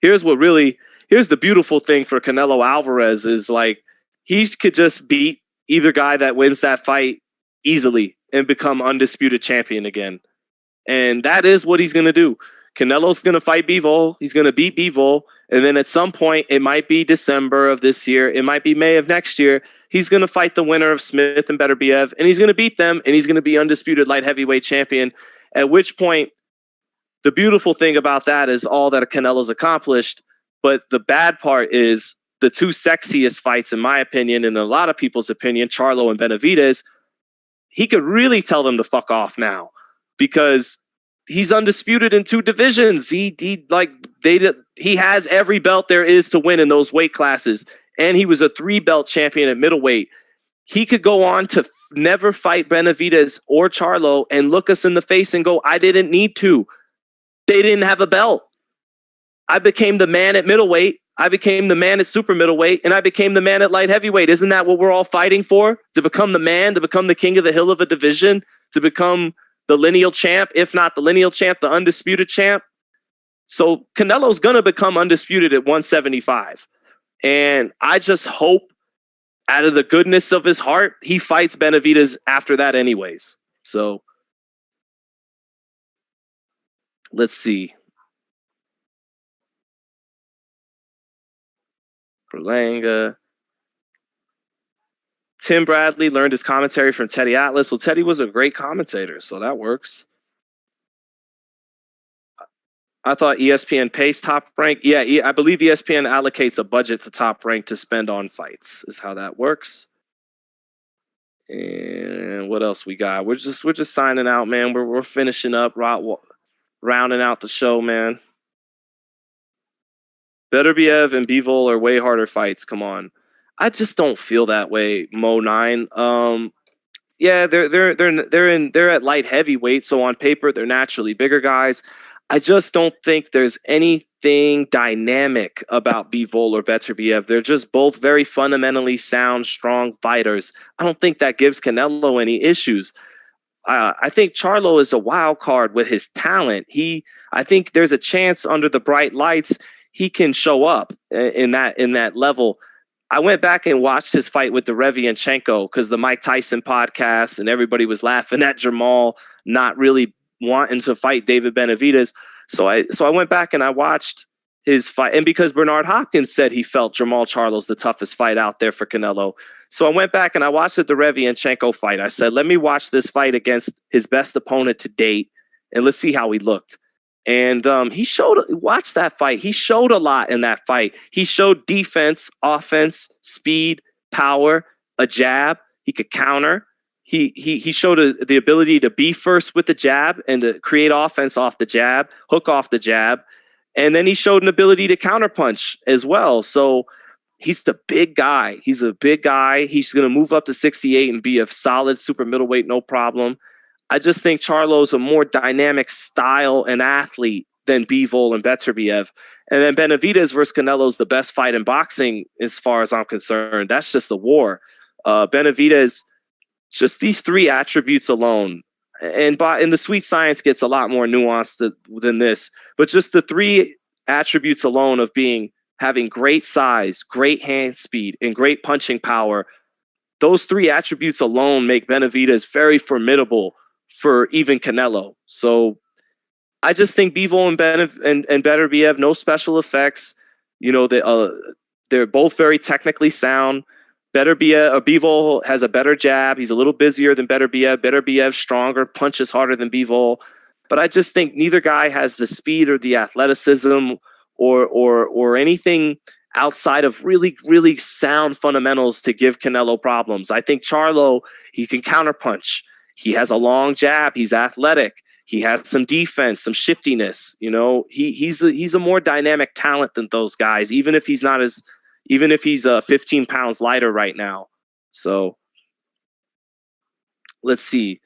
Speaker 1: Here's the beautiful thing for Canelo Alvarez is like he could just beat either guy that wins that fight easily and become undisputed champion again. And that is what he's going to do. Canelo's going to fight Bivol. He's going to beat Bivol. And then at some point, it might be December of this year. It might be May of next year. He's going to fight the winner of Smith and Beterbiev, and he's going to beat them, and he's going to be undisputed light heavyweight champion, at which point the beautiful thing about that is all that Canelo's accomplished. But the bad part is the two sexiest fights, in my opinion, and a lot of people's opinion, Charlo and Benavidez, he could really tell them to fuck off now because he's undisputed in two divisions. He has every belt there is to win in those weight classes. And he was a 3-belt champion at middleweight. He could go on to never fight Benavidez or Charlo and look us in the face and go, I didn't need to. They didn't have a belt. I became the man at middleweight. I became the man at super middleweight, and I became the man at light heavyweight. Isn't that what we're all fighting for? To become the man, to become the king of the hill of a division, to become the lineal champ, if not the lineal champ, the undisputed champ. So Canelo's going to become undisputed at 175. And I just hope out of the goodness of his heart, he fights Benavidez after that anyways. So let's see. Berlanga. Tim Bradley learned his commentary from Teddy Atlas. Well, Teddy was a great commentator, so that works. I thought ESPN pays Top Rank. Yeah, I believe ESPN allocates a budget to Top Rank to spend on fights, is how that works. And what else we got? We're just signing out, man. We're finishing up, rounding out the show, man. Beterbiev and Bivol are way harder fights. Come on. I just don't feel that way, Mo9. Yeah, they're at light heavyweight, so on paper they're naturally bigger guys. I just don't think there's anything dynamic about Bivol or Beterbiev. They're just both very fundamentally sound, strong fighters. I don't think that gives Canelo any issues. I think Charlo is a wild card with his talent. I think there's a chance under the bright lights he can show up in that level. I went back and watched his fight with Derevianchenko because the Mike Tyson podcast and everybody was laughing at Jamal not really wanting to fight David Benavidez. So I went back and I watched his fight. And because Bernard Hopkins said he felt Jamal Charlo's the toughest fight out there for Canelo. So I went back and I watched the Derevianchenko fight. I said, let me watch this fight against his best opponent to date and let's see how he looked. And watch that fight. He showed a lot in that fight. He showed defense, offense, speed, power, a jab. He could counter. He showed the ability to be first with the jab and to create offense off the jab, hook off the jab. And then he showed an ability to counterpunch as well. So he's the big guy. He's a big guy. He's going to move up to 68 and be a solid super middleweight, no problem. I just think Charlo's a more dynamic style and athlete than Bivol and Beterbiev. And then Benavidez versus Canelo's the best fight in boxing as far as I'm concerned. That's just the war. Benavidez, just these three attributes alone. And the sweet science gets a lot more nuanced than this. But just the three attributes alone of having great size, great hand speed, and great punching power, those three attributes alone make Benavidez very formidable for even Canelo. So I just think Bivol and Beterbiev, no special effects. You know, they're both very technically sound. Bivol has a better jab. He's a little busier than Beterbiev. Beterbiev stronger, punches harder than Bivol. But I just think neither guy has the speed or the athleticism or anything outside of really, really sound fundamentals to give Canelo problems. I think Charlo, he can counterpunch. He has a long jab. He's athletic. He has some defense, some shiftiness. You know, he's a more dynamic talent than those guys, even if he's 15 pounds lighter right now. So let's see.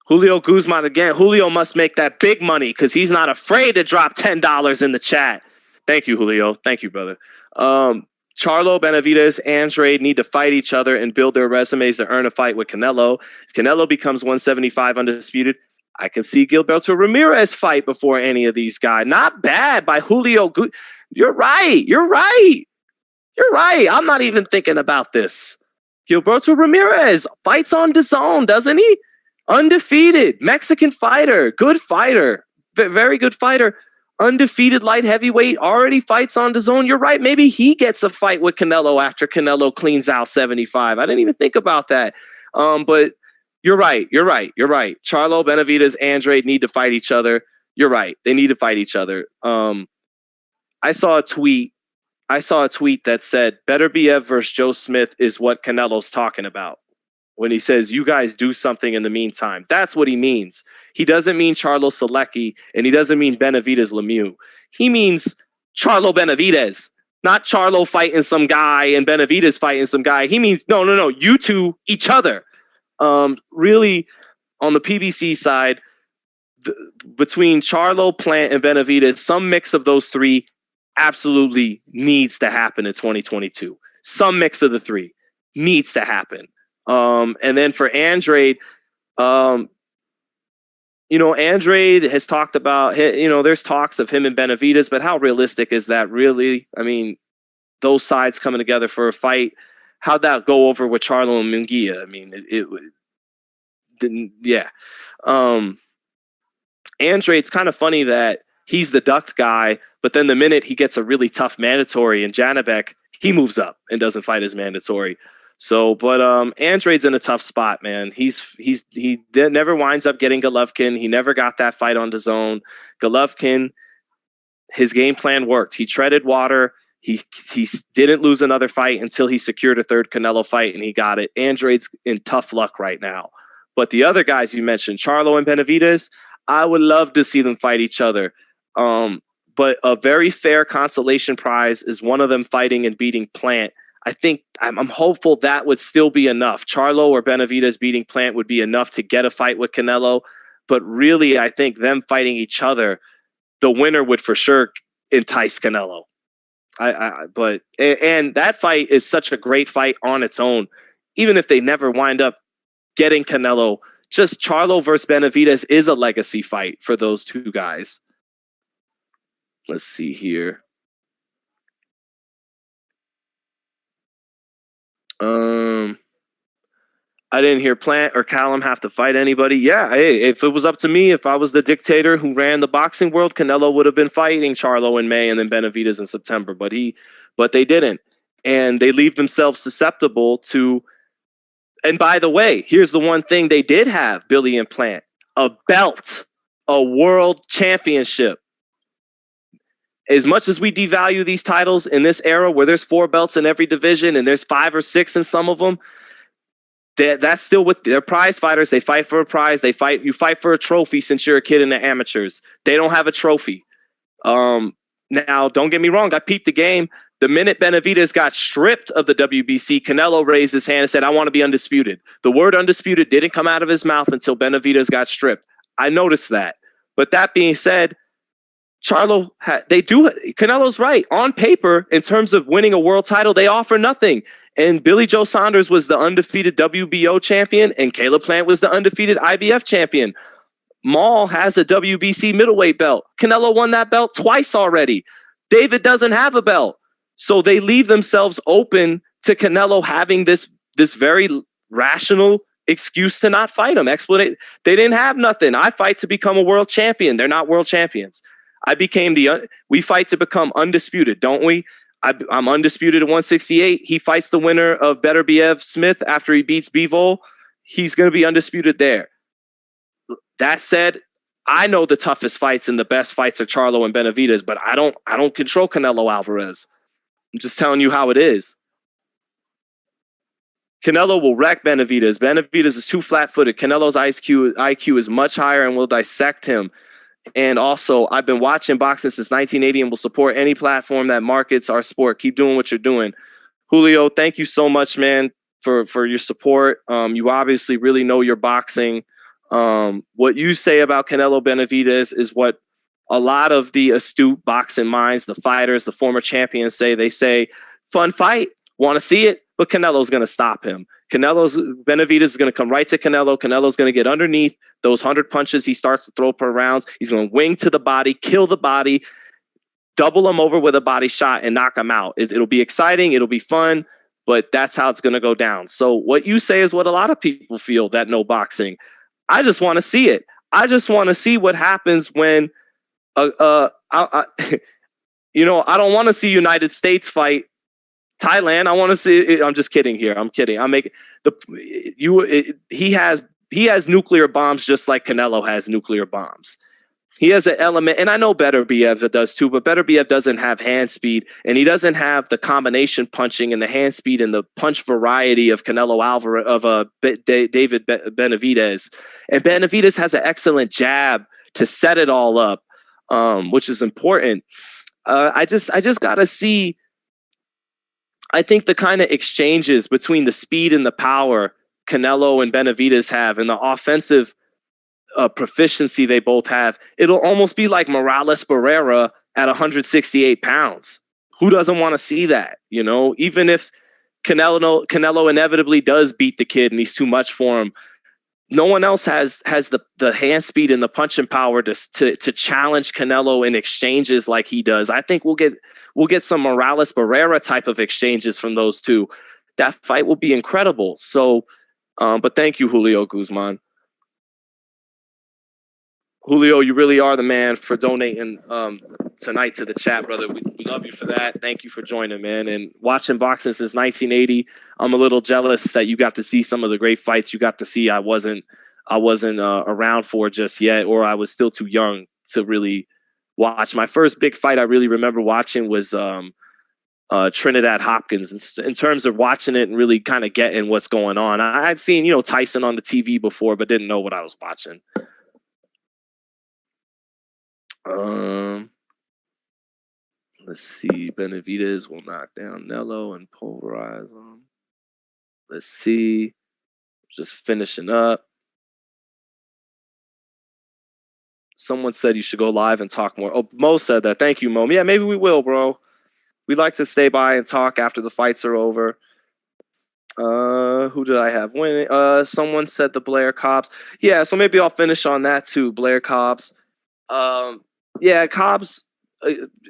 Speaker 1: Julio Guzman again. Julio must make that big money because he's not afraid to drop $10 in the chat. Thank you, Julio. Thank you, brother. Charlo, Benavidez, Andrade need to fight each other and build their resumes to earn a fight with Canelo. If Canelo becomes 175 undisputed, I can see Gilberto Ramirez fight before any of these guys. Not bad by Julio. You're right. I'm not even thinking about this. Gilberto Ramirez fights on DAZN, doesn't he? Undefeated. Mexican fighter. Good fighter. Very good fighter. Undefeated light heavyweight. Already fights on DAZN. You're right. Maybe he gets a fight with Canelo after Canelo cleans out 75. I didn't even think about that. But you're right. Charlo, Benavidez, Andrade need to fight each other. You're right. They need to fight each other. I saw a tweet that said Beterbiev versus Joe Smith is what Canelo's talking about when he says, you guys do something in the meantime. That's what he means. He doesn't mean Charlo Selecki, and he doesn't mean Benavidez Lemieux. He means Charlo Benavidez, not Charlo fighting some guy and Benavidez fighting some guy. He means, no, you two, each other. Really, on the PBC side, between Charlo, Plant, and Benavidez, some mix of those three absolutely needs to happen in 2022. Some mix of the three needs to happen. And then for Andrade, Andrade has talked about, there's talks of him and Benavidez, but how realistic is that really? I mean, those sides coming together for a fight, how'd that go over with Charlo and Munguia? I mean, it didn't, yeah. Andrade's kind of funny that he's the ducked guy, but then the minute he gets a really tough mandatory in Janabek, he moves up and doesn't fight his mandatory. So, but Andrade's in a tough spot, man. He never winds up getting Golovkin. He never got that fight on DAZN. Golovkin, his game plan worked. He treaded water. He didn't lose another fight until he secured a third Canelo fight, and he got it. Andrade's in tough luck right now. But the other guys you mentioned, Charlo and Benavidez, I would love to see them fight each other. But a very fair consolation prize is one of them fighting and beating Plant. I think I'm hopeful that would still be enough. Charlo or Benavidez beating Plant would be enough to get a fight with Canelo. But really, I think them fighting each other, the winner would for sure entice Canelo. But that fight is such a great fight on its own. Even if they never wind up getting Canelo, just Charlo versus Benavidez is a legacy fight for those two guys. Let's see here. I didn't hear Plant or Callum have to fight anybody. Yeah, hey, if it was up to me, if I was the dictator who ran the boxing world, Canelo would have been fighting Charlo in May and then Benavidez in September. But they didn't, and they leave themselves susceptible to. And by the way, here's the one thing they did have: Billy and Plant, a belt, a world championship. As much as we devalue these titles in this era where there's 4 belts in every division and there's 5 or 6 in some of them, that's still with their prize fighters. They fight for a prize. You fight for a trophy since you're a kid in the amateurs. They don't have a trophy. Now, don't get me wrong. I peeped the game. The minute Benavidez got stripped of the WBC, Canelo raised his hand and said, I want to be undisputed. The word undisputed didn't come out of his mouth until Benavidez got stripped. I noticed that. But that being said, Charlo, Canelo's right. On paper, in terms of winning a world title, they offer nothing. And Billy Joe Saunders was the undefeated WBO champion, and Caleb Plant was the undefeated IBF champion. Maul has a WBC middleweight belt. Canelo won that belt twice already. David doesn't have a belt. So they leave themselves open to Canelo having this very rational excuse to not fight him. Explanation. They didn't have nothing. I fight to become a world champion. They're not world champions. We fight to become undisputed, don't we? I'm undisputed at 168. He fights the winner of Beterbiev Smith after he beats Bivol. He's going to be undisputed there. That said, I know the toughest fights and the best fights are Charlo and Benavidez, but I don't control Canelo Alvarez. I'm just telling you how it is. Canelo will wreck Benavidez. Benavidez is too flat-footed. Canelo's IQ is much higher and will dissect him. And also, I've been watching boxing since 1980 and will support any platform that markets our sport. Keep doing what you're doing. Julio, thank you so much, man, for your support. You obviously really know your boxing. What you say about Canelo Benavidez is what a lot of the astute boxing minds, the fighters, the former champions say. They say, fun fight, want to see it, but Canelo's going to stop him. Benavidez is going to come right to Canelo. Canelo's going to get underneath those 100 punches he starts to throw per rounds. He's going to wing to the body, kill the body, double him over with a body shot, and knock him out. It'll be exciting. It'll be fun, but that's how it's going to go down. So what you say is what a lot of people feel that know boxing. I just want to see it. I just want to see what happens when, I don't want to see United States fight Thailand. I want to see. I'm just kidding here. I'm kidding. He has nuclear bombs just like Canelo has nuclear bombs. He has an element, and I know Beterbiev does too, but Beterbiev doesn't have hand speed, and he doesn't have the combination punching and the hand speed and the punch variety of Canelo Alvarez, of David Benavidez. And Benavidez has an excellent jab to set it all up, which is important. I just got to see. I think the kind of exchanges between the speed and the power Canelo and Benavidez have and the offensive proficiency they both have, it'll almost be like Morales Barrera at 168 pounds. Who doesn't want to see that? Even if Canelo inevitably does beat the kid and he's too much for him, no one else has the hand speed and the punching power to challenge Canelo in exchanges like he does. I think we'll get some Morales Barrera type of exchanges from those two. That fight will be incredible. So, but thank you, Julio Guzman. Julio, you really are the man for donating tonight to the chat, brother. We love you for that. Thank you for joining, man. And watching boxing since 1980, I'm a little jealous that you got to see some of the great fights you got to see. I wasn't around for just yet, or I was still too young to really watch. My first big fight I really remember watching was Trinidad Hopkins. In terms of watching it and really kind of getting what's going on, I'd seen Tyson on the TV before, but didn't know what I was watching. Let's see. Benavidez will knock down Nello and pulverize him. Let's see. Just finishing up. Someone said you should go live and talk more. Oh, Mo said that. Thank you, Mo. Yeah, maybe we will, bro. We'd like to stay by and talk after the fights are over. Who did I have winning? Someone said the Blair Cobbs. Yeah, so maybe I'll finish on that too. Blair Cobbs. Yeah, Cobbs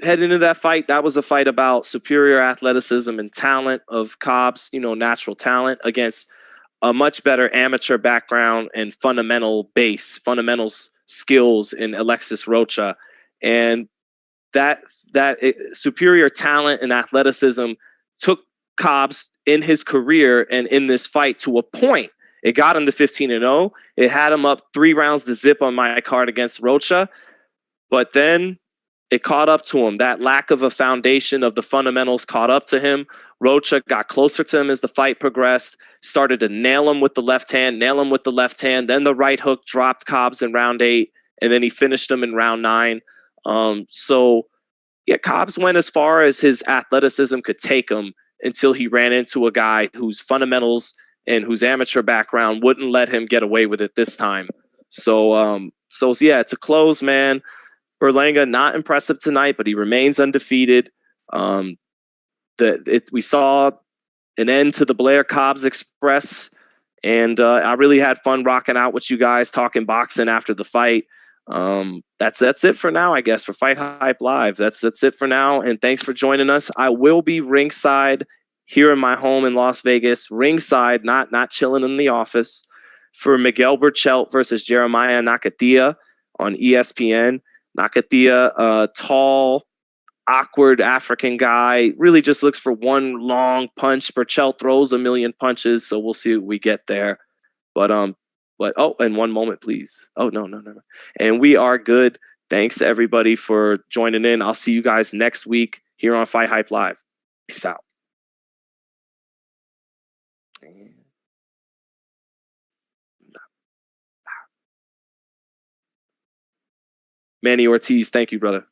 Speaker 1: heading into that fight, that was a fight about superior athleticism and talent of Cobbs, natural talent against a much better amateur background and fundamentals skills in Alexis Rocha. And that superior talent and athleticism took Cobbs in his career and in this fight to a point. It got him to 15-0. It had him up 3 rounds to zip on my card against Rocha. But then it caught up to him. That lack of a foundation of the fundamentals caught up to him. Rocha got closer to him as the fight progressed, started to nail him with the left hand. Then the right hook dropped Cobbs in round 8, and then he finished him in round 9. So, yeah, Cobbs went as far as his athleticism could take him until he ran into a guy whose fundamentals and whose amateur background wouldn't let him get away with it this time. So yeah, to close, man, Berlanga, not impressive tonight, but he remains undefeated. We saw an end to the Blair Cobbs Express, and I really had fun rocking out with you guys, talking boxing after the fight. That's it for now, I guess, for FightHype Live. That's it for now, and thanks for joining us. I will be ringside here in my home in Las Vegas, ringside, not chilling in the office, for Miguel Burchelt versus Jeremiah Nakathila on ESPN. Nakathila, tall, awkward African guy, really just looks for one long punch. Burchelt throws a million punches, so we'll see what we get there. But and one moment, please. Oh, no. And we are good. Thanks, everybody, for joining in. I'll see you guys next week here on FightHype Live. Peace out. Manny Ortiz, thank you, brother.